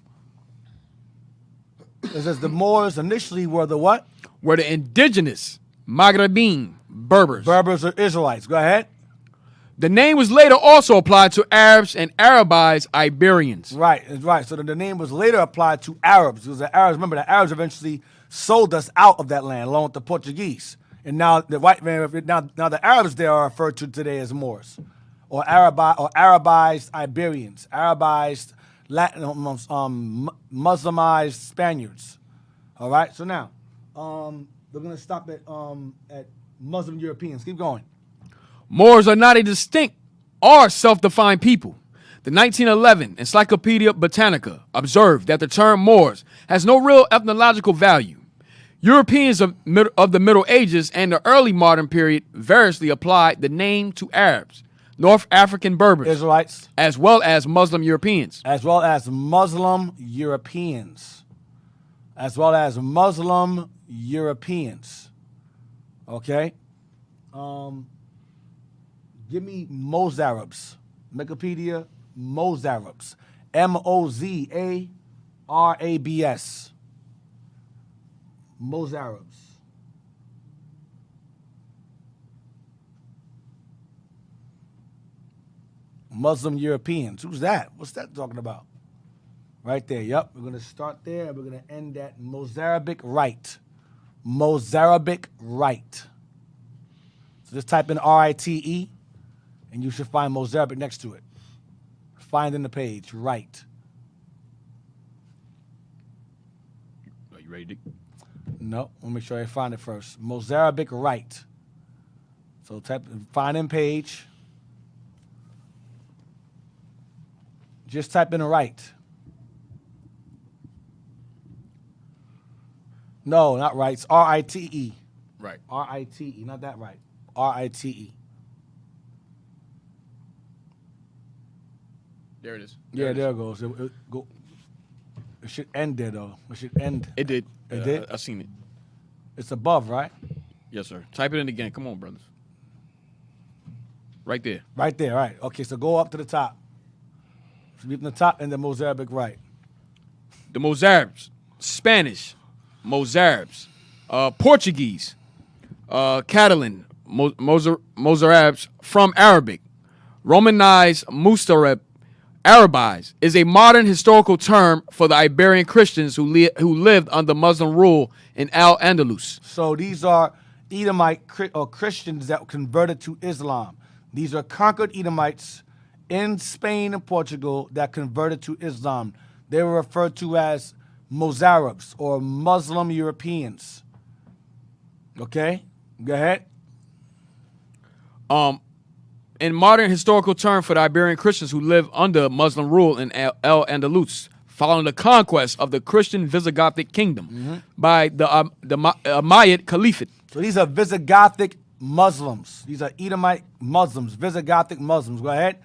It says the Moors initially were the what? Were the indigenous Maghrebin Berbers. Berbers are Israelites. Go ahead. The name was later also applied to Arabs and Arabized Iberians. Right. So the name was later applied to Arabs. Because the Arabs, remember, the Arabs eventually sold us out of that land along with the Portuguese. And now the white man, now the Arabs there are referred to today as Moors, or Arabized Iberians, Arabized Latin, Muslimized Spaniards. All right. So now we're gonna stop at Muslim Europeans. Keep going. Moors are not a distinct or self-defined people. The 1911 Encyclopedia Britannica observed that the term Moors has no real ethnological value. Europeans of the Middle Ages and the early modern period variously applied the name to Arabs, North African Berbers, Israelites, as well as Muslim Europeans. As well as Muslim Europeans. Okay? Give me Mozarabs. Wikipedia, Mozarabs. Mozarabs. Mozarabs. Muslim Europeans. Who's that? What's that talking about? Right there. Yep. We're going to start there and we're going to end at Mozarabic Rite. Mozarabic Rite. So just type in R-I-T-E and you should find Mozarabic next to it. Find in the page, Rite. Are you ready, Dick? No, let me make sure I find it first. Mozarabic Rite. So find in page. Just type in Rite. No, not right. It's R-I-T-E. Right. R-I-T-E, not that right. R-I-T-E. There it is. There it goes. It should end there, though. It should end. It did. It did? I seen it. It's above, right? Yes, sir. Type it in again. Come on, brothers. Right there. Right there, right. Okay, so go up to the top. From the top and the Mozarabic Rite. The Mozarabs, Spanish, Mozarabs, Portuguese, Catalan, Mozarabs from Arabic, Romanized Mustarab, Arabized is a modern historical term for the Iberian Christians who lived under Muslim rule in Al-Andalus. So these are Edomite or Christians that converted to Islam. These are conquered Edomites in Spain and Portugal that converted to Islam. They were referred to as Mozarabs or Muslim Europeans. Okay, go ahead. In modern historical term for the Iberian Christians who live under Muslim rule in Al-Andalus, following the conquest of the Christian Visigothic kingdom by the Umayyad Caliphate. So these are Visigothic Muslims. These are Edomite Muslims, Visigothic Muslims. Go ahead.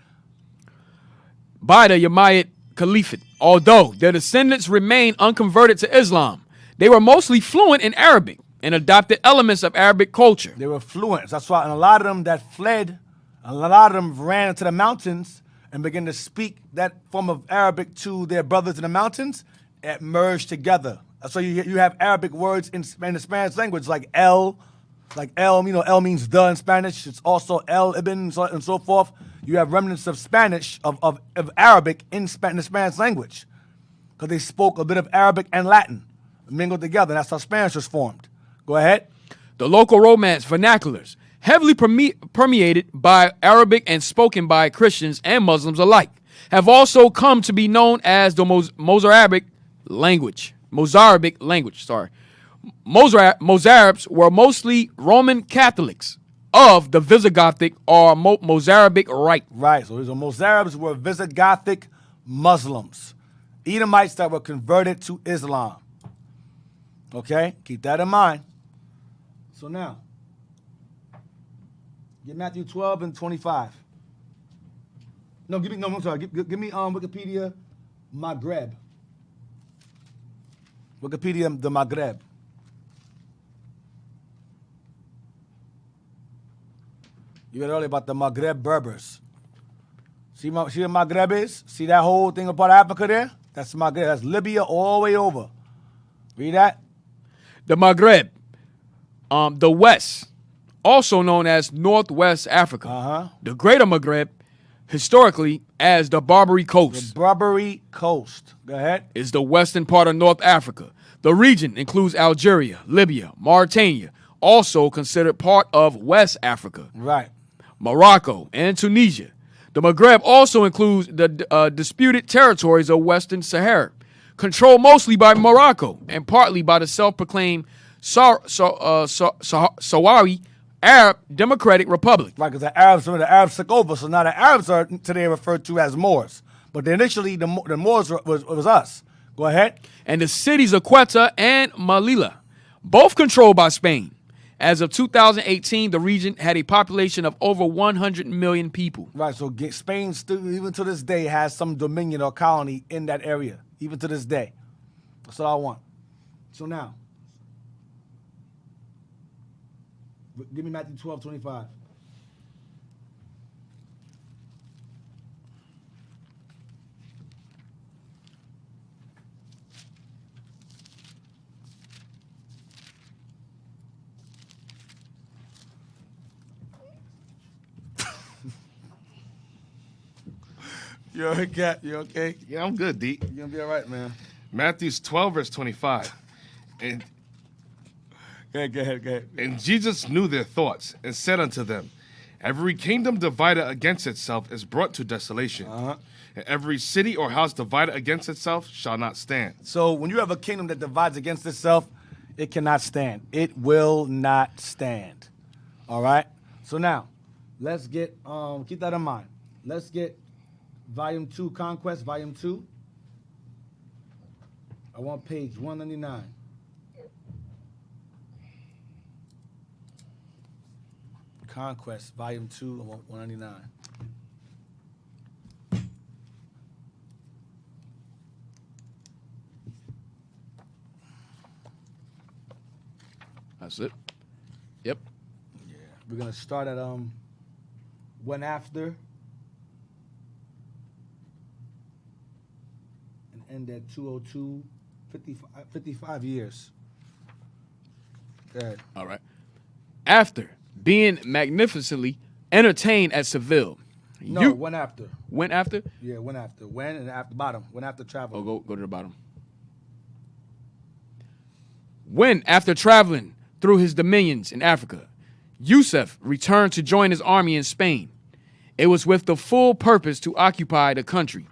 By the Umayyad Caliphate. Although their descendants remained unconverted to Islam, they were mostly fluent in Arabic and adopted elements of Arabic culture. They were fluent. That's why, and a lot of them that fled, a lot of them ran into the mountains and began to speak that form of Arabic to their brothers in the mountains. It merged together. So you have Arabic words in the Spanish language like El, El means the in Spanish. It's also El Ibn and so forth. You have remnants of Spanish, of Arabic in the Spanish language, because they spoke a bit of Arabic and Latin mingled together. That's how Spanish was formed. Go ahead. The local Romance vernaculars, heavily permeated by Arabic and spoken by Christians and Muslims alike, have also come to be known as the Mozarabic language. Mozarabs were mostly Roman Catholics of the Visigothic or Mozarabic rite. Right, so these are Mozarabs were Visigothic Muslims, Edomites that were converted to Islam. Okay, keep that in mind. So now, get Matthew 12 and 25. No, give me Wikipedia Maghreb. Wikipedia the Maghreb. You read earlier about the Maghreb Berbers. See what Maghreb is? See that whole thing about Africa there? That's Maghreb. That's Libya all the way over. Read that. The Maghreb, the West, also known as Northwest Africa. The Greater Maghreb, historically as the Barbary Coast. The Barbary Coast. Go ahead. Is the western part of North Africa. The region includes Algeria, Libya, Mauritania, also considered part of West Africa. Right. Morocco, and Tunisia. The Maghreb also includes the disputed territories of Western Sahara, controlled mostly by Morocco and partly by the self-proclaimed Sahrawi Arab Democratic Republic. Right, because the Arabs took over, so now the Arabs are today referred to as Moors. But initially, the Moors was us. Go ahead. And the cities of Quetta and Melilla, both controlled by Spain. As of 2018, the region had a population of over 100 million people. Right, so Spain still, even to this day, has some dominion or colony in that area, even to this day. That's what I want. So now, give me Matthew 12:25. You all right, Cat? You okay? Yeah, I'm good, D. You're going to be all right, man. Matthew 12, verse 25. And Go ahead. And Jesus knew their thoughts and said unto them, every kingdom divided against itself is brought to desolation. And every city or house divided against itself shall not stand. So when you have a kingdom that divides against itself, it cannot stand. It will not stand. All right? So now, let's get, keep that in mind. Let's get Volume 2, Conquest, Volume 2. I want page 199. Conquest, Volume 2, I want 199. That's it. Yep. Yeah. We're going to start at When After and end at 202, 55 years. Go ahead. All right. After being magnificently entertained at Seville. No, when after. When after? Yeah, when after. When and after bottom. When after travel. Oh, go to the bottom. When, after traveling through his dominions in Africa, Yusuf returned to join his army in Spain. It was with the full purpose to occupy the country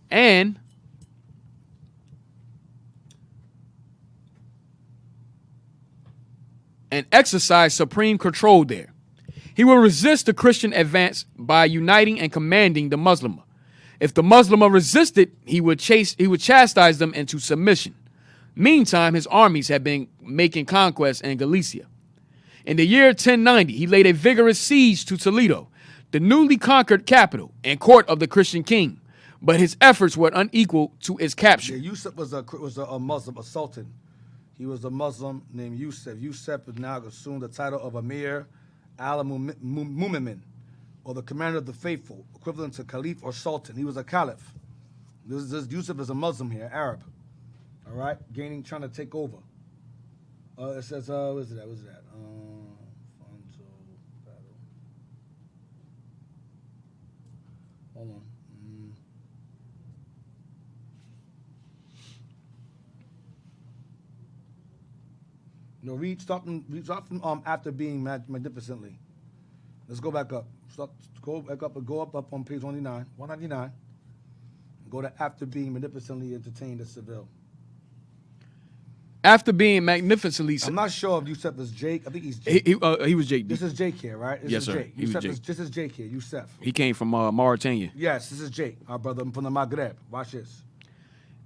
and exercise supreme control there. He will resist the Christian advance by uniting and commanding the Muslim. If the Muslim resisted, he would chastise them into submission. Meantime, his armies had been making conquests in Galicia. In the year 1090, he laid a vigorous siege to Toledo, the newly conquered capital and court of the Christian king, but his efforts were unequal to its capture. Yeah, Yusuf was a Muslim, a sultan. He was a Muslim named Yusuf. Yusuf has now assumed the title of Amir al-Mu'min, or the commander of the faithful, equivalent to caliph or sultan. He was a caliph. This Yusuf is a Muslim here, Arab. All right, trying to take over. It says, what is that? Hold on. No, read from after being magnificently. Let's go back up. Go back up and go up on page 199. Go to after being magnificently entertained at Seville. After being magnificently, I'm not sure if Yusuf is Jake. I think he's Jake. He was Jake. This is Jake here, right? Yes, sir. Jake. He was Jake. This is Jake here. Yusuf. He came from Mauritania. Yes, this is Jake, our brother from the Maghreb. Watch this.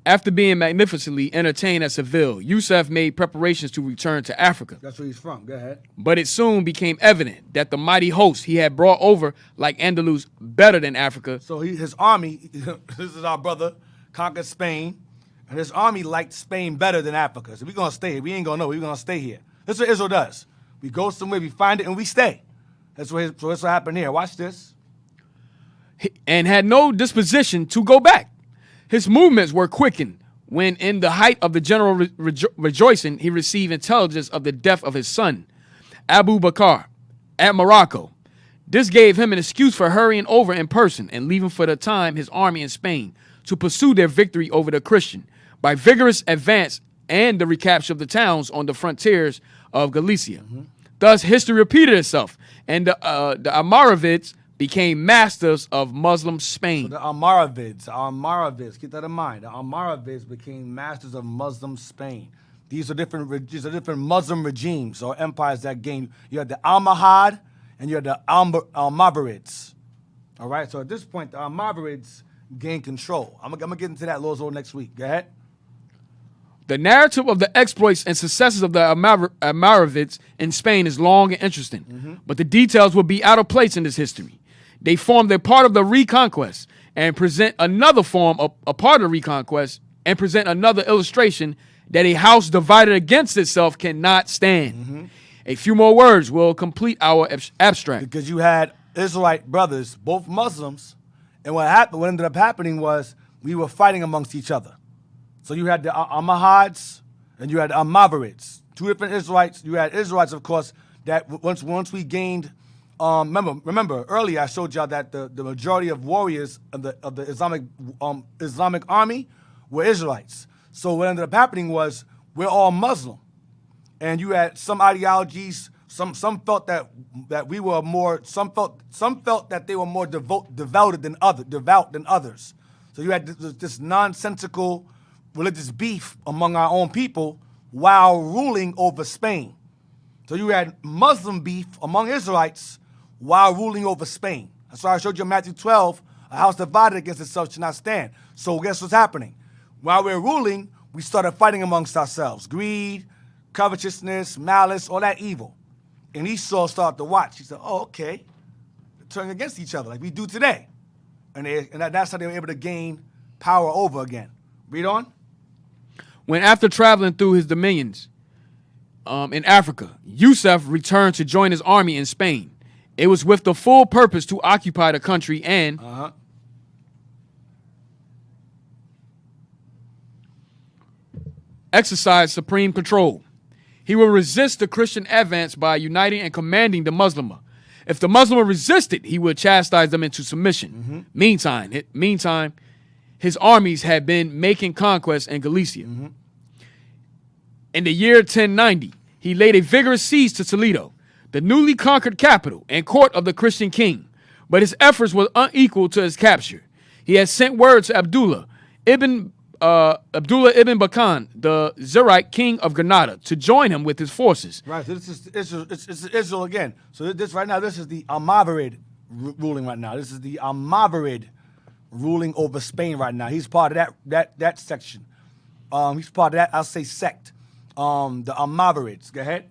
After being magnificently entertained at Seville, Yusuf made preparations to return to Africa. That's where he's from. Go ahead. But it soon became evident that the mighty host he had brought over, like Andalus, better than Africa. So his army, this is our brother, conquered Spain, and his army liked Spain better than Africa. So we're going to stay here. We ain't going to know. We're going to stay here. That's what Israel does. We go somewhere, we find it, and we stay. So that's what happened here. Watch this. And had no disposition to go back. His movements were quickened when, in the height of the general rejoicing, he received intelligence of the death of his son, Abu Bakr, at Morocco. This gave him an excuse for hurrying over in person and leaving for the time his army in Spain to pursue their victory over the Christian by vigorous advance and the recapture of the towns on the frontiers of Galicia. Thus, history repeated itself, and the Almoravids became masters of Muslim Spain. So the Almoravids, keep that in mind. The Almoravids became masters of Muslim Spain. These are different Muslim regimes or empires that gained. You had the Almohad and you had the Almoravids. All right, so at this point, the Almoravids gained control. I'm gonna get into that Lord's will next week. Go ahead. The narrative of the exploits and successes of the Almoravids in Spain is long and interesting, but the details will be out of place in this history. They formed a part of the Reconquest and present another form of a part of the Reconquest and present another illustration that a house divided against itself cannot stand. A few more words will complete our abstract. Because you had Israelite brothers, both Muslims, and what ended up happening was we were fighting amongst each other. So you had the Almohads and you had the Almoravids, two different Israelites. You had Israelites, of course, that once we gained. Remember earlier I showed y'all that the majority of warriors of the Islamic army were Israelites. So what ended up happening was we're all Muslim, and you had some ideologies. Some felt that we were more. Some felt that they were more devout than others. So you had this nonsensical religious beef among our own people while ruling over Spain. So you had Muslim beef among Israelites while ruling over Spain. That's why I showed you in Matthew 12, a house divided against itself should not stand. So guess what's happening? While we're ruling, we started fighting amongst ourselves. Greed, covetousness, malice, all that evil. And Esau started to watch. He said, oh, okay. They're turning against each other like we do today. And that's how they were able to gain power over again. Read on. When after traveling through his dominions in Africa, Yusuf returned to join his army in Spain. It was with the full purpose to occupy the country and exercise supreme control. He will resist the Christian advance by uniting and commanding the Muslim. If the Muslim resisted, he would chastise them into submission. Meantime, his armies had been making conquests in Galicia. In the year 1090, he laid a vigorous siege to Toledo, the newly conquered capital and court of the Christian king, but his efforts were unequal to his capture. He had sent word to Abdullah ibn Bakan, the Zerite king of Granada, to join him with his forces. Right, so this is Israel again. So this right now, this is the Almoravid ruling right now. This is the Almoravid ruling over Spain right now. He's part of that section. He's part of that, I'll say, sect. The Almoravids. Go ahead.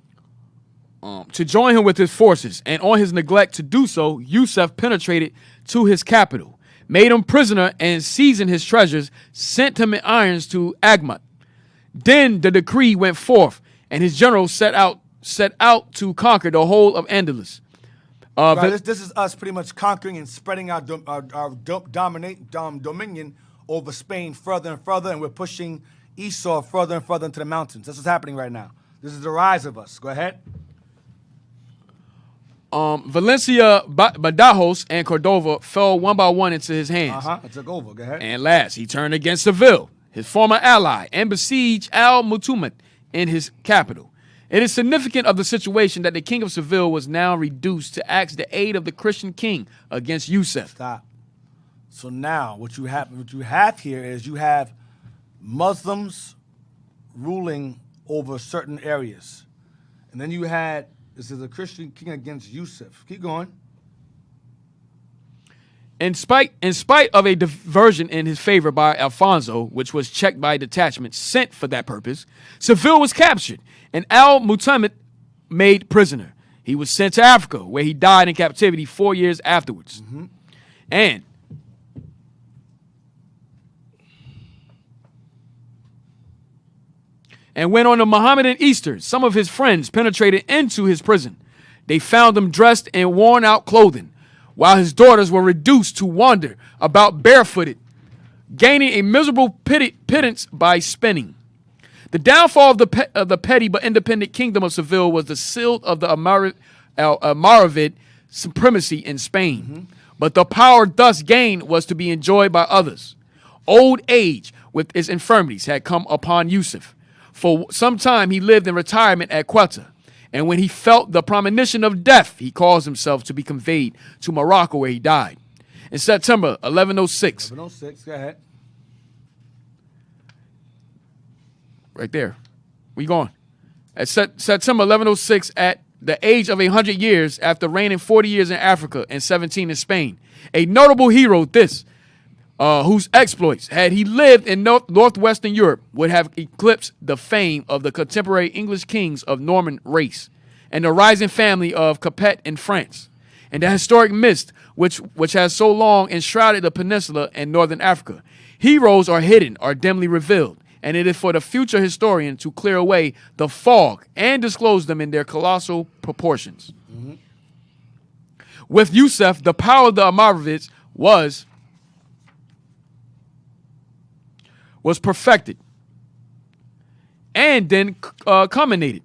To join him with his forces, and on his neglect to do so, Yusuf penetrated to his capital, made him prisoner, and seizing his treasures, sent him in irons to Agmat. Then the decree went forth, and his generals set out to conquer the whole of Andalus. This is us pretty much conquering and spreading our dominion over Spain further and further, and we're pushing Esau further and further into the mountains. This is happening right now. This is the rise of us. Go ahead. Valencia, Badajoz, and Cordova fell one by one into his hands. It took over. Go ahead. And last, he turned against Seville, his former ally, and besieged Al-Mutumat in his capital. It is significant of the situation that the king of Seville was now reduced to ask the aid of the Christian king against Yusuf. Stop. So now what you have here is you have Muslims ruling over certain areas. And then you had, this is a Christian king against Yusuf. Keep going. In spite of a diversion in his favor by Alfonso, which was checked by a detachment sent for that purpose, Seville was captured and Al-Mutamid made prisoner. He was sent to Africa, where he died in captivity 4 years afterwards. And when on the Mohammedan Easter, some of his friends penetrated into his prison. They found him dressed in worn-out clothing, while his daughters were reduced to wander about barefooted, gaining a miserable pittance by spinning. The downfall of the petty but independent kingdom of Seville was the silt of the Almoravid supremacy in Spain. But the power thus gained was to be enjoyed by others. Old age with its infirmities had come upon Yusuf. For some time he lived in retirement at Quetta, and when he felt the premonition of death, he caused himself to be conveyed to Morocco, where he died. In September 1106. 1106, go ahead. Right there. Where you going? At September 1106, at the age of 100 years, after reigning 40 years in Africa and 17 in Spain, a notable hero, whose exploits, had he lived in northwestern Europe, would have eclipsed the fame of the contemporary English kings of Norman race and the rising family of Capet in France, and the historic mist which has so long enshrouded the peninsula and northern Africa. Heroes are hidden or dimly revealed, and it is for the future historian to clear away the fog and disclose them in their colossal proportions. With Yusuf, the power of the Almoravids was perfected and then culminated.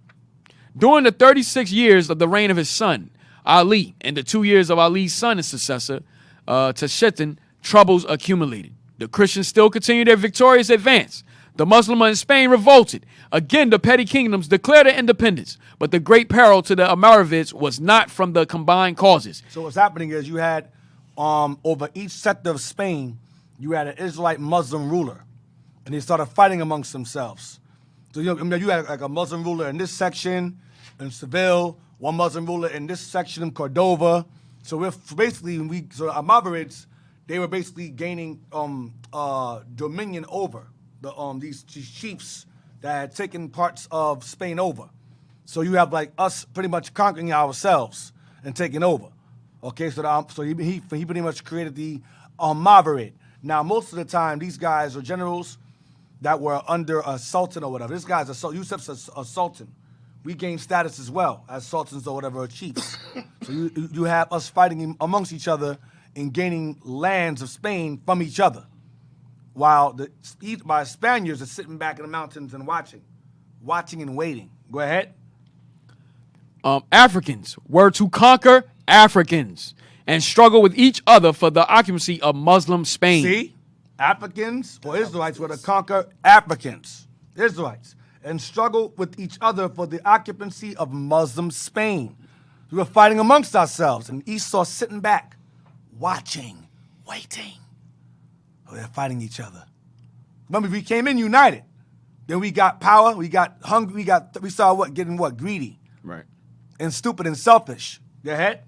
During the 36 years of the reign of his son, Ali, and the 2 years of Ali's son and successor, Tashetin, troubles accumulated. The Christians still continued their victorious advance. The Muslims in Spain revolted. Again, the petty kingdoms declared their independence, but the great peril to the Almoravids was not from the combined causes. So what's happening is you had, over each sector of Spain, you had an Israelite Muslim ruler. And they started fighting amongst themselves. So you had like a Muslim ruler in this section, in Seville, one Muslim ruler in this section in Cordova. So the Almoravids, they were basically gaining dominion over these chiefs that had taken parts of Spain over. So you have like us pretty much conquering ourselves and taking over. Okay, so he pretty much created the Almoravid. Now most of the time these guys are generals that were under a sultan or whatever. This guy's Yusuf's a sultan. We gain status as well as sultans or whatever, or chiefs. So you have us fighting amongst each other and gaining lands of Spain from each other, while the Spaniards are sitting back in the mountains and watching and waiting. Go ahead. Africans were to conquer Africans and struggle with each other for the occupancy of Muslim Spain. See? Africans or Israelites were to conquer Africans, Israelites, and struggle with each other for the occupancy of Muslim Spain. We were fighting amongst ourselves, and Esau sitting back, watching, waiting. They're fighting each other. Remember, we came in united. Then we got power, we got hungry, we started getting greedy. Right. And stupid and selfish. Go ahead.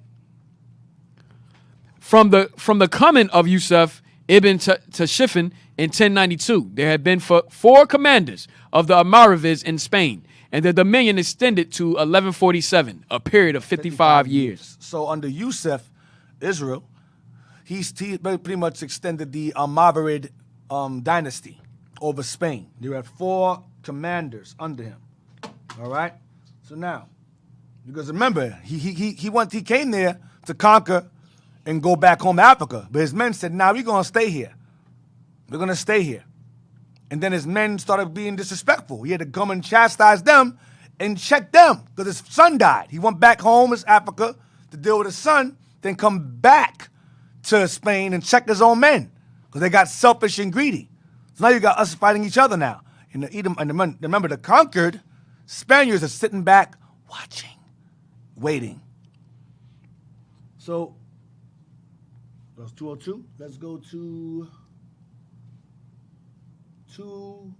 From the coming of Yusuf Ibn Tashifin in 1092. There had been 4 commanders of the Almoravids in Spain, and their dominion extended to 1147, a period of 55 years. So under Yusuf, Israel, he pretty much extended the Almoravid dynasty over Spain. There had 4 commanders under him. All right? So now, because remember, he came there to conquer and go back home to Africa. But his men said, nah, we're going to stay here. We're going to stay here. And then his men started being disrespectful. He had to come and chastise them and check them because his son died. He went back home as Africa to deal with his son, then come back to Spain and check his own men because they got selfish and greedy. So now you got us fighting each other now. And remember, the conquered Spaniards are sitting back, watching, waiting. So that was 202. Let's go to 2.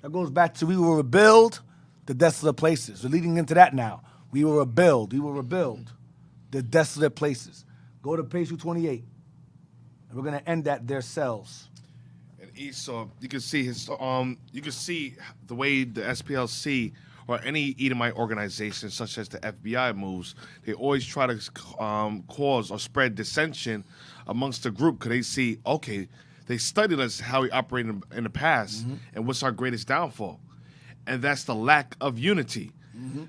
That goes back to we will rebuild the desolate places. We're leading into that now. We will rebuild. We will rebuild the desolate places. Go to page 228. And we're going to end at their cells. And Esau, you can see the way the SPLC or any Edomite organization such as the FBI moves. They always try to cause or spread dissension amongst the group because they see, okay, they studied us how we operated in the past and what's our greatest downfall. And that's the lack of unity.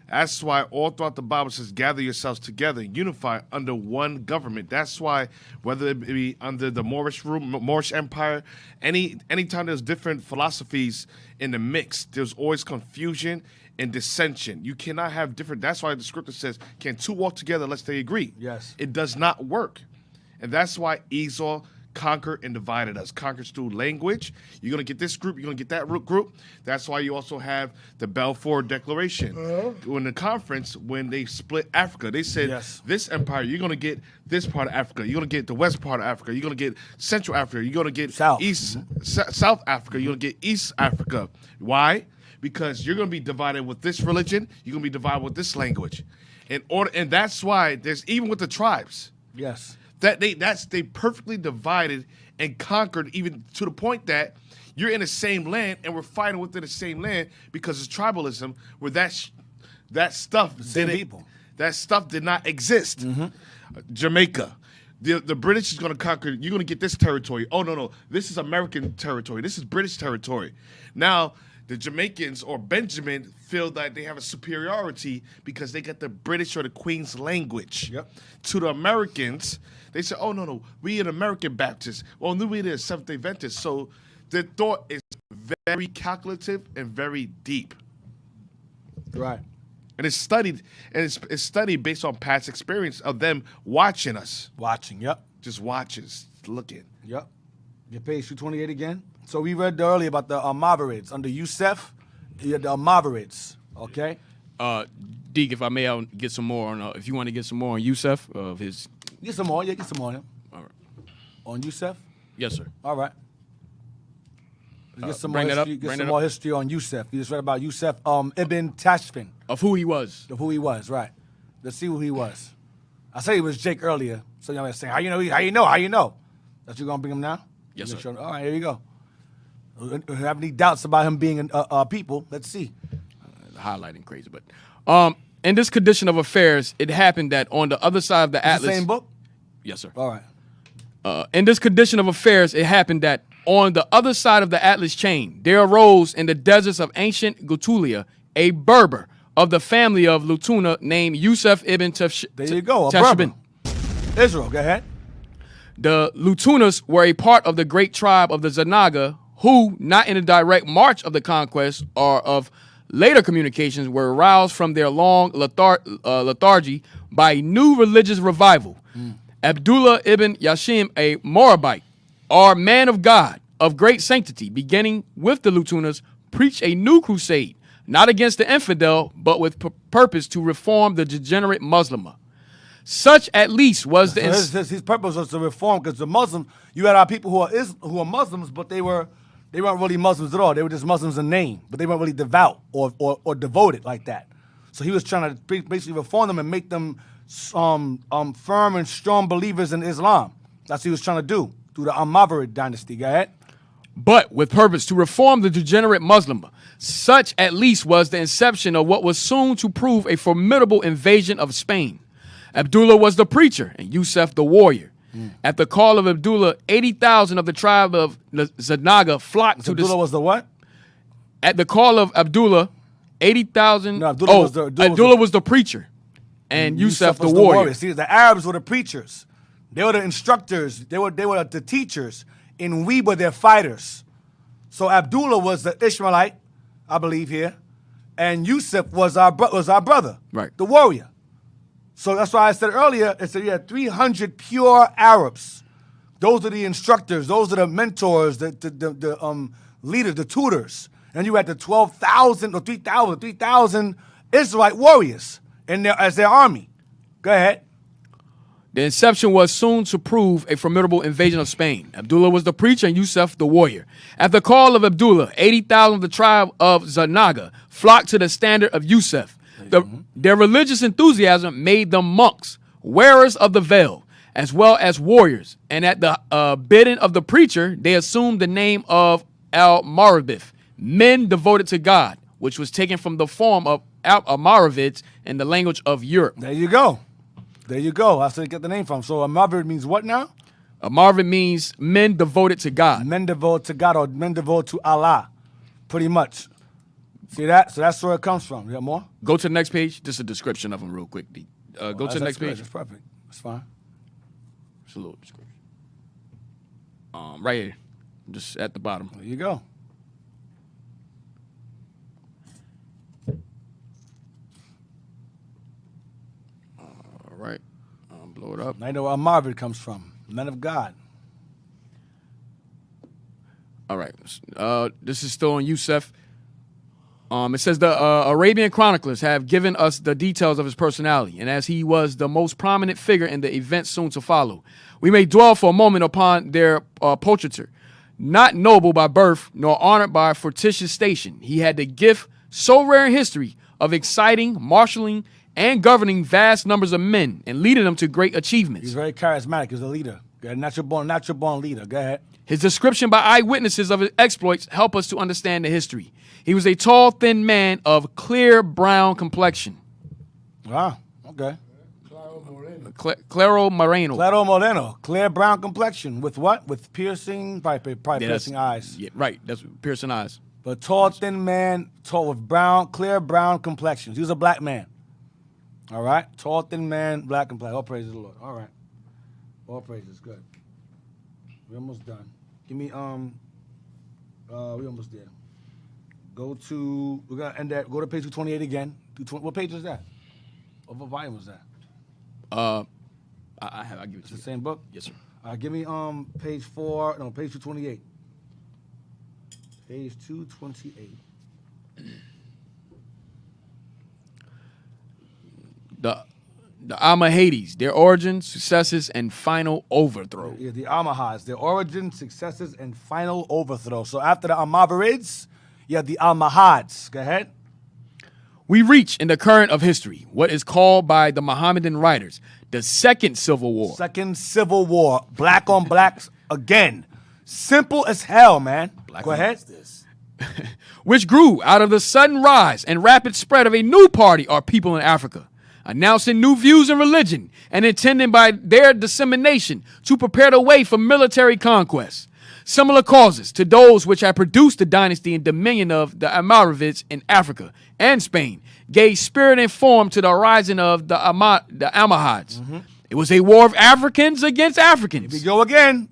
That's why all throughout the Bible says, gather yourselves together, unify under one government. That's why whether it be under the Moorish Empire, anytime there's different philosophies in the mix, there's always confusion and dissension. You cannot have different. That's why the scripture says, can 2 walk together unless they agree? Yes. It does not work. And that's why Esau conquered and divided us. Conquers through language. You're going to get this group, you're going to get that group. That's why you also have the Balfour Declaration. In the conference, when they split Africa, they said, this empire, you're going to get this part of Africa. You're going to get the west part of Africa. You're going to get Central Africa. You're going to get South Africa. You're going to get East Africa. Why? Because you're going to be divided with this religion. You're going to be divided with this language. And that's why there's, even with the tribes. Yes. They perfectly divided and conquered, even to the point that you're in the same land and we're fighting within the same land because it's tribalism, where that stuff did not exist. Jamaica, the British is going to conquer. You're going to get this territory. Oh no, this is American territory. This is British territory. Now the Jamaicans or Benjamin feel that they have a superiority because they get the British or the Queen's language. To the Americans, they say, oh, no, we an American Baptist. Well, we the Seventh-day Adventist. So the thought is very calculative and very deep. Right. And it's studied, and it's studied based on past experience of them watching us. Just watches, looking. Your page 228 again. So we read earlier about the Almoravids. Under Yusuf, you had the Almoravids, okay? Deacon, if I may, I'll get some more on, if you want to get some more on Yusuf, of his... Get some more, get some more on him. All right. On Yusuf? Yes, sir. All right. Get some more history on Yusuf. You just read about Yusuf Ibn Tashfin. Of who he was. Right. Let's see who he was. I said he was Jake earlier, so y'all saying, how you know? That you going to bring him now? Yes, sir. All right, here you go. Have any doubts about him being a people? Let's see. Highlighting crazy, but in this condition of affairs, it happened that on the other side of the Atlas. The same book? Yes, sir. All right. In this condition of affairs, it happened that on the other side of the Atlas chain, there arose in the deserts of ancient Gutulia a Berber of the family of Lutuna named Yusuf ibn Tashbin. There you go, a Berber. Israel, go ahead. The Lutunas were a part of the great tribe of the Zanaga, who, not in a direct march of the conquest or of later communications, were aroused from their long lethargy by a new religious revival. Abdullah ibn Yashim, a Moabite, or man of God, of great sanctity, beginning with the Lutunas, preached a new crusade, not against the infidel, but with purpose to reform the degenerate Muslim. Such, at least, was the... His purpose was to reform, because the Muslims, you had our people who are Muslims, but they weren't really Muslims at all. They were just Muslims in name, but they weren't really devout or devoted like that. So he was trying to basically reform them and make them firm and strong believers in Islam. That's what he was trying to do, through the Amarid dynasty. Go ahead. But with purpose to reform the degenerate Muslim. Such at least was the inception of what was soon to prove a formidable invasion of Spain. Abdullah was the preacher and Yusuf the warrior. At the call of Abdullah, 80,000 of the tribe of Zanaga flocked to Abdullah was the what? At the call of Abdullah, 80,000. No, Abdullah was the preacher and Yusuf the warrior. See, the Arabs were the preachers. They were the instructors. They were the teachers. And we were their fighters. So Abdullah was the Ishmaelite, I believe here, and Yusuf was our brother, right? The warrior. So that's why I said earlier, I said you had 300 pure Arabs. Those are the instructors. Those are the mentors, the leaders, the tutors. And you had the 12,000 or 3,000 Israelite warriors as their army. Go ahead. The inception was soon to prove a formidable invasion of Spain. Abdullah was the preacher and Yusuf the warrior. At the call of Abdullah, 80,000 of the tribe of Zanaga flocked to the standard of Yusuf. Their religious enthusiasm made them monks, wearers of the veil, as well as warriors. And at the bidding of the preacher, they assumed the name of Al-Marabith, men devoted to God, which was taken from the form of Al-Maravids in the language of Europe. There you go. There you go. That's where they get the name from. So a Marvid means what now? A Marvid means men devoted to God. Men devoted to God or men devoted to Allah, pretty much. See that? So that's where it comes from. You got more? Go to the next page. Just a description of them real quick. Go to the next page. That's perfect. That's fine. Just a little description. Right here. Just at the bottom. There you go. All right. Blow it up. I know where Marvid comes from. Men of God. All right. This is still on Yusuf. It says the Arabian chroniclers have given us the details of his personality, and as he was the most prominent figure in the events soon to follow, we may dwell for a moment upon their portraiture. Not noble by birth, nor honored by fortuitous station, he had the gift, so rare in history, of exciting, marshaling, and governing vast numbers of men and leading them to great achievements. He's very charismatic as a leader. Natural born leader. Go ahead. His description by eyewitnesses of his exploits help us to understand the history. He was a tall, thin man of clear brown complexion. Wow, okay. Claro Moreno. Claro Moreno. Clear brown complexion. With what? With piercing, probably piercing eyes. Yeah, right. That's piercing eyes. But tall, thin man, tall with clear brown complexion. He was a black man. All right? Tall, thin man, black complexion. All praise to the Lord. All right. All praises. Good. We're almost done. Give me, we almost there. We're going to end that. Go to page 228 again. What page is that? What volume was that? I'll give it to you. The same book? Yes, sir. Give me page 228. Page 228. The Almohades, their origin, successes, and final overthrow. Yeah, the Almohads, their origin, successes, and final overthrow. So after the Almoravids, you have the Almohads. Go ahead. We reach in the current of history what is called by the Mohammedan writers the Second Civil War. Second Civil War. Black on blacks again. Simple as hell, man. Go ahead. Which grew out of the sudden rise and rapid spread of a new party or people in Africa, announcing new views in religion and intending by their dissemination to prepare the way for military conquest. Similar causes to those which had produced the dynasty and dominion of the Almoravids in Africa and Spain gave spirit and form to the rising of the Almohads. Mm-hmm. It was a war of Africans against Africans. Here we go again.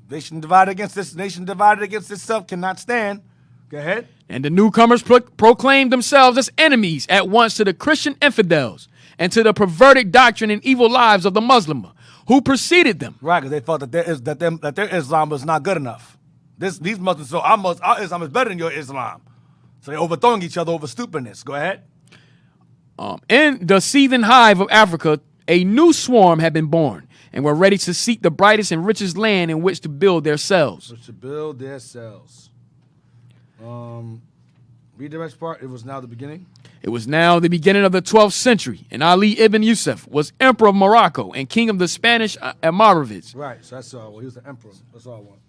Nation divided against itself cannot stand. Go ahead. And the newcomers proclaimed themselves as enemies at once to the Christian infidels and to the perverted doctrine and evil lives of the Muslim who preceded them. Right, because they thought that their Islam was not good enough. These Muslims, so our Islam is better than your Islam. So they're overthrowing each other over stupidness. Go ahead. In the seething hive of Africa, a new swarm had been born and were ready to seek the brightest and richest land in which to build their cells. Read the next part. It was now the beginning. It was now the beginning of the 12th century, and Ali ibn Yusuf was emperor of Morocco and king of the Spanish Almoravids. Right, so that's all. Well, he was the emperor. That's all I want.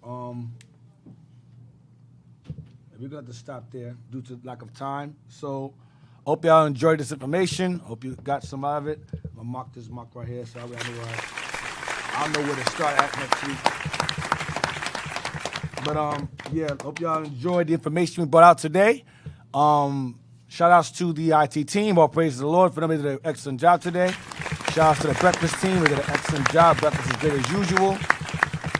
We're going to have to stop there due to lack of time. So, hope y'all enjoyed this information. Hope you got some out of it. I'm going to mark this mark right here so I don't know where to start at next week. But, yeah, hope y'all enjoyed the information we brought out today. Shout outs to the IT team. All praise to the Lord for them. They did an excellent job today. Shout outs to the breakfast team. They did an excellent job. Breakfast is great as usual.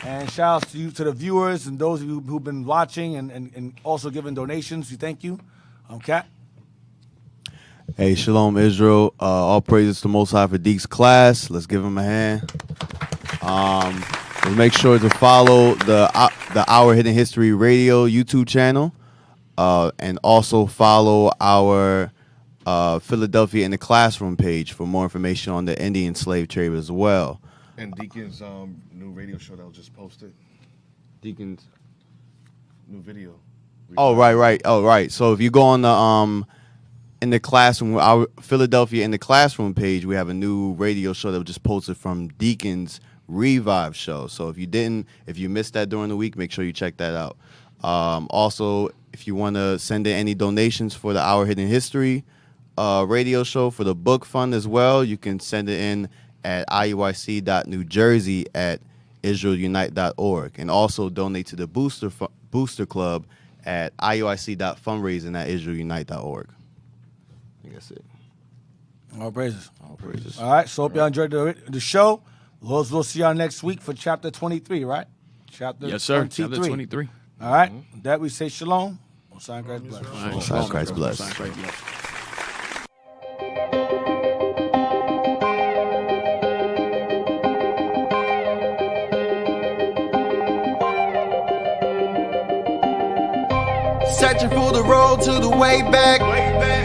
And shout outs to you, to the viewers and those of you who've been watching and also giving donations. We thank you. Kat? Hey, Shalom Israel. All praises to Most High for Deke's class. Let's give him a hand. Make sure to follow the Our Hidden History Radio YouTube channel. And also follow our Philadelphia in the Classroom page for more information on the Indian slave trade as well. And Deacon's new radio show that was just posted. Deacon's new video. Oh, right. Oh, right. So if you go on the in the classroom, our Philadelphia in the Classroom page, we have a new radio show that was just posted from Deacon's Revive show. So if you missed that during the week, make sure you check that out. Also, if you want to send in any donations for the Our Hidden History radio show for the book fund as well, you can send it in at iuic.newjersey@israelunite.org, and also donate to the Booster Club at iuic.fundraising@israelunite.org. I think that's it. All praises. All praises. All right, so hope y'all enjoyed the show. We'll see y'all next week for chapter 23, right? Yes, sir. Chapter 23. All right. With that we say shalom. Most High Christ bless. Most High Christ bless. Searching for the road to the way back.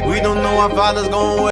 We don't know our father's going.